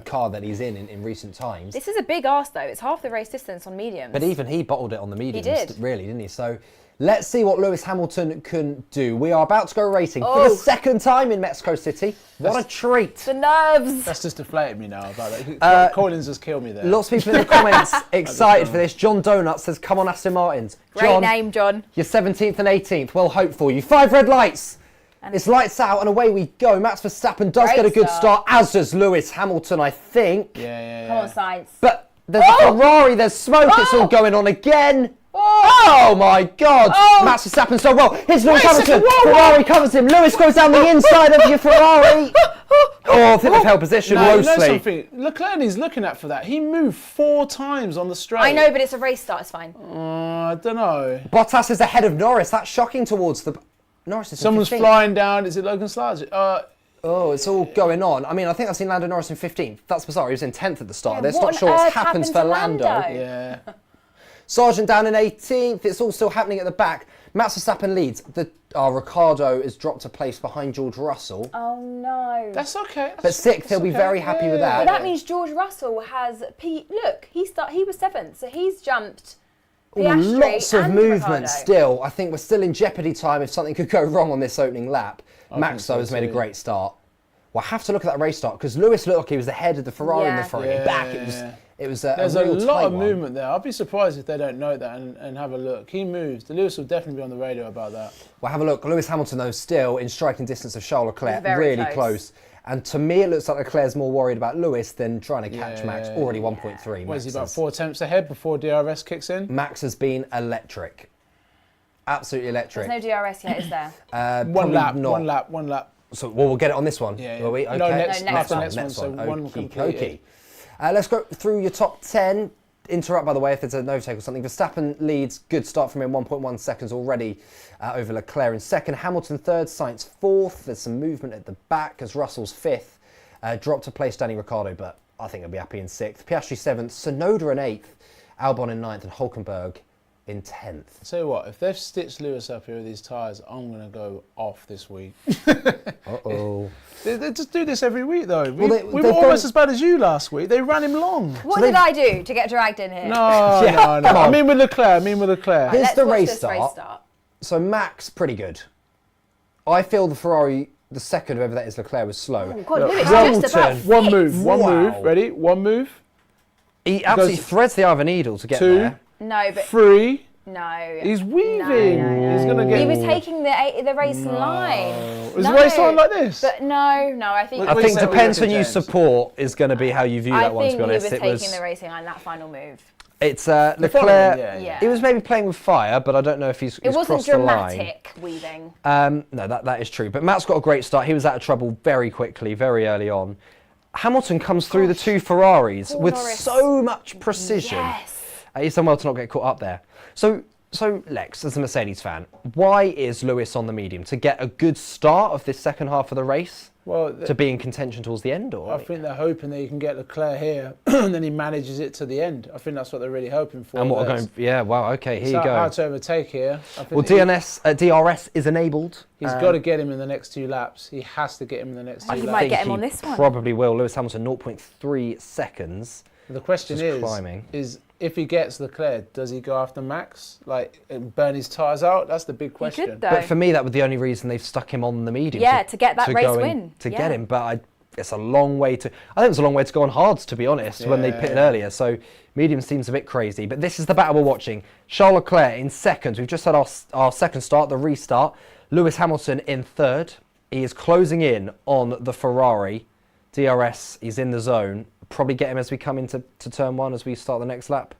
A: car that he's in recent times.
B: This is a big ask, though. It's half the race distance on mediums.
A: But even he bottled it on the mediums,
B: He did.
A: really, didn't he? So let's see what Lewis Hamilton can do. We are about to go racing for the second time in Mexico City. What a treat.
B: The nerves.
C: That's just deflated me now about that. Coilins just killed me there.
A: Lots of people in the comments excited for this. John Donut says, come on, Aston Martins.
B: Great name, John.
A: You're 17th and 18th. Well, hope for you. 5 red lights. It's lights out and away we go. Max Verstappen does get a good start, as does Lewis Hamilton, I think.
C: Yeah.
B: Come on, Sainz.
A: But there's a Ferrari, there's smoke, it's all going on again. Oh my God! Max Verstappen so well. Here's Lewis Hamilton. Ferrari covers him. Lewis goes down the inside of your Ferrari. I think they've held position mostly.
C: You know something? Leclerc is looking at for that. He moved 4 times on the straight.
B: I know, but it's a race start. It's fine.
C: I don't know.
A: Bottas is ahead of Norris. That's shocking towards the... Norris is
C: Someone's
A: 15th.
C: flying down. Is it Logan Sargent?
A: It's all going on. I mean, I think I've seen Lando Norris in 15th. That's bizarre. He was in 10th at the start.
B: Yeah,
A: There's
B: what
A: not
B: on
A: sure what
B: earth
A: happens
B: happened
A: for
B: to
A: Lando.
C: Yeah.
A: Sargent down in 18th. It's all still happening at the back. Max Verstappen leads. Ricciardo is dropped a place behind George Russell.
B: Oh, no.
C: That's okay.
A: But 6th, he'll be very happy with that.
B: But that means George Russell has... Look, he was 7th, so he's jumped Piastri
A: Lots of
B: and
A: movement
B: Ricciardo.
A: still. I think we're still in jeopardy time if something could go wrong on this opening lap. Max, though, has made a great start. Well, I have to look at that race start because Lewis looked like he was ahead of the Ferrari and the Ferrari back. It was
C: There's
A: a
C: a
A: real
C: lot of
A: tight
C: movement there. I'd be surprised if they don't know that and have a look. He moved. Lewis will definitely be on the radio about that.
A: Well, have a look. Lewis Hamilton, though, still in striking distance of Charles Leclerc.
B: Very
A: Really close. And to me, it looks like Leclerc's more worried about Lewis than trying to catch Max. Already 1.3.
C: What is he, about 4 attempts ahead before DRS kicks in?
A: Max has been electric. Absolutely electric.
B: There's no DRS yet, is there?
C: One lap.
A: So, we'll get it on this one.
C: Yeah.
A: Will we? Okay.
C: No, next one.
A: So
C: one completed.
A: Let's go through your top 10. Interrupt, by the way, if there's a no-take or something. Verstappen leads. Good start from him. 1.1 seconds already over Leclerc in second. Hamilton third. Sainz fourth. There's some movement at the back as Russell's fifth. Dropped a place Danny Ricciardo, but I think he'll be happy in sixth. Piastri seventh. Sonoda in eighth. Albon in ninth. And Hülkenberg in 10th.
C: Tell you what, if they've stitched Lewis up here with these tyres, I'm going to go off this week.
A: Uh-oh.
C: They just do this every week, though. We
A: they've
C: were almost as bad as you last week. They ran him long.
B: What did I do to get dragged in here?
C: No.
A: come on.
C: I mean with Leclerc.
B: Right,
A: Here's
B: let's
A: the
B: watch
A: race
B: this
A: start. So Max, pretty good. I feel the Ferrari, the second, whoever that is, Leclerc, was slow.
B: Oh, God, Lewis, just about
A: Hamilton.
C: One move. One
A: Wow.
C: move. Ready? One move.
A: He absolutely threads the eye of a needle to get
C: Two.
A: there.
B: No, but
C: 3.
B: no.
C: He's weaving.
B: No.
C: He's gonna get.
B: He was taking the race line.
C: Was the race line like this?
B: But no, I think.
A: I
C: What
A: think
C: you say,
A: depends when you
C: James?
A: support is going to be how you view
B: I
A: that one, to
B: think
A: be honest.
B: he was
A: It
B: taking
A: was,
B: the racing line, that final move.
A: it's Leclerc.
C: following, yeah.
A: He was maybe playing with fire, but I don't know if he's
B: It wasn't
A: crossed the line.
B: dramatic weaving.
A: No, that is true. But Matt's got a great start. He was out of trouble very quickly, very early on. Hamilton comes through the two Ferraris
B: Poor
A: with
B: Norris.
A: so much precision.
B: Yes.
A: He's done well to not get caught up there. So Lex, as a Mercedes fan, why is Lewis on the medium? To get a good start of this second half of the race?
C: Well,
A: To be in contention towards the end? Or
C: I think they're hoping that he can get Leclerc here, and then he manages it to the end. I think that's what they're really hoping for.
A: and what are
C: That's-
A: going? Yeah, wow, okay, here
C: It's
A: you go.
C: hard to overtake here. I think
A: Well,
C: that
A: DRS is enabled.
C: he's got to get him in the next 2 laps. He has to get him in the next 2
B: think he
C: laps.
B: might get him
A: he
B: on this one.
A: Probably will. Lewis Hamilton, 0.3 seconds.
C: The question
A: Just climbing.
C: is if he gets Leclerc, does he go after Max, like and burn his tyres out? That's the big
B: He
C: question.
B: could, though.
A: But for me, that was the only reason they've stuck him on the medium.
B: Yeah, to get that race
A: go
B: win.
A: To
B: Yeah.
A: get him, but it's a long way to. I think it's a long way to go on hards, to be honest, when they pitted earlier. So medium seems a bit crazy. But this is the battle we're watching. Charles Leclerc in second. We've just had our second start, the restart. Lewis Hamilton in third. He is closing in on the Ferrari. DRS, he's in the zone. Probably get him as we come into turn 1 as we start the next lap.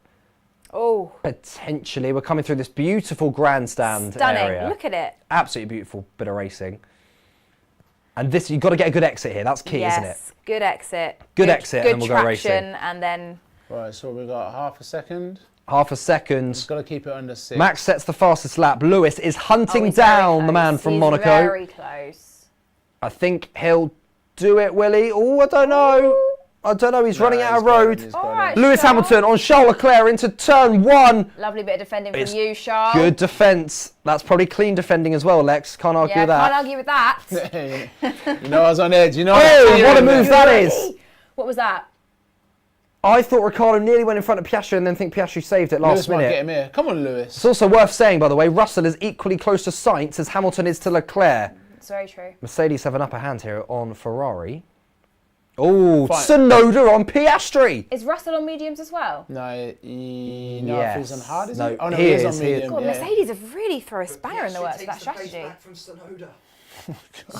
B: Oh,
A: Potentially. We're coming through this beautiful grandstand
B: stunning.
A: area.
B: Look at it.
A: Absolutely beautiful bit of racing. And this, you've got to get a good exit here. That's key, isn't it?
B: Yes, good exit.
A: Good exit,
B: good
A: and then we'll go racing.
B: traction, and then
C: Right, so we've got half a second.
A: Half a second.
C: Just got to keep it under 6.
A: Max sets the fastest lap. Lewis is hunting
B: he's very
A: down the man
B: close.
A: from
B: He's
A: Monaco.
B: Very close.
A: I think he'll do it, will he? Oh, I don't know. I don't know. He's running out of road.
B: All right,
A: Lewis
B: Charles.
A: Hamilton on Charles Leclerc into turn 1.
B: Lovely bit of defending
A: It's
B: from you, Charles.
A: Good defence. That's probably clean defending as well, Lex. Can't argue
B: Yeah,
A: with that.
B: can't argue with that.
C: You know I was on edge. You know.
A: Oh, what a move that is.
B: What was that?
A: I thought Ricciardo nearly went in front of Piastri and then think Piastri saved it
C: Lewis
A: last
C: might
A: minute.
C: get him here. Come on, Lewis.
A: It's also worth saying, by the way, Russell is equally close to Sainz as Hamilton is to Leclerc.
B: It's very true.
A: Mercedes have an upper hand here on Ferrari. Oh,
C: Fine.
A: Tsunoda on Piastri.
B: Is Russell on mediums as well?
C: No, if he's on hard, is
A: No,
C: he? Oh, no,
A: he
C: he is
A: is,
C: on
A: he is.
C: medium.
B: God,
C: yeah.
B: Mercedes have really thrown a spanner in the works with that strategy.
A: From Tsunoda.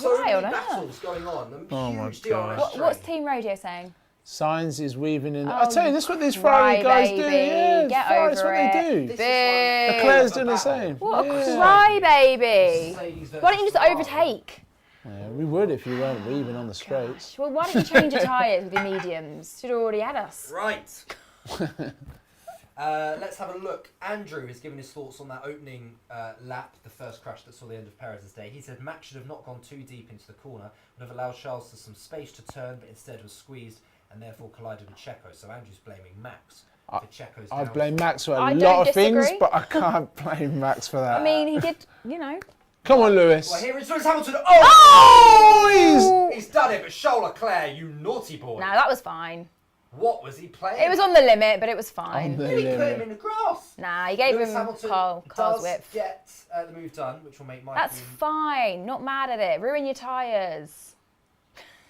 B: Why on earth?
A: going on.
C: Oh my God.
B: What's team radio saying?
C: Sainz is weaving in.
B: Oh,
C: I tell you, this is what these Ferrari
B: cry,
C: guys do.
B: baby.
C: Yeah,
B: Get
C: Ferrari, that's
B: over
C: what
B: it.
C: they do.
B: Big.
C: Leclerc's doing the same.
B: What a
C: Yeah.
B: cry, baby. Why don't you just overtake?
C: Yeah, we would if you weren't weaving on the straights.
B: Well, why don't you change your tyres with your mediums? Should have already had us.
A: Right. Let's have a look. Andrew has given his thoughts on that opening lap, the first crash that saw the end of Perez's day. He said Max should have not gone too deep into the corner, would have allowed Charles some space to turn, but instead was squeezed and therefore collided with Checo. So Andrew's blaming Max for Checo's
C: I
A: downfall.
C: blame Max for
B: I
C: a
B: don't
C: lot of things,
B: disagree.
C: but I can't blame Max for that.
B: I mean, he did, you know.
C: Come on, Lewis.
A: Well, here is Lewis Hamilton. Oh! He's done it, but Charles Leclerc, you naughty boy.
B: No, that was fine.
A: What was he playing?
B: It was on the limit, but it was fine.
C: On the
A: He put him
C: limit.
A: in the grass.
B: Nah, he gave
A: Lewis
B: him
A: Hamilton
B: Carl's
A: does
B: width.
A: get the move done, which will make my
B: That's
A: opinion-
B: fine. Not mad at it. Ruin your tyres.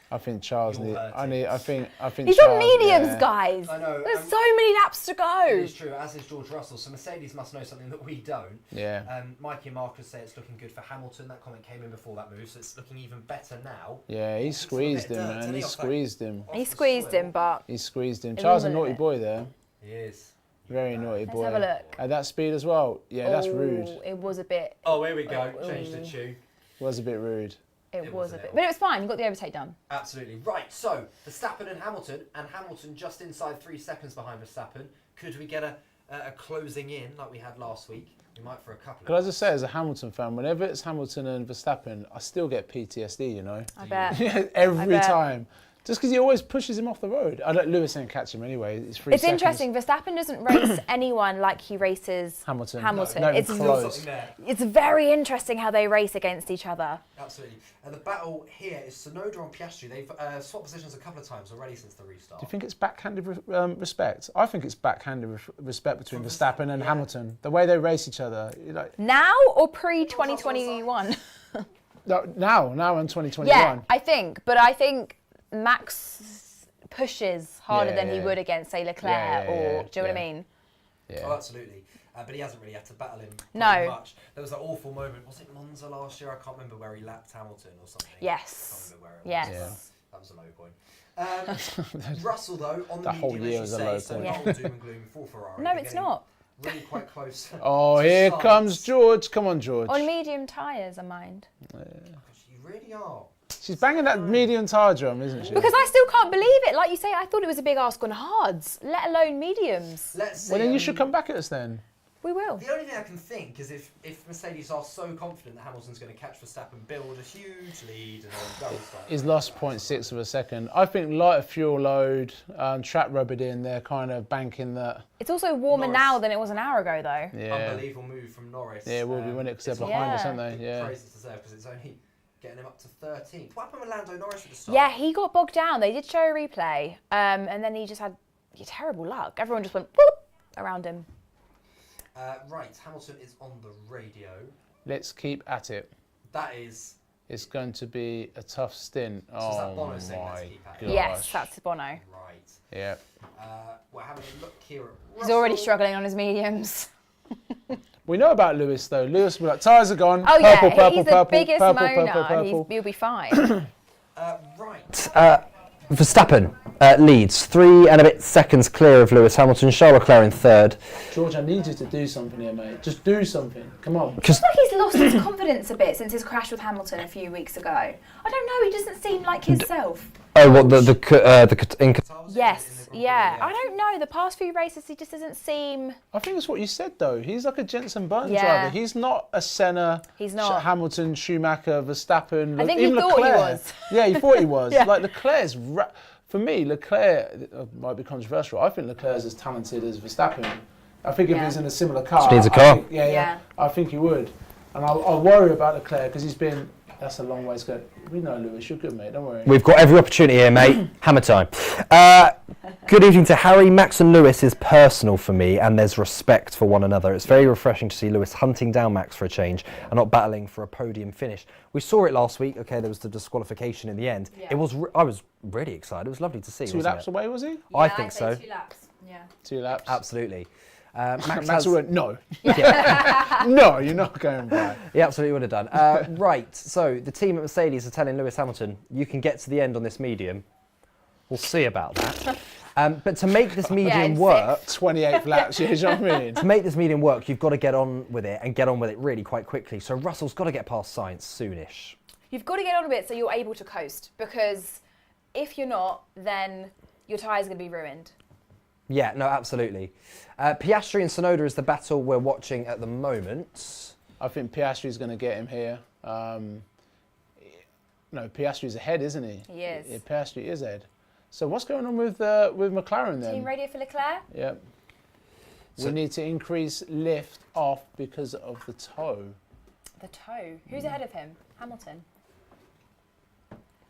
C: I think Charles
A: You're
C: need.
A: hurting.
C: I think.
B: He's
C: Charles,
B: on mediums,
C: yeah.
B: guys.
A: I know,
B: There's so many laps to
A: It
B: go.
A: is true, as is George Russell. So Mercedes must know something that we don't.
C: Yeah.
A: Mikey and Marcus say it's looking good for Hamilton. That comment came in before that move, so it's looking even better now.
C: Yeah, he squeezed him,
A: dirt,
C: man.
A: didn't
C: He
A: he, off that-
C: squeezed him.
B: He squeezed him, but
C: He squeezed him.
B: It
C: Charles
B: was
C: a
B: on the
C: naughty
B: limit.
C: boy there.
A: He is.
C: Very naughty
B: let's
C: boy.
B: have a look.
C: At that speed as well. Yeah, that's rude.
B: Ooh, It was a bit.
A: Oh, here we go.
B: Oh,
A: Change the tune.
C: Was a bit rude.
B: It
A: It
B: was
A: was
B: a
A: an
B: bit.
A: L.
B: But it was fine. You got the overtake done.
A: Absolutely. Right, so Verstappen and Hamilton just inside 3 seconds behind Verstappen. Could we get a closing in like we had last week? We might for a couple
C: Could I
A: of
C: just say, as a Hamilton fan, whenever it's Hamilton and Verstappen, I still get PTSD, you know?
B: I bet.
C: Every
B: bet.
C: time. Just because he always pushes him off the road. Lewis didn't catch him anyway. It's 3
B: It's
C: seconds.
B: interesting. Verstappen doesn't race anyone like he races
C: Hamilton.
B: Hamilton.
C: It's close.
B: It's very interesting how they race against each other.
A: Absolutely. And the battle here is Tsunoda on Piastri. They've swapped positions a couple of times already since the restart.
C: Do you think it's backhanded respect? I think it's backhanded respect between Verstappen and Hamilton. The way they race each other.
B: Now or pre-2021?
C: No, now in 2021.
B: Yeah, I think. But I think Max pushes harder than he would against, say, Leclerc, or do you know what I mean?
C: Yeah.
A: Oh, absolutely. But he hasn't really had to battle him much. There was that awful moment, was it Monza last year? I can't remember, where he lapped Hamilton or something.
B: Yes.
A: I can't remember where it was.
B: Yes.
A: That was a low point. Russell, though, on the
C: That whole
A: medium,
C: year
A: as
C: was
A: you
C: a low
A: say, so
C: point.
A: not all doom and gloom for Ferrari.
B: No,
A: They're
B: it's
A: getting
B: not.
A: really quite close.
C: Oh,
A: to
C: here
A: Sainz.
C: comes George. Come on, George.
B: On medium tyres, I mind.
A: You really are.
C: She's banging that medium tyre drum, isn't she?
B: Because I still can't believe it. Like you say, I thought it was a big ask on hards, let alone mediums.
A: Let's see.
C: Well, then you should come back at us then.
B: We will.
A: The only thing I can think is if Mercedes are so confident that Hamilton's going to catch Verstappen, build a huge lead, and then double start.
C: He's lost 0.6 of a second. I think lighter fuel load, trap rubbered in, they're kind of banking that.
B: It's also warmer
A: Norris.
B: now than it was an hour ago, though.
C: Yeah.
A: Unbelievable move from Norris.
C: Yeah, it will be, won't it? Because
A: it's
C: they're behind us,
B: Yeah.
C: aren't they? Yeah.
A: Praise is deserved because it's only getting him up to 13th. What happened with Lando Norris at the start?
B: Yeah, he got bogged down. They did show a replay, and then he just had terrible luck. Everyone just went whoop around him.
A: Right, Hamilton is on the radio.
C: Let's keep at it.
A: That is.
C: It's going to be a tough stint.
A: So is that
C: Oh
A: Bono saying let's
C: my
A: keep at it?
C: gosh.
B: Yes, that's Bono.
A: Right.
C: Yeah.
A: We're having a look here at
B: He's
A: Russell.
B: already struggling on his mediums.
C: We know about Lewis though. Lewis will be like, tyres are gone.
B: Oh
C: purple,
B: yeah,
C: purple,
B: he's the
C: purple,
B: biggest
C: purple,
B: moaner.
C: purple, purple.
B: He'll be fine.
A: Right. Verstappen leads 3 and a bit seconds clear of Lewis Hamilton. Charles Leclerc in third.
C: George, I need you to do something here, mate. Just do something. Come on.
B: It's like he's lost his confidence a bit since his crash with Hamilton a few weeks ago. I don't know. He doesn't seem like himself.
A: Oh, what in
B: Yes, yeah. I don't know. The past few races, he just doesn't seem.
C: I think it's what you said though. He's like a Jenson Button
B: Yeah.
C: driver. He's not a Senna,
B: He's not.
C: Hamilton, Schumacher, Verstappen.
B: I think
C: even
B: he thought he
C: Leclerc.
B: was.
C: Yeah, he thought he was.
B: Yeah.
C: Like Leclerc's, for me, Leclerc might be controversial. I think Leclerc's as talented as Verstappen. I think if
B: Yeah.
C: he's in a similar car,
A: Just needs a car.
B: Yeah.
C: I think he would. And I'll worry about Leclerc because he's been. That's a long way to go. We know, Lewis. You're good, mate. Don't worry.
A: We've got every opportunity here, mate. Hammer time. Good evening to Harry. Max and Lewis is personal for me, and there's respect for one another. It's very refreshing to see Lewis hunting down Max for a change and not battling for a podium finish. We saw it last week. Okay, there was the disqualification in the end.
B: Yeah.
A: It was. I was really excited. It was lovely to see.
C: 2
A: wasn't
C: laps
A: it?
C: away, was he?
A: I think so.
B: 2 laps. Yeah.
C: 2 laps.
A: Absolutely. Max
C: Max
A: has,
C: went, no. No, you're not going by.
A: he absolutely would have done. Right, so the team at Mercedes are telling Lewis Hamilton, you can get to the end on this medium. We'll see about that. But to make this medium
B: in
A: work,
C: 28th laps, you know what I mean?
A: to make this medium work, you've got to get on with it and get on with it really quite quickly. So Russell's got to get past Sainz soonish.
B: You've got to get on a bit so you're able to coast, because if you're not, then your tyres are going to be ruined.
A: Yeah, no, absolutely. Piastri and Tsunoda is the battle we're watching at the moment.
C: I think Piastri's going to get him here. No, Piastri's ahead, isn't he?
B: He is.
C: Yeah, Piastri is ahead. So what's going on with McLaren then?
B: Team radio for Leclerc?
C: Yep.
A: So-
C: We need to increase lift off because of the toe.
B: The toe. Who's ahead of him? Hamilton.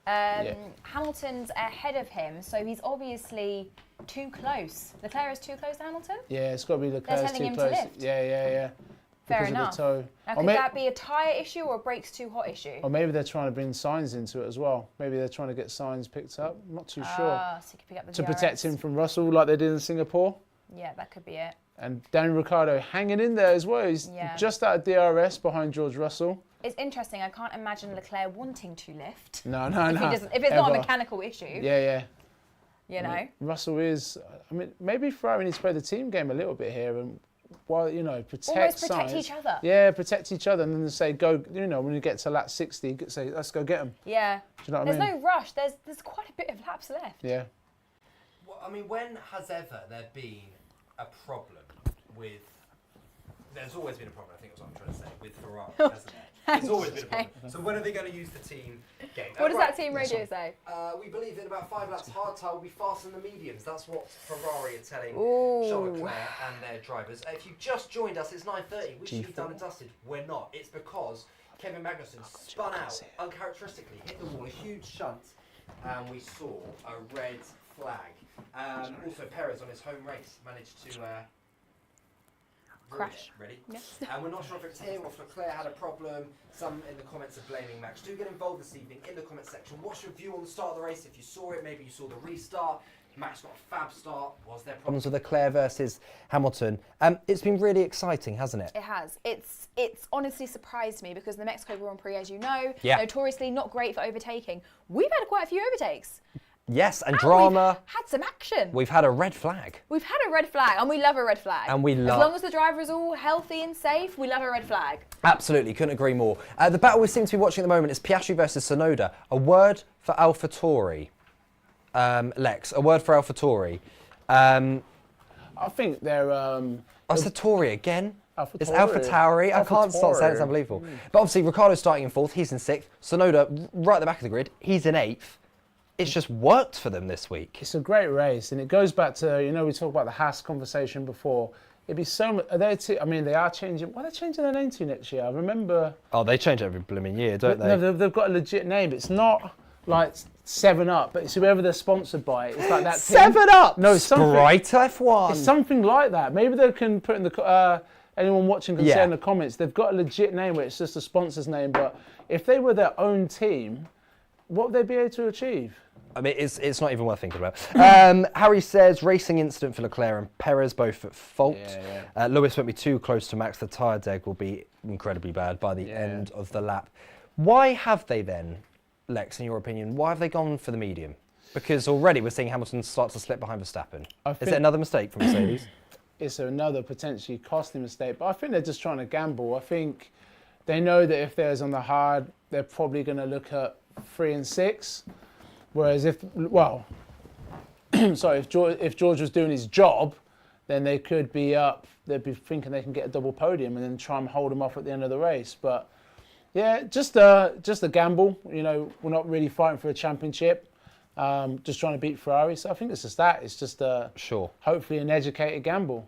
C: Yeah.
B: Hamilton's ahead of him, so he's obviously too close. Leclerc is too close to Hamilton?
C: Yeah, it's got to be Leclerc's
B: telling
C: too
B: him to
C: close.
B: lift.
C: Yeah.
B: Fair
C: Because
B: enough.
C: of the toe.
B: Now,
C: Or
B: could
C: may-
B: that be a tyre issue or a brakes too hot issue?
C: Or maybe they're trying to bring signs into it as well. Maybe they're trying to get signs picked up. I'm not too sure.
B: Ah, so you could pick up the
C: To
B: DRS.
C: protect him from Russell like they did in Singapore.
B: Yeah, that could be it.
C: And Daniel Ricciardo hanging in there as well. He's
B: Yeah.
C: just out of DRS behind George Russell.
B: It's interesting. I can't imagine Leclerc wanting to lift.
C: No.
B: If, he doesn't, if it's not a
C: Ever.
B: mechanical issue,
C: Yeah.
B: you know.
C: Russell is. I mean, maybe Ferrari needs to play the team game a little bit here, and while protect
B: Almost protect
C: Sainz.
B: each other.
C: Yeah, protect each other, and then say go. When you get to lap 60, say let's go get them.
B: Yeah.
C: Do you know what I
B: There's
C: mean?
B: no rush. There's quite a bit of laps left.
C: Yeah.
A: Well, I mean, when has ever there been a problem with... There's always been a problem, I think is what I'm trying to say, with Ferrari, hasn't there? It's always been a problem. So when are they going to use the team game?
B: What does that team radio say?
A: We believe in about 5 laps, hard tyre will be faster than the mediums. That's what Ferrari are telling
B: Ooh.
A: Charles Leclerc and their drivers. If you've just joined us, it's 9:30. We should be done and dusted. We're not. It's because Kevin Magnussen spun out uncharacteristically, hit the wall, a huge shunt, and we saw a red flag. Also, Perez on his home race managed to
B: crash.
A: Ready?
B: Yes.
A: And we're not sure if it's him or if Leclerc had a problem. Some in the comments are blaming Max. Do get involved this evening in the comment section. What's your view on the start of the race? If you saw it, maybe you saw the restart. Max got a fab start. Was there problems with Leclerc versus Hamilton? It's been really exciting, hasn't it?
B: It has. It's honestly surprised me because the Mexico Grand Prix, as you know,
A: Yeah.
B: notoriously not great for overtaking. We've had quite a few overtakes.
A: Yes, and drama.
B: We've had some action.
A: We've had a red flag.
B: We've had a red flag, and we love a red flag.
A: And we
B: as
A: love-
B: long as the driver is all healthy and safe, we love a red flag.
A: Absolutely, couldn't agree more. The battle we seem to be watching at the moment is Piastri versus Tsunoda. A word for AlphaTauri. Lex, a word for AlphaTauri.
C: I think they're.
A: That's the Tauri again. It's
C: AlphaTauri.
A: AlphaTauri. I can't stop saying it. It's unbelievable. But obviously, Ricciardo's starting in 4th. He's in 6th. Tsunoda, right at the back of the grid. He's in 8th. It's just worked for them this week.
C: It's a great race, and it goes back to, you know, we talked about the Haas conversation before. It'd be so much. I mean, they are changing. What are they changing their name to next year? I remember.
A: Oh, they change every blooming year, don't they?
C: No, they've got a legit name. It's not like 7-Up, but it's whoever they're sponsored by. It's like that.
A: 7-Up.
C: No, something.
A: Sprite F1.
C: It's something like that. Maybe they can put in the. Anyone watching can say in the comments. They've got a legit name where it's just a sponsor's name. But if they were their own team, what would they be able to achieve?
A: I mean, it's not even worth thinking about. Harry says, racing incident for Leclerc and Perez, both at fault. Lewis won't be too close to Max. The tyre deg will be incredibly bad by the end of the lap. Why have they then, Lex, in your opinion, why have they gone for the medium? Because already we're seeing Hamilton start to slip behind Verstappen. Is it another mistake from Mercedes?
C: It's another potentially costly mistake, but I think they're just trying to gamble. I think they know that if there's on the hard, they're probably going to look at 3 and 6. Whereas if George was doing his job, then they could be up. They'd be thinking they can get a double podium and then try and hold him off at the end of the race. But yeah, just a gamble. You know, we're not really fighting for a championship. Just trying to beat Ferrari. So I think it's just that. It's just hopefully an educated gamble.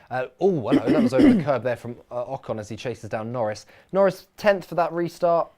A: Hello, that was over the curb there from Ocon as he chases down Norris. Norris 10th for that restart.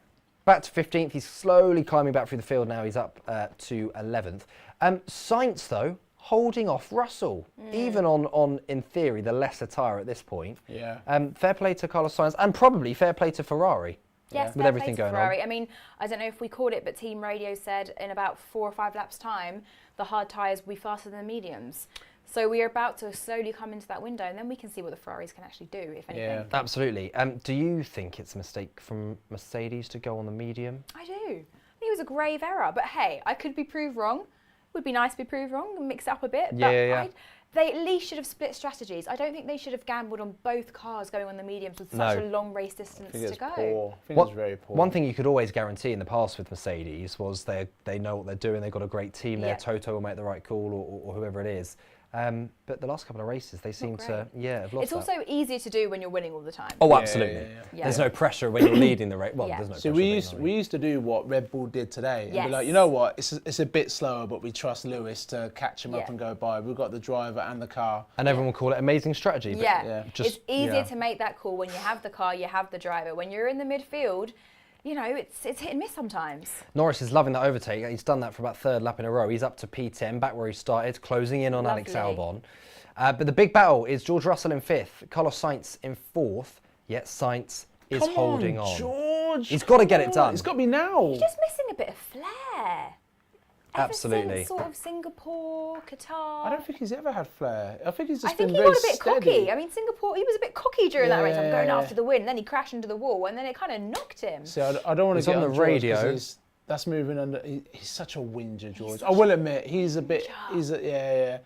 A: Back to 15th, he's slowly climbing back through the field now, he's up to 11th. Sainz, though, holding off Russell, even on, in theory, the lesser tyre at this point.
C: Yeah.
A: Fair play to Carlos Sainz, and probably fair play to Ferrari.
B: Yes,
A: with everything going
B: Ferrari.
A: on.
B: I mean, I don't know if we called it, but Team Radio said in about 4 or 5 laps' time, the hard tyres will be faster than the mediums. So we are about to slowly come into that window, and then we can see what the Ferraris can actually do, if anything.
C: Yeah.
A: Absolutely. Do you think it's a mistake from Mercedes to go on the medium?
B: I do. I think it was a grave error, but hey, I could be proved wrong. Would be nice to be proved wrong and mix it up a bit.
A: Yeah.
B: They at least should have split strategies. I don't think they should have gambled on both cars going on the mediums with such a long race distance to go.
C: Poor. I think it's very poor.
A: One thing you could always guarantee in the past with Mercedes was they know what they're doing. They've got a great team there. Toto will make the right call, or whoever it is. But the last couple of races, they seem to, have lost
B: It's also easier to do when you're winning all the time.
A: Oh, absolutely.
B: Yeah.
A: There's no pressure when you're leading the race. Well, there's no
C: So
A: pressure.
C: we used to do what Red Bull did today. And
B: Yes.
C: be like, you know what, it's a bit slower, but we trust Lewis to catch him up
B: Yeah.
C: and go by. We've got the driver and the car.
A: And everyone will call it amazing strategy. But
B: It's easier to make that call when you have the car, you have the driver. When you're in the midfield, you know, it's hit and miss sometimes.
A: Norris is loving that overtake. He's done that for about 3rd lap in a row. He's up to P10, back where he started, closing in on Alex Albon. But the big battle is George Russell in 5th, Carlos Sainz in 4th, yet Sainz is holding on.
C: George!
A: He's got to get it done.
C: It's got to be now.
B: You're just missing a bit of flair.
A: Absolutely.
B: Ever since sort of Singapore, Qatar.
C: I don't think he's ever had flair. I think he's just
B: I think
C: been
B: he
C: very
B: got a bit
C: steady.
B: cocky. I mean, Singapore, he was a bit cocky during that race. I'm going
C: Yeah.
B: after the win. Then he crashed into the wall, and then it kind of knocked him.
C: See, I don't want
A: He's
C: to get
A: on the
C: George 'cause
A: radio.
C: That's moving under. He's such a whinger, George. I will admit, he's a bit. He's a.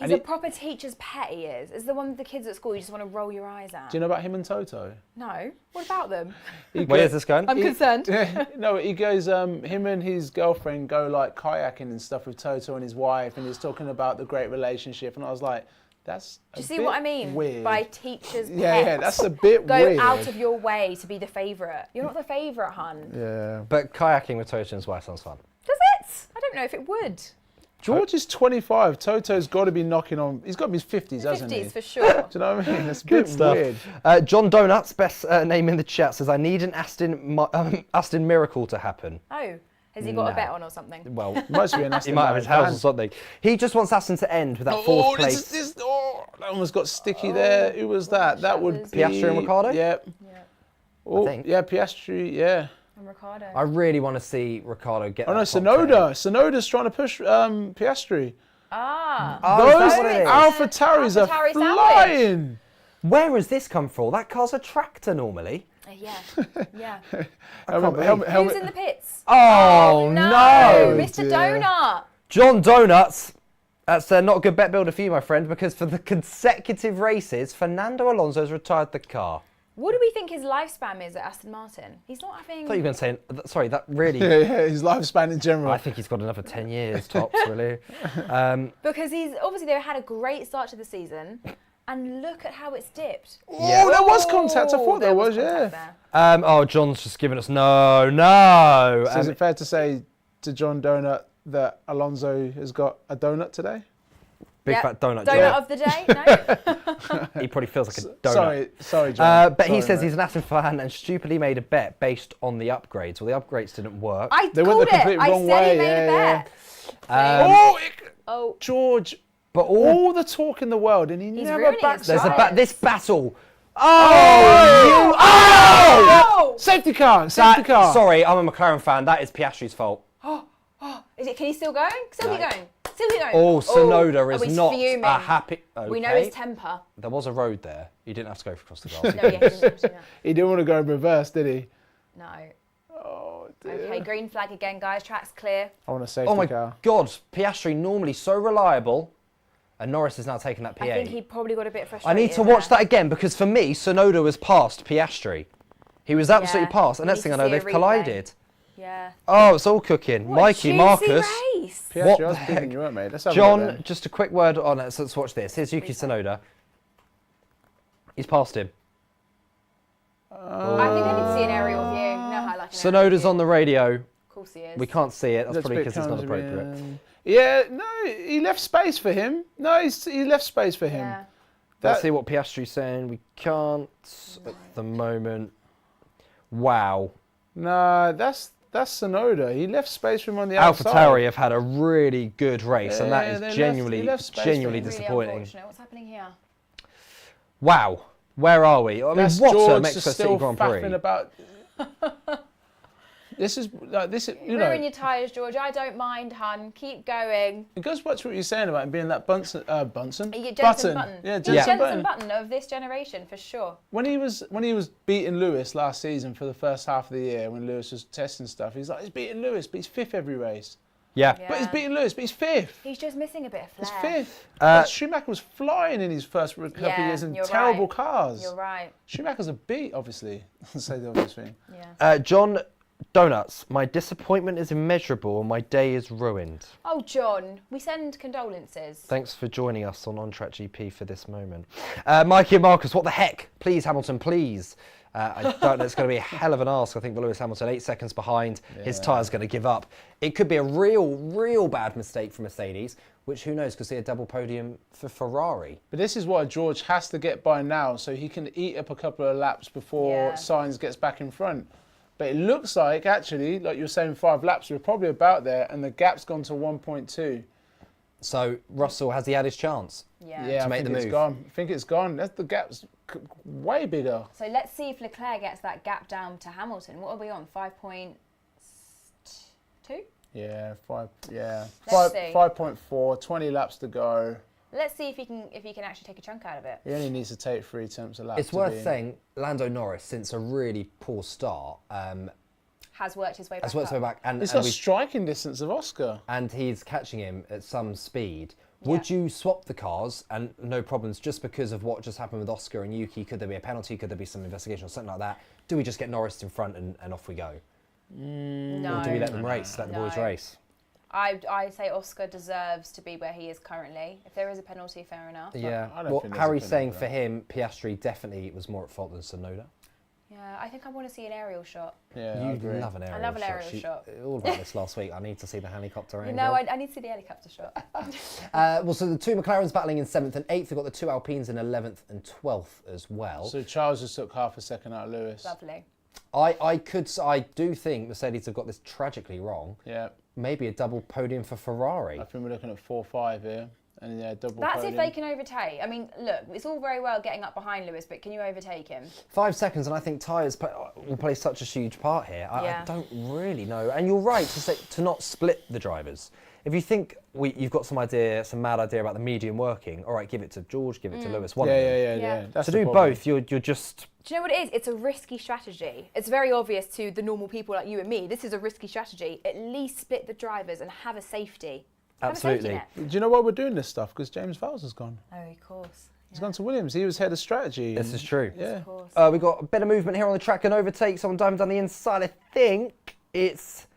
B: He's a proper teacher's pet, he is. It's the one with the kids at school you just want to roll your eyes at.
C: Do you know about him and Toto?
B: No. What about them?
A: Where is this going?
B: I'm concerned.
C: No, he goes, him and his girlfriend go like kayaking and stuff with Toto and his wife, and he's talking about the great relationship. And I was like, That's
B: Do you see what I mean?
C: Weird.
B: By teacher's
C: Yeah,
B: pet.
C: that's a bit
B: Go
C: weird.
B: out of your way to be the favourite. You're not the favourite, hun.
C: Yeah.
A: But kayaking with Toto and his wife sounds fun.
B: Does it? I don't know if it would.
C: George is 25. Toto's got to be knocking on. He's got to be his 50s, hasn't he?
B: 50s for sure.
C: Do you know what I mean? That's a
A: Good
C: bit
A: stuff.
C: weird.
A: John Donuts, best name in the chat, says, I need an Aston Miracle to happen.
B: Oh, has he got a
A: No.
B: bet on or something?
A: Well,
C: Must be an
A: he
C: Aston
A: might have his
C: Martin
A: house or something. He just wants Aston to end with that
C: fan.
A: fourth
C: Oh,
A: place.
C: that almost got sticky there. Who was that? That would
B: was-
C: be...
A: Piastri and Ricciardo?
C: Yeah.
B: Yeah.
C: Oh,
A: think.
C: yeah, Piastri, yeah.
B: And Ricciardo.
A: I really want to see Ricciardo get
C: Oh, no,
A: that top
C: Sonoda. Sonoda's trying to push Piastri.
B: Ah.
A: Oh, is
C: Those
A: that what it is?
C: AlphaTauris are
B: AlphaTauri sandwich.
C: flying.
A: 10. Where has this come from? That car's a tractor normally.
B: Yeah. Yeah.
C: Helmet.
B: Who's in the pits?
A: Oh,
B: no, Mr.
C: dear.
B: Donut.
A: John Donuts. That's not a good bet builder for you, my friend, because for the consecutive races, Fernando Alonso's retired the car.
B: What do we think his lifespan is at Aston Martin? He's not having.
A: I thought you were going to say, sorry, that really,
C: Yeah, his lifespan in general.
A: I think he's got another 10 years tops, really.
B: Because he's obviously they had a great start to the season, and look at how it's dipped.
C: Oh, there was contact. I thought there was,
B: contact
C: yeah.
B: there.
A: Oh, John's just giving us no.
C: So is it fair to say to John Donut that Alonso has got a donut today?
A: Big
B: Yep.
A: fat donut.
B: Donut
A: John.
B: of the day? No.
A: He probably feels like a donut.
C: Sorry, John.
A: But he
C: Sorry,
A: says
C: mate.
A: he's an Aston fan and stupidly made a bet based on the upgrades. Well, the upgrades didn't work.
B: I
C: They went
B: called
C: the complete
B: it. I
C: wrong
B: said
C: way,
B: he made
C: yeah,
B: a bet.
C: Oh, George,
A: but
C: all the talk in the world, and he
B: He's
C: never
B: ruining
C: backs
B: his
C: it.
B: drive.
A: this battle. Oh!
C: Safety car, safety car.
A: Sorry, I'm a McLaren fan. That is Piastri's fault.
B: Is it? Can he still go? Still keep going. Still keep going.
A: Oh, Sonoda is
B: he's
A: not
B: fuming.
A: a happy. Okay.
B: We know his temper.
A: There was a road there. You didn't have to go across the grass.
B: No, yeah, he didn't have to do that.
C: He didn't want to go in reverse, did he?
B: No.
C: Oh, dear.
B: Okay, green flag again, guys. Track's clear.
C: I want a safety
A: Oh my
C: car.
A: God, Piastri normally so reliable, and Norris is now taking that P8.
B: I think he probably got a bit
A: I
B: frustrated.
A: need to watch that again because for me, Sonoda was past Piastri. He was absolutely
B: Yeah,
A: past, and
B: you
A: next
B: need
A: thing I
B: to
A: know,
B: see a
A: they've
B: replay.
A: collided.
B: Yeah.
A: Oh, it's all cooking.
B: What a
A: Mikey,
B: juicy
A: Marcus.
B: race.
C: Piastri,
A: What
C: I was
A: the
C: picking
A: heck?
C: you up, mate. Let's have a look
A: John,
C: then.
A: just a quick word on it. So let's watch this. Here's Yuki Tsunoda. He's past him.
B: I think I need to see an aerial view. You know how I like an aerial
A: Sonoda's
B: view.
A: on the radio.
B: Of course he is.
A: We can't see it. That's
C: That's a
A: probably
C: bit
A: because it's not
C: clumsy,
A: appropriate.
C: Yeah, no, he left space for him. No, he left space for him.
B: Yeah.
A: Let's see what Piastri's saying. We can't at the moment. Wow.
C: No, that's Sonoda. He left space for him on the outside.
A: AlphaTauri have had a really good race, and
C: Yeah,
A: that
C: they
A: is
C: left-
A: genuinely,
C: he left space for
A: genuinely
C: him.
B: Really
A: disappointing.
B: unfortunate. What's happening here?
A: Wow. Where are we? I mean,
C: That's
A: what a
C: George
A: Mexico
C: just
A: City
C: still
A: Grand
C: faffing
A: Prix.
C: about. This is you know.
B: Ruin your tyres, George. I don't mind, hun. Keep going.
C: It goes back to what you're saying about him being that Bunsen.
B: Jensen
C: Button.
B: Button.
C: Yeah,
B: He's
C: Jensen
B: Jensen
C: Button.
B: Button of this generation, for sure.
C: When he was beating Lewis last season for the first half of the year, when Lewis was testing stuff, he's like, he's beating Lewis, but he's fifth every race.
A: Yeah.
B: Yeah.
C: But he's beating Lewis, but he's fifth.
B: He's just missing a bit of
C: He's
B: flair.
C: fifth. But Schumacher was flying in his first couple of
B: Yeah,
C: years in
B: you're
C: terrible
B: right.
C: cars.
B: You're right.
C: Schumacher's a beat, obviously. I'll say the obvious thing.
B: Yeah.
A: John Donuts, my disappointment is immeasurable and my day is ruined.
B: Oh, John, we send condolences.
A: Thanks for joining us on On-Track GP for this moment. Mikey and Marcus, what the heck? Please, Hamilton, please. I don't know, it's going to be a hell of an ask. I think for Lewis Hamilton, 8 seconds behind. His tyre's going to give up. It could be a real bad mistake for Mercedes, which who knows, could see a double podium for Ferrari.
C: But this is what George has to get by now, so he can eat up a couple of laps before Sainz gets back in front. But it looks like, actually, like you were saying, 5 laps, we're probably about there, and the gap's gone to 1.2.
A: So Russell, has he had his chance?
B: Yeah.
C: I
A: make
C: think
A: the
C: it's
A: move.
C: gone. I think it's gone. The gap's way bigger.
B: So let's see if Leclerc gets that gap down to Hamilton. What are we on? 5.2?
C: Yeah,
B: Let's see.
C: 5.4, 20 laps to go.
B: Let's see if he can actually take a chunk out of it.
C: He only needs to take 3 attempts a lap.
A: It's worth saying, Lando Norris, since a really poor start,
B: Has worked his way back.
A: has worked his way back, and,
C: He's
A: and,
C: got striking distance of Oscar.
A: and he's catching him at some speed. Would you swap the cars and no problems just because of what just happened with Oscar and Yuki? Could there be a penalty? Could there be some investigation or something like that? Do we just get Norris in front and off we go?
B: No.
A: Or do we let them race, let the boys
B: No.
A: race?
B: I say Oscar deserves to be where he is currently. If there is a penalty, fair enough.
A: Yeah.
C: I don't
A: Well,
C: think there's a
A: Harry's saying
C: penalty
A: for him, Piastri definitely was more at fault than Tsunoda.
B: Yeah, I think I want to see an aerial shot.
C: Yeah, I
A: You
C: agree.
A: love an aerial shot.
B: I love an aerial shot.
A: All about this last week. I need to see the helicopter angle.
B: No, I need to see the helicopter shot.
A: Well, so the two McLarens battling in 7th and 8th. We've got the two Alpines in 11th and 12th as well.
C: So Charles just took half a second out of Lewis.
B: Lovely.
A: I do think Mercedes have got this tragically wrong.
C: Yeah.
A: Maybe a double podium for Ferrari.
C: I think we're looking at 4-5 here. And yeah, double
B: That's
C: podium.
B: if they can overtake. I mean, look, it's all very well getting up behind Lewis, but can you overtake him?
A: 5 seconds, and I think tyres will play such a huge part here. I don't really know. And you're right to not split the drivers. If you think you've got some mad idea about the medium working, all right, give it to George, give it to Lewis. One of them.
C: Yeah. That's
A: to
C: the
A: do
C: problem.
A: both, you're just...
B: Do you know what it is? It's a risky strategy. It's very obvious to the normal people like you and me. This is a risky strategy. At least split the drivers and have a safety.
A: Absolutely.
B: Have a safety net.
C: Do you know why we're doing this stuff? Because James Vowles has gone.
B: Oh, of course.
C: He's gone to Williams. He was head of strategy.
A: This is true.
C: Yeah.
B: Of course.
A: We've got a bit of movement here on the track and overtake. Someone diving down the inside. I think it's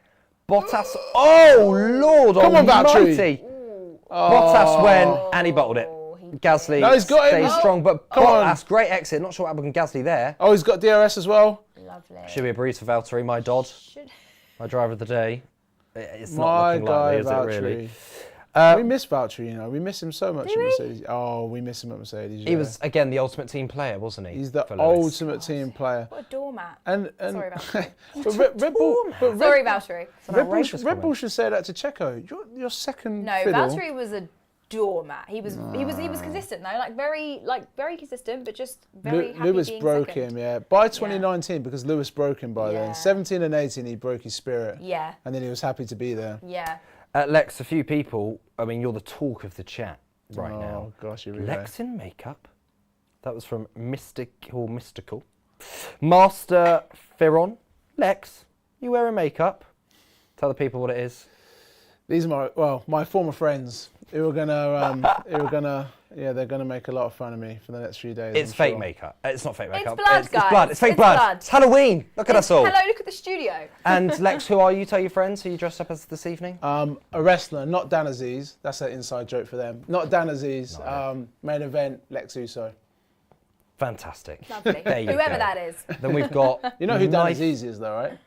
A: Bottas. Oh, Lord
C: Come on,
A: almighty. Bottas went and he bottled it.
B: He
A: Gasly
C: No, he's got him.
A: stays strong, but
C: Come on.
A: Bottas, great exit. Not sure what happened with Gasly there.
C: Oh, he's got DRS as well.
B: Lovely.
A: Should be a breeze for Valtteri, my Dodd,
B: Should-
A: my driver of the day. It's not
C: My
A: looking
C: guy,
A: likely, is it really?
C: we miss Valtteri, you know. We miss him so much at Mercedes. Oh, we miss him at Mercedes.
A: He was, again, the ultimate team player, wasn't he?
C: He's the
A: for Lewis?
C: ultimate team player.
B: What a doormat.
C: And
B: Sorry, Valtteri.
C: but Red Bull, but
B: Sorry, Valtteri.
C: Red Bull should say that to Checo. You're second
B: No,
C: fiddle.
B: Valtteri was a doormat. He was consistent though, like very consistent, but just very happy
C: Lewis
B: being
C: broke
B: second.
C: him, yeah. By 2019, because Lewis broke him by
B: Yeah.
C: then. 17 and 18, he broke his spirit.
B: Yeah.
C: And then he was happy to be there.
B: Yeah.
A: Lex, a few people, I mean, you're the talk of the chat right now.
C: Oh, gosh, here we go.
A: Lex in makeup. That was from Mystical. Master Ferron. Lex, you wearing makeup? Tell the people what it is.
C: These are my former friends who are they're gonna make a lot of fun of me for the next few days.
A: It's
C: I'm
A: fake
C: sure.
A: makeup. It's not fake makeup.
B: blood,
A: It's
B: guys.
A: blood. It's fake
B: It's
A: blood.
B: blood.
A: It's Halloween. Look at us all.
B: Hello, look at the studio.
A: And Lex, who are you? Tell your friends who you dressed up as this evening.
C: A wrestler, not Dan Aziz. That's an inside joke for them. Not Dan Aziz. Main event, Lex Uso.
A: Fantastic.
B: Lovely.
A: There you
B: Whoever
A: go.
B: that is.
A: Then we've got.
C: You know who Dan
A: nice-
C: Aziz is, though, right?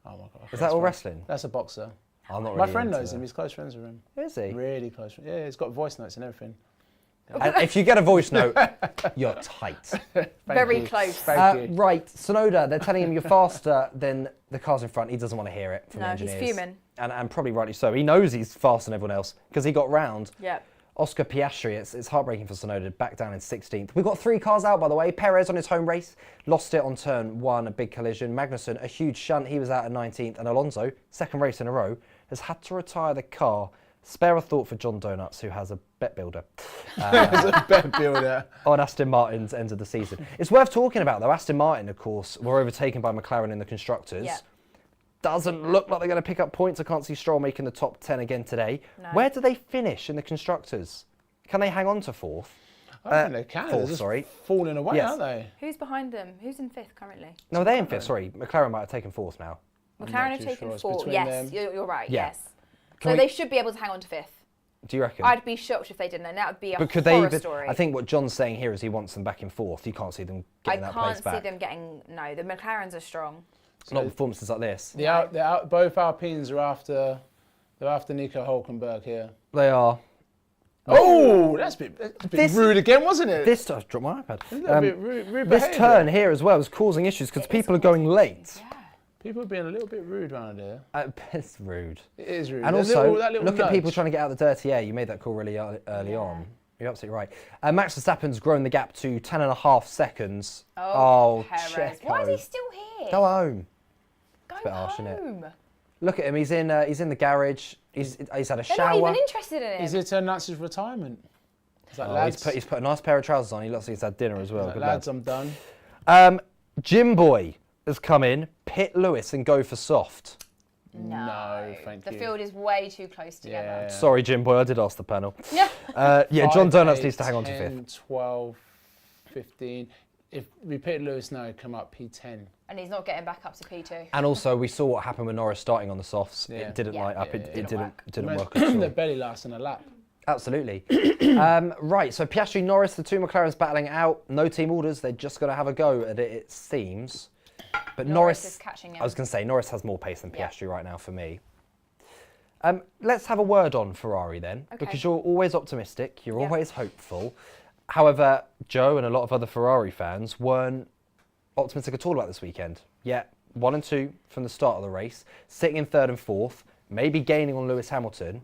C: Oh my God.
A: Is that all wrestling?
C: That's a boxer.
A: I'm not
C: My
A: really
C: friend
A: into
C: knows him.
A: that.
C: He's close friends with him.
A: Is he?
C: Really close. Yeah, he's got voice notes and everything.
A: And if you get a voice note, you're tight.
B: Very
C: you.
B: close.
C: Thank you.
A: Right, Tsunoda, they're telling him you're faster than the cars in front. He doesn't want to hear it from the
B: No, he's
A: engineers.
B: fuming.
A: And probably rightly so. He knows he's faster than everyone else because he got round.
B: Yep.
A: Oscar Piastri, it's heartbreaking for Tsunoda, back down in 16th. We've got 3 cars out, by the way. Perez on his home race, lost it on turn 1, a big collision. Magnussen, a huge shunt, he was out at 19th. And Alonso, second race in a row, has had to retire the car. Spare a thought for John Donuts, who has a bet builder.
C: He's a bet builder.
A: On Aston Martin's end of the season. It's worth talking about, though. Aston Martin, of course, were overtaken by McLaren in the Constructors.
B: Yeah.
A: Doesn't look like they're going to pick up points. I can't see Stroll making the top 10 again today.
B: No.
A: Where do they finish in the Constructors? Can they hang on to 4th?
C: I think they can. They're
A: Fourth,
C: just
A: sorry.
C: falling away,
A: Yes.
C: aren't they?
B: Who's behind them? Who's in 5th currently?
A: No, they're in 5th. Sorry, McLaren might have taken 4th now.
B: McLaren have
C: too
B: taken
C: sure. It's
B: 4th.
C: between
B: Yes,
C: them.
B: you're right.
A: Yeah.
B: Yes.
A: Can
B: So
A: we-
B: they should be able to hang on to 5th.
A: Do you reckon?
B: I'd be shocked if they didn't, and that would be a
A: But could they
B: horror
A: even,
B: story.
A: I think what John's saying here is he wants them back in 4th. You can't see them
B: I
A: getting that place
B: can't see
A: back.
B: them getting. No, the McLarens are strong.
A: Not performances like this.
C: Both Alpines are after. They're after Nico Hulkenberg here.
A: They are.
C: Oh, that's a bit rude again, wasn't it?
A: This I dropped my iPad.
C: a bit rude
A: This
C: behaviour.
A: turn here as well is causing issues because people are going late.
C: People are being a little bit rude around here.
A: It's rude.
C: It is rude.
A: And
C: That
A: also,
C: that little
A: look at people
C: nudge.
A: trying to get out the dirty air. You made that call really early on. You're absolutely right. Max Verstappen's grown the gap to 10.5 seconds.
B: Oh, Perez.
A: Checo.
B: Why is he still here?
A: Go home.
B: Go
A: bit harsh, isn't it?
B: home.
A: Look at him. He's in the garage. He's had a
B: They're
A: shower.
B: not even interested in him.
C: Is it Nazi's retirement? Is that
A: Oh,
C: lads?
A: he's put a nice pair of trousers on. He looks like he's had dinner as well.
C: Like,
A: Good
C: lads,
A: lad.
C: I'm done.
A: Jim Boy has come in, pit Lewis and go for soft.
C: No, thank
B: the
C: you.
B: field is way too close together.
C: Yeah.
A: Sorry, Jim Boy, I did ask the panel.
B: Yeah.
A: Yeah, John
C: 5,
A: Donuts
C: 8,
A: needs to hang on to
C: 10,
A: 5th.
C: 12, 15. If we pit Lewis now, come up P10.
B: And he's not getting back up to P2.
A: And also, we saw what happened with Norris starting on the softs.
C: Yeah.
A: It didn't light up.
C: Yeah,
A: It
C: it
A: didn't work at all.
C: They're barely lasting a lap.
A: Absolutely. Right, so Piastri, Norris, the two McLarens battling it out. No team orders. They're just going to have a go at it, it seems. But
B: Norris is catching him.
A: I was going to say, Norris has more pace than Piastri right now for me. Let's have a word on Ferrari then, because you're always optimistic. You're always hopeful. However, Joe and a lot of other Ferrari fans weren't optimistic at all about this weekend. Yeah, 1 and 2 from the start of the race, sitting in 3rd and 4th, maybe gaining on Lewis Hamilton.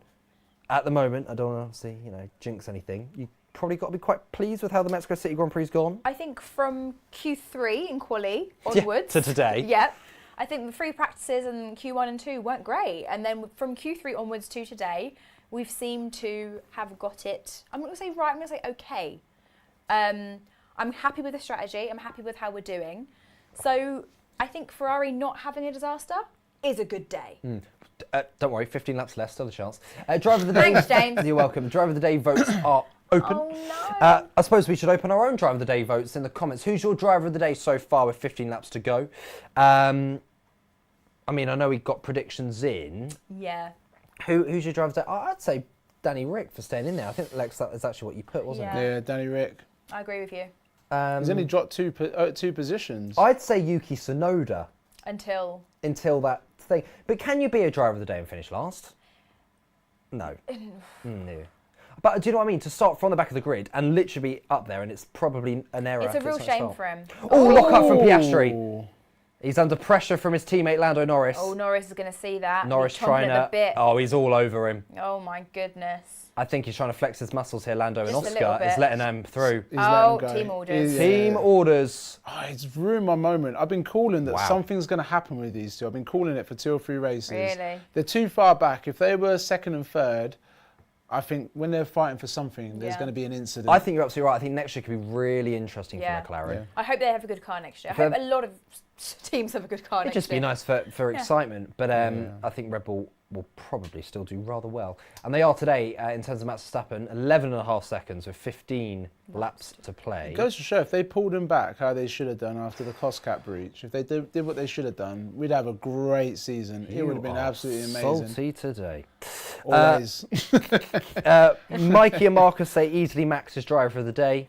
A: At the moment, I don't want to see, jinx anything. You probably got to be quite pleased with how the Mexico City Grand Prix has gone.
B: I think from Q3 in quali onwards.
A: To today.
B: Yep. I think the free practices and Q1 and 2 weren't great. And then from Q3 onwards to today, we've seemed to have got it, I'm not going to say right, I'm going to say okay. I'm happy with the strategy. I'm happy with how we're doing. So I think Ferrari not having a disaster is a good day.
A: Don't worry, 15 laps left, still a chance. Driver of the day.
B: Thanks, James.
A: You're welcome. Driver of the day votes are open.
B: Oh, no.
A: I suppose we should open our own driver of the day votes in the comments. Who's your driver of the day so far with 15 laps to go? I know we got predictions in.
B: Yeah.
A: Who's your driver of the day? I'd say Danny Rick for staying in there. I think, Lex, that is actually what you put, wasn't it?
C: Yeah, Danny Rick.
B: I agree with you.
C: He's only dropped two positions.
A: I'd say Yuki Tsunoda.
B: Until
A: that thing. But can you be a driver of the day and finish last? No. No. But do you know what I mean? To start from the back of the grid and literally be up there, and it's probably an error.
B: it's a real shame for him.
A: Oh, lock up from Piastri. He's under pressure from his teammate Lando Norris.
B: Oh, Norris is going to see that.
A: Norris
B: He's
A: trying
B: chomping at the bit.
A: Oh, he's all over him.
B: Oh my goodness.
A: I think he's trying to flex his muscles here, Lando, and
B: Just a
A: Oscar
B: little
A: is
B: bit.
A: letting them through.
C: He's letting him go.
B: Team orders.
A: Team orders.
C: Oh, it's ruined my moment. I've been calling that
A: Wow.
C: something's going to happen with these two. I've been calling it for 2 or 3 races.
B: Really?
C: They're too far back. If they were 2nd and 3rd, I think when they're fighting for something, there's going to be an incident.
A: I think you're absolutely right. I think next year could be really interesting for McLaren.
C: Yeah.
B: I hope they have a good car next year. I hope a lot of teams have a good car
A: It'd
B: next
A: just
B: year.
A: be nice for excitement. But I think Red Bull will probably still do rather well. And they are today, in terms of Max Verstappen, 11.5 seconds with 15 laps to play.
C: It goes to show if they pulled him back how they should have done after the cost cap breach, if they did what they should have done, we'd have a great season. It would have been absolutely amazing.
A: Salty today.
C: Always.
A: Mikey and Marcus say easily Max is driver of the day.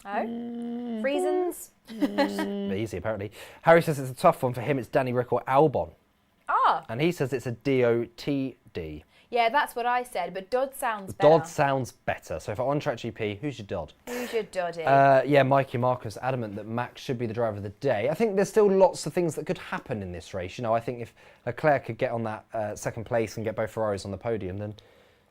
B: Oh? Reasons?
A: Easy, apparently. Harry says it's a tough one for him. It's Danny Rick or Albon.
B: Ah.
A: And he says it's a DOTD.
B: Yeah, that's what I said, but Dodd sounds better.
A: Dodd sounds better. So for on-track GP, who's your Dodd?
B: Who's your Doddy?
A: Yeah, Mikey and Marcus adamant that Max should be the driver of the day. I think there's still lots of things that could happen in this race. I think if Leclerc could get on that 2nd place and get both Ferraris on the podium, then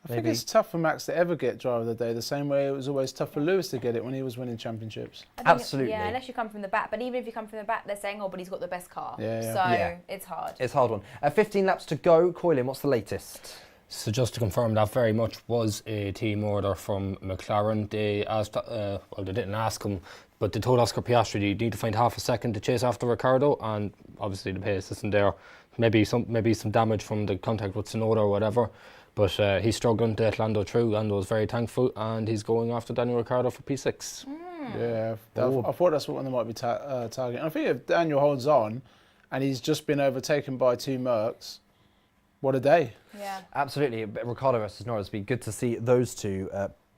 C: I think it's tough for Max to ever get driver of the day, the same way it was always tough for Lewis to get it when he was winning championships.
A: Absolutely.
B: Yeah, unless you come from the back. But even if you come from the back, they're saying, oh, but he's got the best car.
C: Yeah.
B: So it's hard.
A: It's a hard one. 15 laps to go. Coilin, what's the latest?
D: So just to confirm, that very much was a team order from McLaren. They asked, well, they didn't ask him, but they told Oscar Piastri you need to find half a second to chase after Ricciardo, and obviously the pace isn't there. Maybe some damage from the contact with Tsunoda or whatever, but he's struggling to let Lando through. Lando's very thankful, and he's going after Daniel Ricciardo for P6.
C: Yeah, I thought that's what they might be targeting. I think if Daniel holds on, and he's just been overtaken by 2 Mercs, what a day.
B: Yeah.
A: Absolutely. Ricciardo versus Norris would be good to see those two.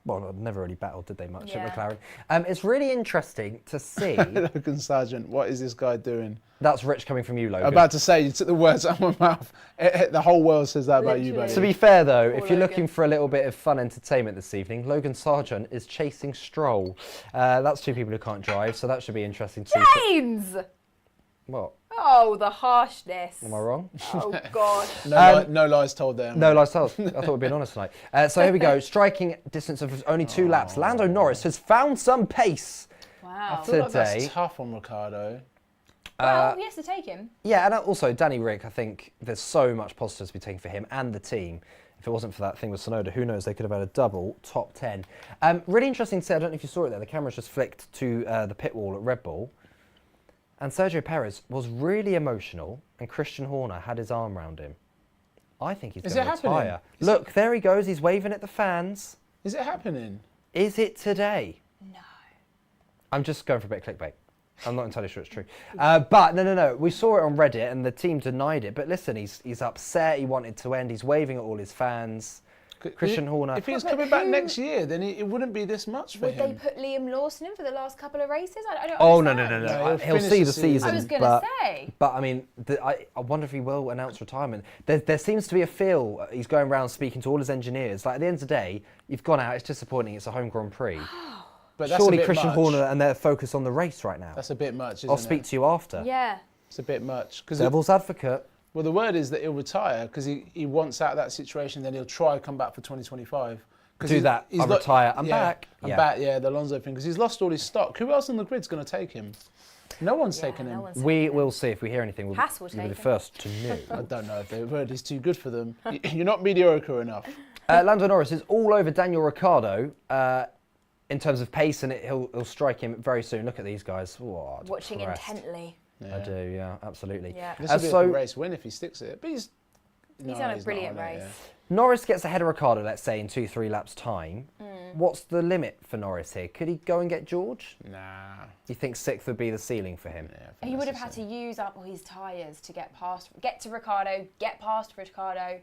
A: Well, never really battled, did they, much at McLaren? It's really interesting to see.
C: Logan Sargent, what is this guy doing?
A: That's rich coming from you, Logan.
C: I'm about to say, you took the words out of my mouth. The whole world says that about you, buddy.
A: To be fair, though, if you're
B: Logan.
A: looking for a little bit of fun entertainment this evening, Logan Sargent is chasing Stroll. That's 2 people who can't drive, so that should be interesting to see.
B: James!
A: What?
B: Oh, the harshness.
A: Am I wrong?
B: Oh, gosh.
C: No lies told there.
A: No lies told. I thought we'd been honest tonight. So here we go. Striking distance of only 2 laps. Lando Norris has found some pace.
B: Wow.
C: I feel like
A: today.
C: that's tough on Ricciardo.
B: Well, he has to take him.
A: Yeah, and also Danny Rick, I think there's so much positives to be taken for him and the team. If it wasn't for that thing with Tsunoda, who knows, they could have had a double top 10. Really interesting to say, I don't know if you saw it there, the camera's just flicked to the pit wall at Red Bull. And Sergio Perez was really emotional, and Christian Horner had his arm around him. I think he's going to retire. Look, there he goes. He's waving at the fans.
C: Is it happening?
A: Is it today?
B: No.
A: I'm just going for a bit of clickbait. I'm not entirely sure it's true. But no. We saw it on Reddit and the team denied it. But listen, he's upset. He wanted to end. He's waving at all his fans. Christian Horner.
C: If he was coming back next year, then it wouldn't be this much for
B: Would
C: him.
B: they put Liam Lawson in for the last couple of races? I don't
A: Oh,
B: understand.
A: no. He'll
C: finish
A: see
C: the
A: the season.
B: I was going to say.
A: But I mean, I wonder if he will announce retirement. There seems to be a feel. He's going around speaking to all his engineers. Like at the end of the day, you've gone out. It's disappointing. It's a home Grand Prix.
C: But that's
A: Surely
C: a bit
A: Christian
C: much.
A: Horner and they're focused on the race right now.
C: That's a bit much, isn't
A: I'll speak to you after.
B: Yeah.
C: It's a bit much.
A: Devil's advocate.
C: Well, the word is that he'll retire because he wants out of that situation. Then he'll try to come back for 2025.
A: I'll retire. I'm back.
C: I'm back. Yeah, the Alonso thing because he's lost all his stock. Who else on the grid's going to take him? No one's taken him.
A: We will see if we hear anything.
B: Haas will
A: You'll be the
B: take him.
A: first to know.
C: I don't know if the word is too good for them. You're not mediocre enough.
A: Lando Norris is all over Daniel Ricciardo in terms of pace, and he'll strike him very soon. Look at these guys. Oh,
B: Watching
A: depressed.
B: intently.
C: Yeah.
A: I do, yeah, absolutely.
B: Yeah.
C: This will be a race win if he sticks it. But he's
B: done a brilliant race.
A: Norris gets ahead of Ricciardo, let's say, in 2-3 laps' time. What's the limit for Norris here? Could he go and get George?
C: Nah.
A: Do you think 6th would be the ceiling for him?
C: Yeah,
B: He would have had to use up all his tyres to get to Ricciardo, get past Ricciardo.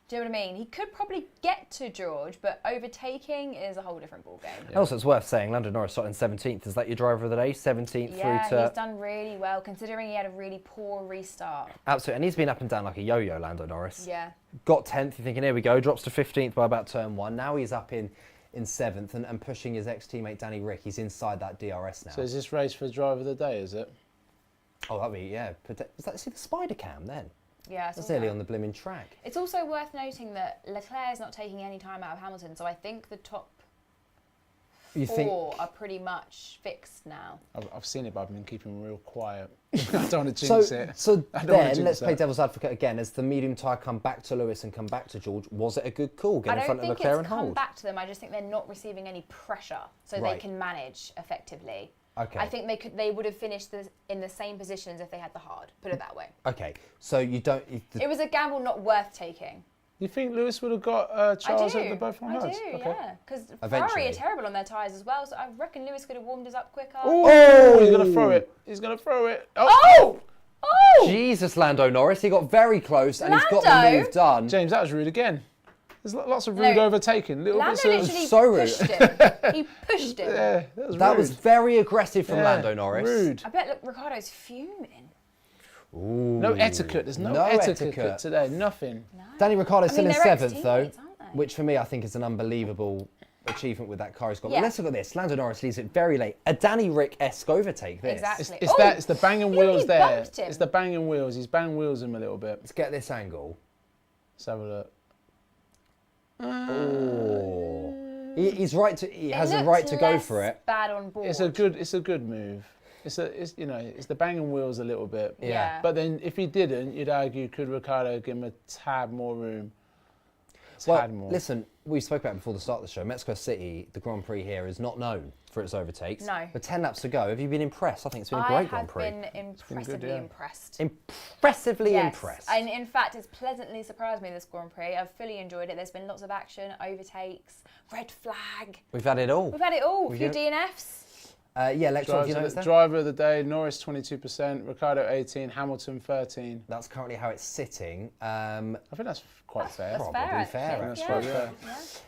B: Do you know what I mean? He could probably get to George, but overtaking is a whole different ballgame.
A: Also, it's worth saying, Lando Norris started in 17th. Is that your driver of the day? 17th through to...
B: Yeah, he's done really well, considering he had a really poor restart.
A: Absolutely, and he's been up and down like a yo-yo, Lando Norris.
B: Yeah.
A: Got 10th, you're thinking, here we go, drops to 15th by about turn 1. Now he's up in 7th and pushing his ex-teammate Danny Rick. He's inside that DRS now.
C: So is this race for driver of the day, is it?
A: Oh, that'd be, yeah. See the spider cam then?
B: Yeah,
A: That's nearly on the blimmin' track.
B: It's also worth noting that Leclerc is not taking any time out of Hamilton, so I think the top four are pretty much fixed now.
C: I've seen it, but I've been keeping real quiet. I don't want to jinx it.
A: So then, let's play devil's advocate again. As the medium tyre come back to Lewis and come back to George, was it a good call? Get in front of Leclerc and hold?
B: I don't think it's come back to them. I just think they're not receiving any pressure, so they can manage effectively.
A: Okay.
B: I think they would have finished in the same positions if they had the hard. Put it that way.
A: Okay, so you don't...
B: It was a gamble not worth taking.
C: You think Lewis would have got Charles over both on hards?
B: I do, yeah. Because Ferrari are terrible on their tyres as well, so I reckon Lewis could have warmed us up quicker.
C: Oh, he's going to throw it. He's going to throw it.
B: Oh!
A: Jesus, Lando Norris. He got very close and he's got the move done.
C: James, that was rude again. There's lots of rude overtaking. Little
B: Lando
C: bits of...
B: literally
A: so rude.
B: pushed him. He pushed him.
C: Yeah, that was rude.
A: That was very aggressive from Lando Norris.
C: Rude.
B: I bet Ricciardo's fuming.
A: Ooh.
C: No etiquette. There's no etiquette today. Nothing.
B: No.
A: Danny Ricciardo's still in
B: they're
A: 7th,
B: ex-teammates,
A: though,
B: aren't they?
A: which for me I think is an unbelievable achievement with that car he's got.
B: Yeah.
A: But let's look at this. Lando Norris leaves it very late. A Danny Rick-esque overtake, this.
B: Exactly.
C: It's the banging
B: he
C: wheels there.
B: bumped him.
C: It's the banging wheels. He's banging wheels him a little bit.
A: Let's get this angle.
C: Let's have a look.
A: Oh. He's right to. He has a right to go for it.
B: Bad on board.
C: It's a good move. It's the banging wheels a little bit.
B: Yeah.
C: But then if he didn't, you'd argue could Ricciardo give him a tad more room?
A: Listen, we spoke about it before the start of the show. Mexico City, the Grand Prix here, is not known for its overtakes.
B: No.
A: With 10 laps to go, have you been impressed? I think it's been a great Grand Prix.
B: I have been impressively impressed.
A: Impressively impressed.
B: And in fact, it's pleasantly surprised me, this Grand Prix. I've fully enjoyed it. There's been lots of action, overtakes, red flag.
A: We've had it all.
B: We've had it all. A few DNFs.
A: Yeah, Lex, what do you know?
C: Driver of the day, Norris 22%, Ricciardo 18, Hamilton 13.
A: That's currently how it's sitting.
C: I think that's quite fair.
B: That's
A: Probably
B: fair,
A: fair,
C: That's quite fair.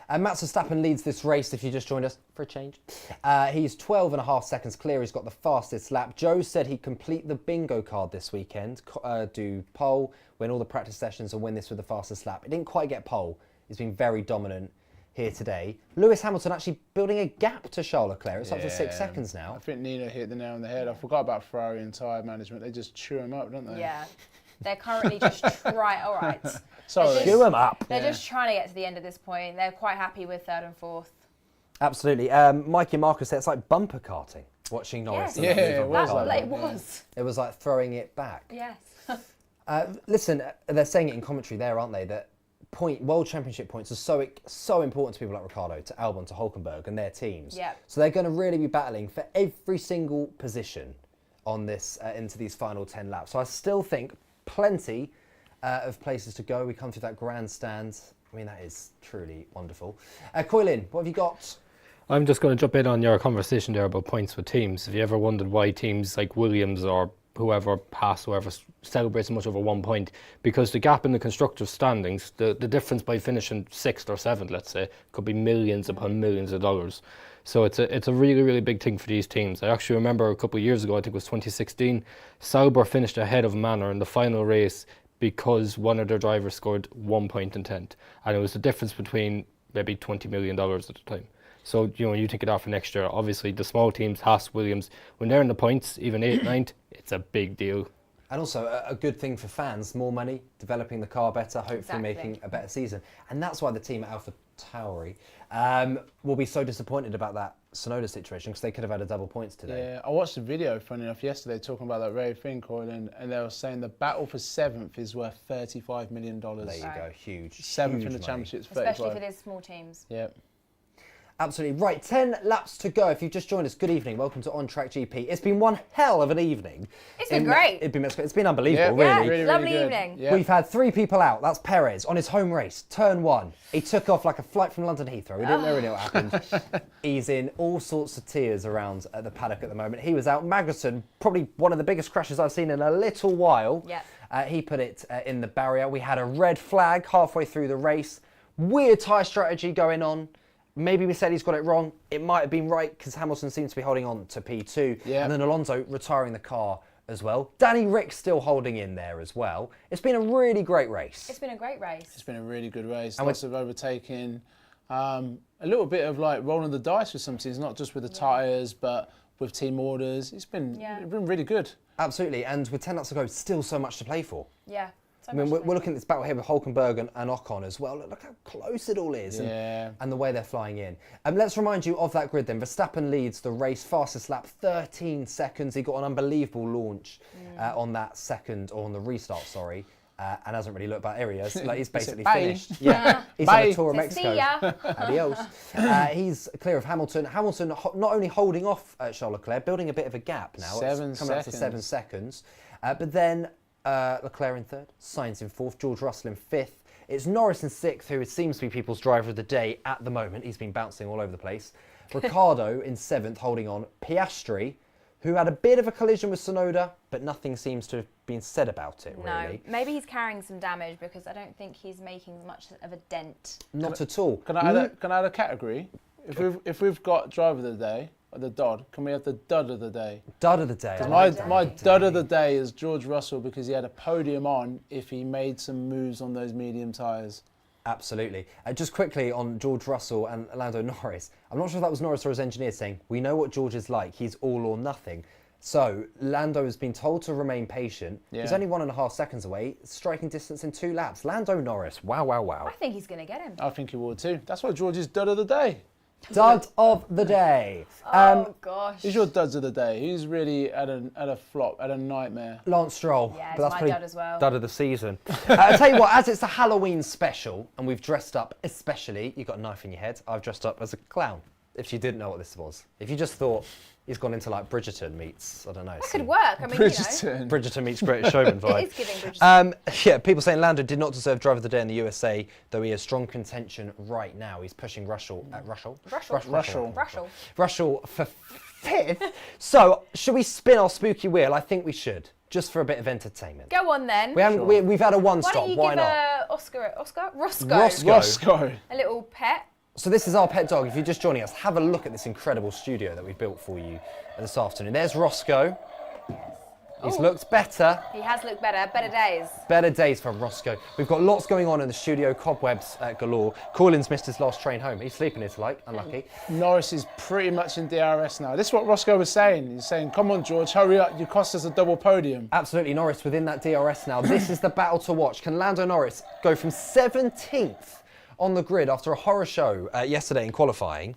A: And Max Verstappen leads this race, if you just joined us, for a change. He's 12.5 seconds clear. He's got the fastest lap. Joe said he'd complete the bingo card this weekend, do pole, win all the practice sessions and win this with the fastest lap. He didn't quite get pole. He's been very dominant here today. Lewis Hamilton actually building a gap to Charles Leclerc. It's up to 6 seconds now.
C: I think Nino hit the nail on the head. I forgot about Ferrari and tyre management. They just chew him up, don't they?
B: Yeah. They're currently just trying. All right.
C: Sorry.
A: Chew him up.
B: They're just trying to get to the end at this point. They're quite happy with 3rd and 4th.
A: Absolutely. Mikey and Marcus said it's like bumper karting, watching Norris.
B: Yes.
C: Yeah, it was
B: It was.
A: It was like throwing it back.
B: Yes.
A: Listen, they're saying it in commentary there, aren't they, that World Championship points are so important to people like Ricciardo, to Albon, to Hülkenberg and their teams.
B: Yeah.
A: So they're going to really be battling for every single position on this into these final 10 laps. So I still think plenty of places to go. We come through that grandstand. I mean, that is truly wonderful. Coilin, what have you got?
D: I'm just going to jump in on your conversation there about points with teams. Have you ever wondered why teams like Williams or whoever celebrates so much over 1 point? Because the gap in the constructors' standings, the difference by finishing 6th or 7th, let's say, could be millions upon millions of dollars. So it's a really, really big thing for these teams. I actually remember a couple of years ago, I think it was 2016, Sauber finished ahead of Manor in the final race because one of their drivers scored 1 point in 10th. And it was the difference between maybe $20 million at the time. So, you know, when you think of that for next year, obviously the small teams, Haas, Williams, when they're in the points, even 8th, 9th, it's a big deal.
A: And also a good thing for fans, more money, developing the car better, hopefully
B: Exactly.
A: making a better season. And that's why the team at AlphaTauri will be so disappointed about that Tsunoda situation, because they could have had a double points today.
C: Yeah, I watched a video, funny enough, yesterday talking about that very thing, Coilins, and they were saying the battle for 7th is worth $35 million.
A: There you go, huge.
C: 7th
A: huge
C: in the
A: money.
C: championship's 35.
B: Especially for these small teams.
C: Yeah.
A: Absolutely. Right, 10 laps to go. If you've just joined us, good evening. Welcome to On Track GP. It's been one hell of an evening.
B: It's been great.
A: It's been unbelievable,
C: Yeah,
A: really.
C: really
B: Lovely
C: good.
B: evening.
C: Yeah.
A: We've had 3 people out. That's Perez on his home race, turn 1. He took off like a flight from London Heathrow. We didn't know really what happened. He's in all sorts of tears around at the paddock at the moment. He was out. Magnussen, probably one of the biggest crashes I've seen in a little while.
B: Yeah.
A: He put it in the barrier. We had a red flag halfway through the race. Weird tyre strategy going on. Maybe we said he's got it wrong. It might have been right because Hamilton seems to be holding on to P2.
C: Yeah.
A: And then Alonso retiring the car as well. Danny Rick still holding in there as well. It's been a really great race.
B: It's been a great race.
C: It's been a really good race.
A: And
C: Lots of overtaking. A little bit of like rolling the dice with some teams, not just with the tyres, but with team orders. It's been really good.
A: Absolutely. And with 10 laps to go, still so much to play for.
B: Yeah. So
A: I mean,
B: much
A: we're looking at this battle here with Hulkenberg and Ocon as well. Look how close it all is and the way they're flying in. Let's remind you of that grid then. Verstappen leads the race, fastest lap, 13 seconds. He got an unbelievable launch on that second, or on the restart, sorry. And hasn't really looked back. Here he is. Like, he's basically finished. Yeah, he's on a tour of Mexico.
B: See ya.
A: Adios. He's clear of Hamilton. Hamilton not only holding off Charles Leclerc, building a bit of a gap now.
C: 7
A: It's coming up to 7 seconds. But then Leclerc in 3rd, Sainz in 4th, George Russell in 5th. It's Norris in 6th, who seems to be people's driver of the day at the moment. He's been bouncing all over the place. Ricciardo in 7th, holding on. Piastri, who had a bit of a collision with Tsunoda, but nothing seems to have been said about it, really.
B: No, maybe he's carrying some damage because I don't think he's making much of a dent.
A: Not at all.
C: Can I add a category? If we've got driver of the day, or the Dodd, can we have the dud of the day?
A: Dud of the day.
C: My dud of the day is George Russell, because he had a podium on if he made some moves on those medium tyres.
A: Absolutely. Just quickly on George Russell and Lando Norris. I'm not sure if that was Norris or his engineer saying, we know what George is like. He's all or nothing. So Lando has been told to remain patient.
C: Yeah.
A: He's only 1.5 seconds away, striking distance in 2 laps. Lando Norris. Wow, wow, wow.
B: I think he's going to get him.
C: I think he would too. That's why George is dud of the day.
A: Dud of the day.
B: Oh, gosh.
C: Who's your duds of the day? Who's really had a flop, had a nightmare?
A: Lance Stroll.
B: Yeah,
A: But
B: it's
A: that's
B: my
A: pretty
B: dud as well.
A: Dud of the season. I'll tell you what, as it's a Halloween special, and we've dressed up especially, you've got a knife in your head, I've dressed up as a clown. If you didn't know what this was. If you just thought he's gone into like Bridgerton meets, I don't know.
B: That could work. I mean,
A: Bridgerton meets Greatest Showman vibe.
B: It is giving Bridgerton.
A: Yeah, people saying Lando did not deserve Driver of the Day in the USA, though he has strong contention right now. He's pushing Russell for 5th. So, should we spin our spooky wheel? I think we should, just for a bit of entertainment.
B: Go on then.
A: We've had a
B: Why
A: one-stop.
B: don't you
A: Why
B: give
A: not?
B: Roscoe a little pet?
A: So this is our pet dog. If you're just joining us, have a look at this incredible studio that we've built for you this afternoon. There's Roscoe. He's looked better.
B: He has looked better. Better days.
A: Better days for Roscoe. We've got lots going on in the studio, cobwebs galore. Coilins missed his last train home. He's sleeping here tonight, unlucky.
C: Norris is pretty much in DRS now. This is what Roscoe was saying. He's saying, come on, George, hurry up. You cost us a double podium.
A: Absolutely, Norris within that DRS now. This is the battle to watch. Can Lando Norris go from 17th on the grid after a horror show yesterday in qualifying,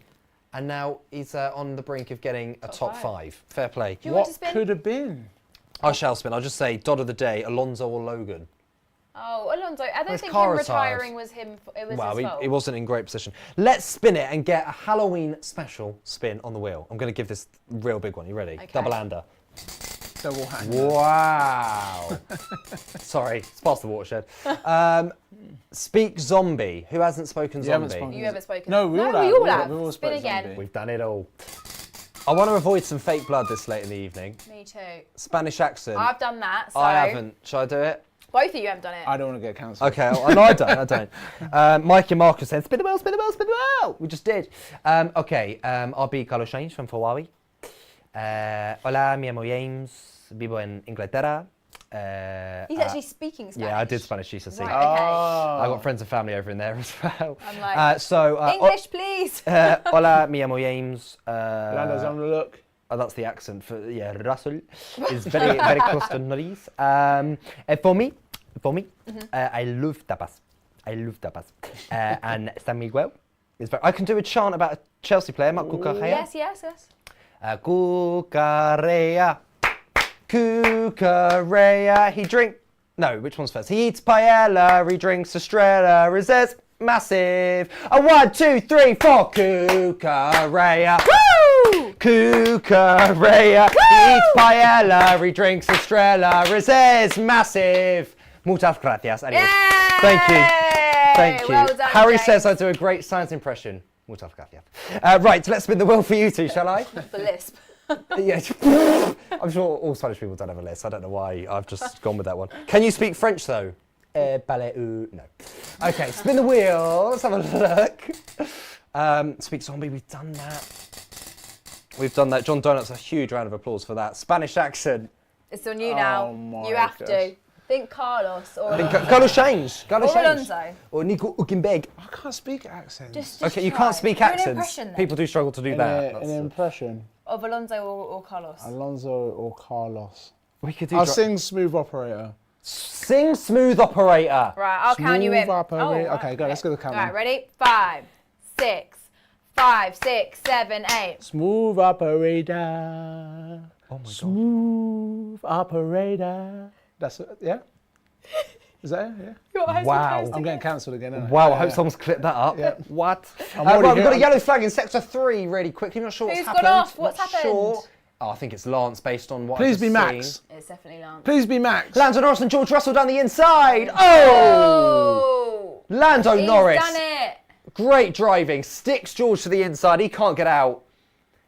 A: and now he's on the brink of getting a top 5. Fair play.
B: Do you want to spin?
C: Could have been?
A: I shall spin. I'll just say Dod of the day, Alonso or Logan.
B: Oh, Alonso. I don't
A: His
B: think
A: car
B: him
A: retired.
B: retiring was him. It was
A: Well,
B: his fault.
A: he wasn't in great position. Let's spin it and get a Halloween special spin on the wheel. I'm going to give this real big one. You ready?
B: Okay.
A: Double ander.
C: Double hang.
A: Wow. Sorry, it's past the watershed. Speak zombie. Who hasn't spoken
C: You haven't
A: zombie?
C: spoken.
B: You haven't spoken.
C: No, we all have.
B: We all have.
C: We all
B: Spin
C: spoke
B: again.
C: zombie.
A: We've done it all. I want to avoid some fake blood this late in the evening.
B: Me too.
A: Spanish accent.
B: I've done that. So
A: I haven't. Shall I do it?
B: Both of you haven't done it.
C: I don't want to get cancelled.
A: Okay, no, I don't. Mike and Marcus said, spin the wheel, spin the wheel, spin the wheel. We just did. I'll be Carlos Sainz from Ferrari. Hola, mi llamo James. Vivo en Inglaterra.
B: He's actually speaking Spanish.
A: Yeah, I did Spanish GCSE.
B: Right, okay.
A: I got friends and family over in there as well.
B: I'm like, English, please.
A: Hola, mi llamo James.
C: Lando's having a look.
A: Oh, that's the accent for Russell is very very close to Norris. For me, I love tapas. And San Miguel is very. I can do a chant about a Chelsea player, Marc Cucurella.
B: Yes.
A: Cucurella, Cucurella. He drink. No, which one's first? He eats paella. He drinks Estrella. Reserves massive. 1, 2, 3, 4. Cucurella. Cucurella, he eats paella, he drinks Estrella, Reserves massive. Muchas gracias. Adios. Thank you.
B: Well done,
A: Harry
B: James.
A: says I do a great science impression. Muchas gracias. Right, let's spin the wheel for you two, shall I?
B: The lisp.
A: Yeah. I'm sure all Spanish people don't have a list. I don't know why I've just gone with that one. Can you speak French though? No. Okay, spin the wheel. Let's have a look. Speak zombie, we've done that. John Donuts, a huge round of applause for that. Spanish accent.
B: It's on you now.
C: Oh my
B: You have
C: gosh.
B: to. Think Carlos or
A: Carlos Sainz.
B: Alonso.
A: Or Nico Hülkenberg.
C: I can't speak accents.
B: Just
A: Okay, you
B: try.
A: can't speak
B: Do an
A: accents.
B: impression then.
A: People do struggle to do that.
C: An impression.
B: Of Alonso or Carlos.
C: Alonso or Carlos.
A: We could do
C: I'll sing Smooth Operator.
A: Sing Smooth Operator.
B: Right, I'll count you in.
C: Smooth operator.
B: right,
C: Okay, go, let's go to the count.
B: Right, ready? 5, 6, 5, 6, 7, 8.
C: Smooth Operator.
A: Oh my God.
C: Smooth Operator. That's it, yeah? Is that it? Yeah.
A: Wow.
C: I'm getting cancelled again, aren't I?
A: Wow, I
C: Yeah,
A: hope
C: yeah.
A: someone's clipped that up.
C: Yeah.
A: What?
C: I'm
A: Right,
C: already
A: we've got a
C: getting-
A: yellow flag in sector 3 really quickly. Not sure what's
B: Who's
A: happened.
B: gone off? What's
A: Not
B: happened?
A: Sure. Oh, I think it's Lance based on what
C: Please
A: I've
C: be
A: just
C: Max.
A: seen.
B: It's definitely Lance.
C: Please be Max.
A: Lando Norris and George Russell down the inside. Oh! Lando
B: He's
A: Norris.
B: done it.
A: Great driving. Sticks George to the inside. He can't get out.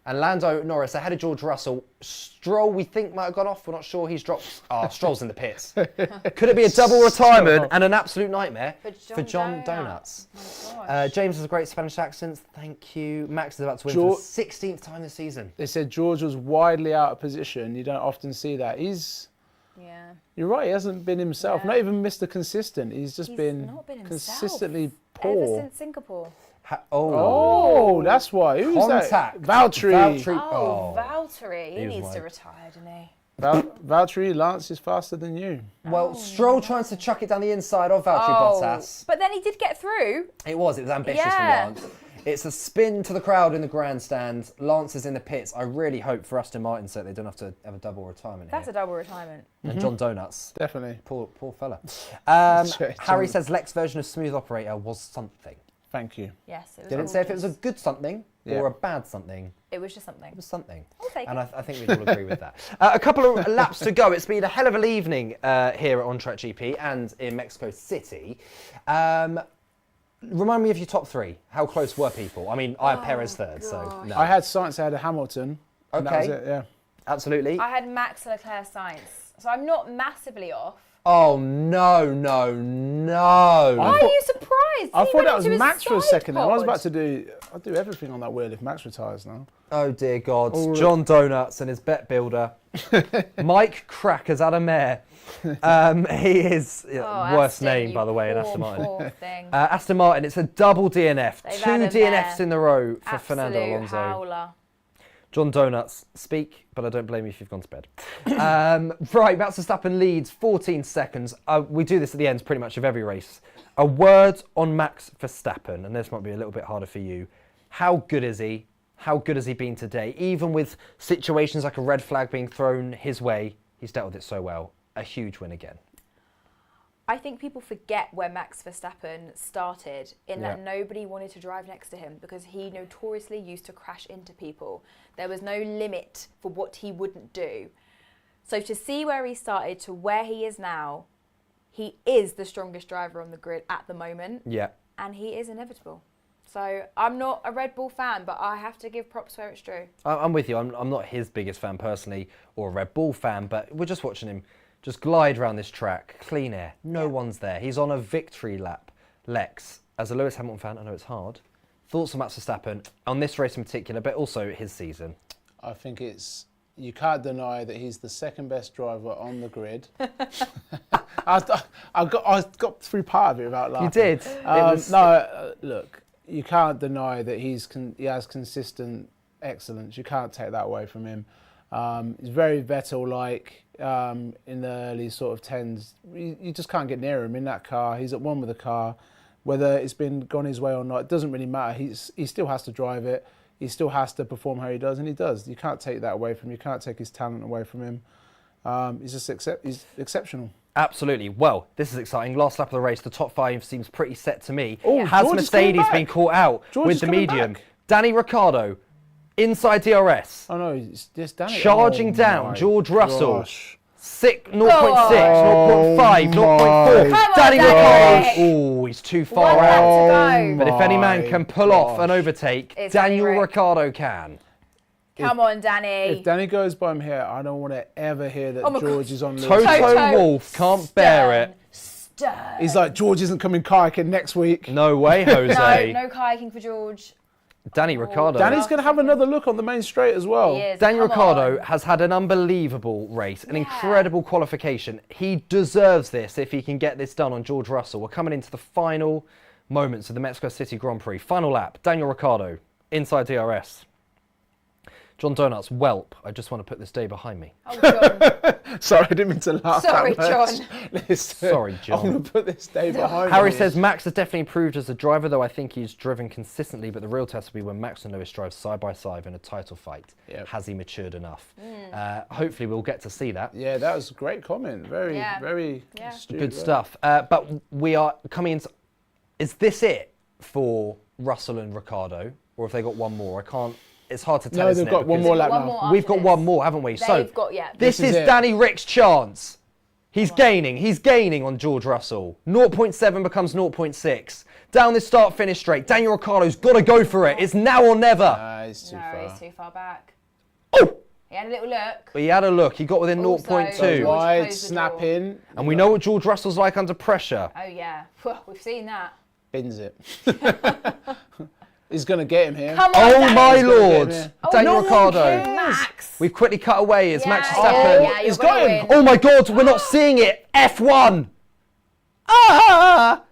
A: And Lando Norris ahead of George Russell. Stroll, we think, might have gone off. We're not sure. He's dropped. Stroll's in the pits. Could it be a double retirement and an absolute nightmare for John Donuts?
B: Oh my gosh.
A: James has a great Spanish accent. Thank you. Max is about to win
C: George-
A: for the 16th time this season.
C: They said George was widely out of position. You don't often see that.
B: Yeah.
C: You're right, he hasn't been himself.
B: Yeah.
C: Not even Mr. Consistent. He's just
B: He's
C: been
B: not been himself.
C: consistently
B: Ever
C: poor.
B: since Singapore.
C: Oh, that's why. Who's
A: Contact.
C: that? Valtteri.
B: Oh, Valtteri. He
A: He was
B: needs to
A: right.
B: retire, doesn't he?
C: Valtteri, Lance is faster than you.
A: Well, Stroll tries to chuck it down the inside of Valtteri Bottas.
B: But then he did get through.
A: It was ambitious
B: Yeah.
A: from Lance. It's a spin to the crowd in the grandstand. Lance is in the pits. I really hope for Aston Martin so they don't have to have a double retirement
B: That's
A: here.
B: a double retirement.
A: And John Donuts.
C: Definitely.
A: Poor fella.
C: Sorry,
A: Harry
C: John.
A: says Lex version of Smooth Operator was something.
C: Thank you.
B: Yes, it was.
A: Didn't say if it was a good something
C: Yeah.
A: or a bad something.
B: It was just something.
A: It was something.
B: I'll take
A: And
B: it.
A: I think we'd all agree with that. A couple of laps to go. It's been a hell of an evening here at On Track GP and in Mexico City. Remind me of your top three. How close were people? I mean, I had Perez third, so no.
C: I had Sainz ahead of Hamilton. And that was
A: Okay.
C: it, yeah.
A: Absolutely.
B: I had Max Leclerc Sainz, so I'm not massively off.
A: Oh, no.
B: Why are you surprised?
C: I
B: He
C: thought
B: went
C: that was
B: into his
C: Max for a
B: side
C: second. I was
B: pod.
C: about to do. I'll do everything on that wheel if Max retires now.
A: Oh, dear God.
C: All right.
A: John Donuts and his bet builder. Mike Crackers had a mare. He is
B: Oh,
A: worst
B: Aston,
A: name,
B: you
A: by the way, in
B: poor,
A: Aston Martin.
B: poor thing.
A: Aston Martin, it's a double DNF.
B: They've
A: Two
B: had a
A: DNFs
B: mare.
A: in a row for
B: Absolute
A: Fernando Alonso.
B: howler.
A: John Donuts, speak, but I don't blame you if you've gone to bed. Right, Max Verstappen leads 14 seconds. We do this at the end pretty much of every race. A word on Max Verstappen, and this might be a little bit harder for you. How good is he? How good has he been today? Even with situations like a red flag being thrown his way, he's dealt with it so well. A huge win again.
B: I think people forget where Max Verstappen started in that
C: Yeah.
B: nobody wanted to drive next to him because he notoriously used to crash into people. There was no limit for what he wouldn't do. So to see where he started to where he is now, he is the strongest driver on the grid at the moment.
A: Yeah.
B: And he is inevitable. So I'm not a Red Bull fan, but I have to give props where it's due.
A: I'm with you. I'm not his biggest fan personally, or a Red Bull fan, but we're just watching him just glide around this track, clean air. No one's there. He's on a victory lap. Lex, as a Lewis Hamilton fan, I know it's hard. Thoughts on Max Verstappen on this race in particular, but also his season?
C: I think you can't deny that he's the second best driver on the grid. I got through part of it without laughing.
A: You did.
C: Look, you can't deny that he has consistent excellence. You can't take that away from him. He's very Vettel-like in the early sort of tens. You just can't get near him in that car. He's at one with the car. Whether it's been gone his way or not, it doesn't really matter. He still has to drive it. He still has to perform how he does, and he does. You can't take that away from him. You can't take his talent away from him. He's exceptional.
A: Absolutely. Well, this is exciting. Last lap of the race, the top 5 seems pretty set to me.
C: Oh,
A: Has
C: George is coming
A: Mercedes
C: back.
A: been caught out
C: George
A: with
C: is
A: the
C: coming
A: medium?
C: back.
A: Danny Ricciardo, inside DRS,
C: Oh no, it's Danny.
A: charging
C: Oh,
A: down
C: my
A: George Russell.
C: gosh.
A: 0.6, 0.5,
C: Oh
A: 0.4.
B: Come on,
A: Danny
B: Danny.
A: Ricciardo. Oh, he's too
B: One
A: far
B: lap
A: out.
B: to go.
A: But if any man can pull off an
C: gosh.
A: overtake,
B: It's
A: Daniel
B: Danny Ric.
A: Ricciardo can.
B: Come on, Danny.
C: If Danny goes by him here, I don't want to ever hear that
B: Oh my
C: George
B: God.
C: is on
A: Toto
C: Lewis.
A: Wolff can't bear it.
B: Stern.
C: He's like, George isn't coming kayaking next week.
A: No way, Jose.
B: No kayaking for George.
A: Danny Ricciardo.
C: Danny's going to have another look on the main straight as well.
B: He is.
A: Daniel
B: Come
A: Ricciardo
B: on.
A: has had an unbelievable race, an incredible qualification. He deserves this if he can get this done on George Russell. We're coming into the final moments of the Mexico City Grand Prix. Final lap, Daniel Ricciardo, inside DRS. John Donuts, whelp. I just want to put this day behind me.
B: Oh, John.
C: Sorry, I didn't mean to laugh.
B: Sorry,
C: that much.
B: John.
C: Listen,
A: Sorry, John.
C: I'm going to put this day behind
A: Harry
C: me.
A: says Max has definitely improved as a driver, though I think he's driven consistently, but the real test will be when Max and Lewis drive side by side in a title fight.
C: Yep.
A: Has he matured enough? Hopefully we'll get to see that.
C: Yeah, that was a great comment. Very
B: Yeah.
C: astute.
A: Good stuff. But we are coming into... Is this it for Russell and Ricciardo? Or have they got one more? I can't... It's hard to tell.
C: No,
A: isn't
C: they've
A: it?
C: got one
A: Because
C: more lap
B: One
C: now.
B: more
A: We've
B: after
A: got
B: this.
A: one more, haven't we?
B: They've got, yeah.
A: This is
C: it.
A: Danny Rick's chance. He's gaining. He's gaining on George Russell. 0.7 becomes 0.6. Down this start-finish straight. Daniel Ricciardo's got to go for it. It's now or never.
C: He's too
B: No,
C: far.
B: he's too far back.
A: Oh!
B: He had a little look.
A: But he had a look. He got within
B: Also,
A: 0.2.
B: George
C: Wide,
B: closed the
C: snap
B: door.
C: in.
A: And we know what George Russell's like under pressure.
B: Oh, yeah. Well, we've seen that.
C: Bins it. He's going to get him here.
B: Come on,
A: Oh
B: Danny.
A: my
C: gonna get
A: lord!
C: him here.
A: Daniel
B: no one
A: Ricciardo.
B: cares. Max.
A: We've quickly cut away as Max
B: Yeah,
A: Verstappen.
B: yeah,
C: He's
B: you're
C: got
B: gonna
C: him.
B: win.
A: Oh my god, we're not seeing it. F1.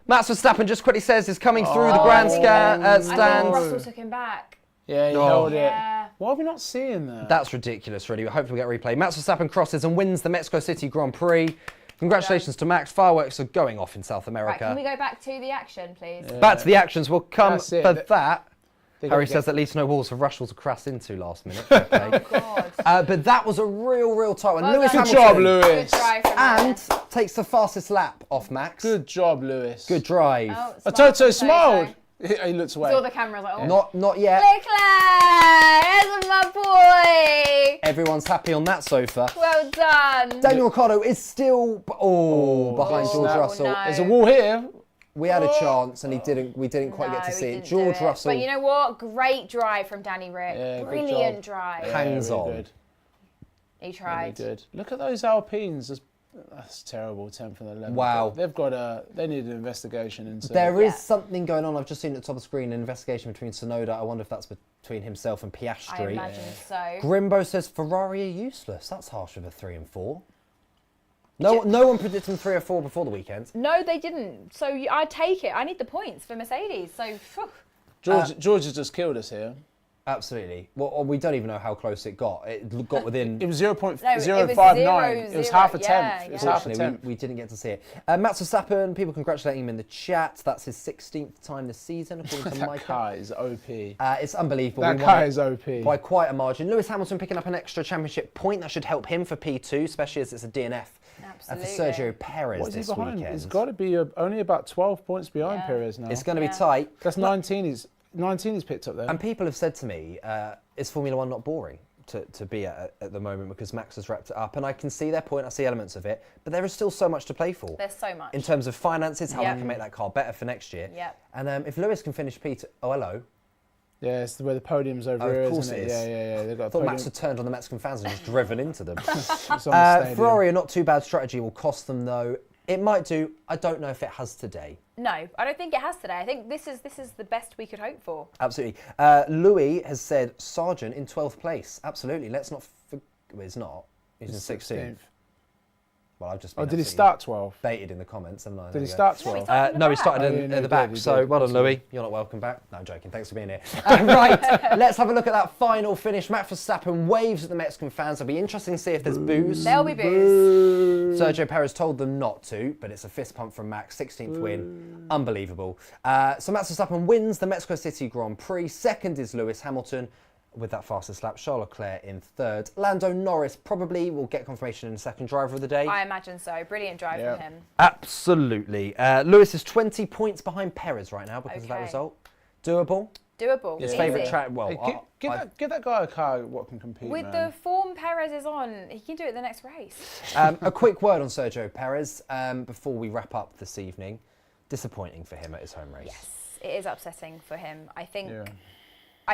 A: Max Verstappen just quickly says is coming through the
B: Oh,
A: grandstand
B: I thought
A: stands.
B: Russell took him back.
C: Yeah, he
A: Oh.
C: held it.
B: Yeah.
C: Why are we not seeing that?
A: That's ridiculous, really. Hopefully we'll get a replay. Max Verstappen crosses and wins the Mexico City Grand Prix. Congratulations to Max. Fireworks are going off in South
B: Right,
A: America.
B: can we go back to the action, please?
A: Back to the actions. We'll come
C: That's it.
A: for that.
C: They
A: Harry
C: gotta
A: says
C: get-
A: at least no walls for Russell to crash into last minute. Okay.
B: God.
A: But that was a real tight one.
B: Well
A: Lewis
B: done.
C: Good
A: Hamilton
C: job,
B: Good
C: Lewis.
B: try from
A: and
B: there.
A: takes the fastest lap off Max.
C: Good job, Lewis.
A: Good drive.
B: Oh,
C: Oh,
B: smile
C: Toto
B: from
C: smiled. He looks away.
B: Saw the cameras like, oh.
A: Not yet.
B: Leclerc! There's my boy!
A: Everyone's happy on that sofa.
B: Well done.
A: Daniel Ricciardo is still behind
C: Oh,
A: George
C: snap.
A: Russell.
B: No.
C: There's a wall here.
A: We had a chance and we didn't quite get to
B: No,
A: see
B: we
A: it.
B: didn't
A: George
B: do it.
A: Russell
B: But you know what? Great drive from Danny Ric.
C: Yeah, good
B: Brilliant
C: job.
B: drive.
A: Hands
C: really
A: on.
C: Good.
B: He
C: Really
B: tried.
C: good. Look at those Alpines. That's terrible. 10th and 11th.
A: Wow.
C: They need an investigation into.
A: There is
B: Yeah.
A: something going on. I've just seen at the top of the screen an investigation between Tsunoda. I wonder if that's between himself and
B: I
A: Piastri.
B: imagine so.
A: Grimbo says Ferrari are useless. That's harsh with a 3 and 4. No one predicted them 3 or 4 before the weekend.
B: No, they didn't. So I take it. I need the points for Mercedes. So, phew.
C: George has just killed us here.
A: Absolutely. Well, we don't even know how close it got. It got within.
C: It was 0.059.
B: No, it was
C: It was
B: 0,
C: half a
B: yeah,
C: tenth. It was
B: yeah.
C: half a
A: Unfortunately,
C: tenth.
A: we didn't get to see it. Max Verstappen, people congratulating him in the chat. That's his 16th time this season, according to
C: That
A: Micah.
C: car is OP.
A: It's unbelievable.
C: That
A: We
C: car
A: won it
C: is OP.
A: by quite a margin. Lewis Hamilton picking up an extra championship point. That should help him for P2, especially as it's a DNF.
B: Absolutely.
A: For Sergio Perez
C: What is he
A: this
C: behind?
A: weekend.
C: He's got to be only about 12 points behind
B: Yeah.
C: Perez now.
A: It's going to
B: Yeah.
A: be tight.
C: That's 19. 19 he's picked up there.
A: And people have said to me, is Formula One not boring? to be at the moment because Max has wrapped it up. And I can see their point, I see elements of it, but there is still so much to play for.
B: There's so much.
A: In terms of finances, how they can make that car better for next year.
B: Yep.
A: And if Lewis can finish P2, oh, hello.
C: Yeah, it's where the podium's over here,
A: of course
C: isn't
A: it
C: it?
A: is.
C: Yeah. They've got
A: I
C: a
A: thought
C: podium.
A: Max had turned on the Mexican fans and just driven into them.
C: It's on the stadium.
A: Ferrari, a not too bad strategy, will cost them though. It might do. I don't know if it has today.
B: No, I don't think it has today. I think this is the best we could hope for.
A: Absolutely. Louis has said Sargent in 12th place. Absolutely. Let's not forget. Well, he's not. He's in 16th. Well, I've just been
C: did he start 12?
A: baited in the comments, haven't I?
C: Did he start 12?
A: No, he started at the back.
C: he
A: So
C: did.
A: well done, Louis. You're not welcome back. No, I'm joking. Thanks for being here. Right, let's have a look at that final finish. Max Verstappen waves at the Mexican fans. It'll be interesting to see if there's boos.
B: There'll be boos.
A: Sergio Perez told them not to, but it's a fist pump from Max. 16th win. Unbelievable. So Max Verstappen wins the Mexico City Grand Prix. Second is Lewis Hamilton with that fastest lap. Charles Leclerc in third. Lando Norris probably will get confirmation in the second driver of the day.
B: I imagine so. Brilliant drive from him.
A: Absolutely. Lewis is 20 points behind Perez right now because of that
B: Okay.
A: result. Doable.
B: Doable.
A: His
B: Easy.
A: favourite track. Well,
C: Hey, give that guy a car what can compete,
B: With
C: man.
B: the form Perez is on, he can do it the next race.
A: a quick word on Sergio Perez before we wrap up this evening. Disappointing for him at his home race.
B: Yes, it is upsetting for him. I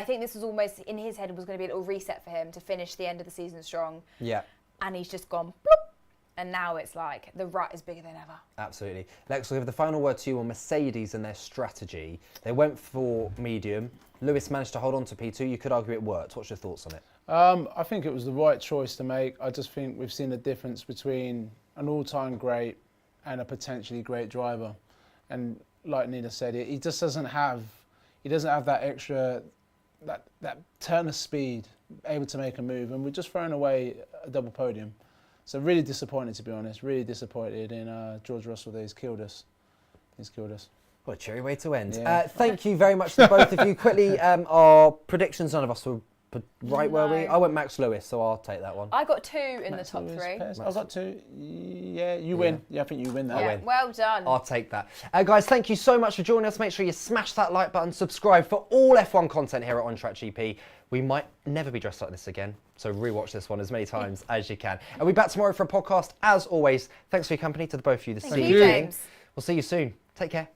B: think this was almost, in his head, was going to be a little reset for him to finish the end of the season strong.
A: Yeah.
B: And he's just gone, bloop, and now it's like the rut is bigger than ever.
A: Absolutely. Lex, we'll give the final word to you on Mercedes and their strategy. They went for medium. Lewis managed to hold on to P2. You could argue it worked. What's your thoughts on it?
C: I think it was the right choice to make. I just think we've seen the difference between an all-time great and a potentially great driver. And like Nina said, he just doesn't have that extra, that turn of speed, able to make a move. And we're just throwing away a double podium. So really disappointed, to be honest. Really disappointed in George Russell that he's killed us.
A: What a cheery way to end.
C: Yeah.
A: Thank you very much to both of you. Quickly, our predictions, none of us were right, were we?
B: No.
A: I went Max Lewis, so I'll take that one.
B: I got 2 in the top 3.
C: I've got 2. Yeah, you win. Yeah, I think you win that.
A: I
B: Yeah,
A: win.
B: well done.
A: I'll take that. Guys, thank you so much for joining us. Make sure you smash that like button, subscribe for all F1 content here at On Track GP. We might never be dressed like this again, so rewatch this one as many times as you can. And we'll be back tomorrow for a podcast. As always, thanks for your company to the both of you this
B: Thank
A: evening.
B: you, James.
A: We'll see you soon. Take care.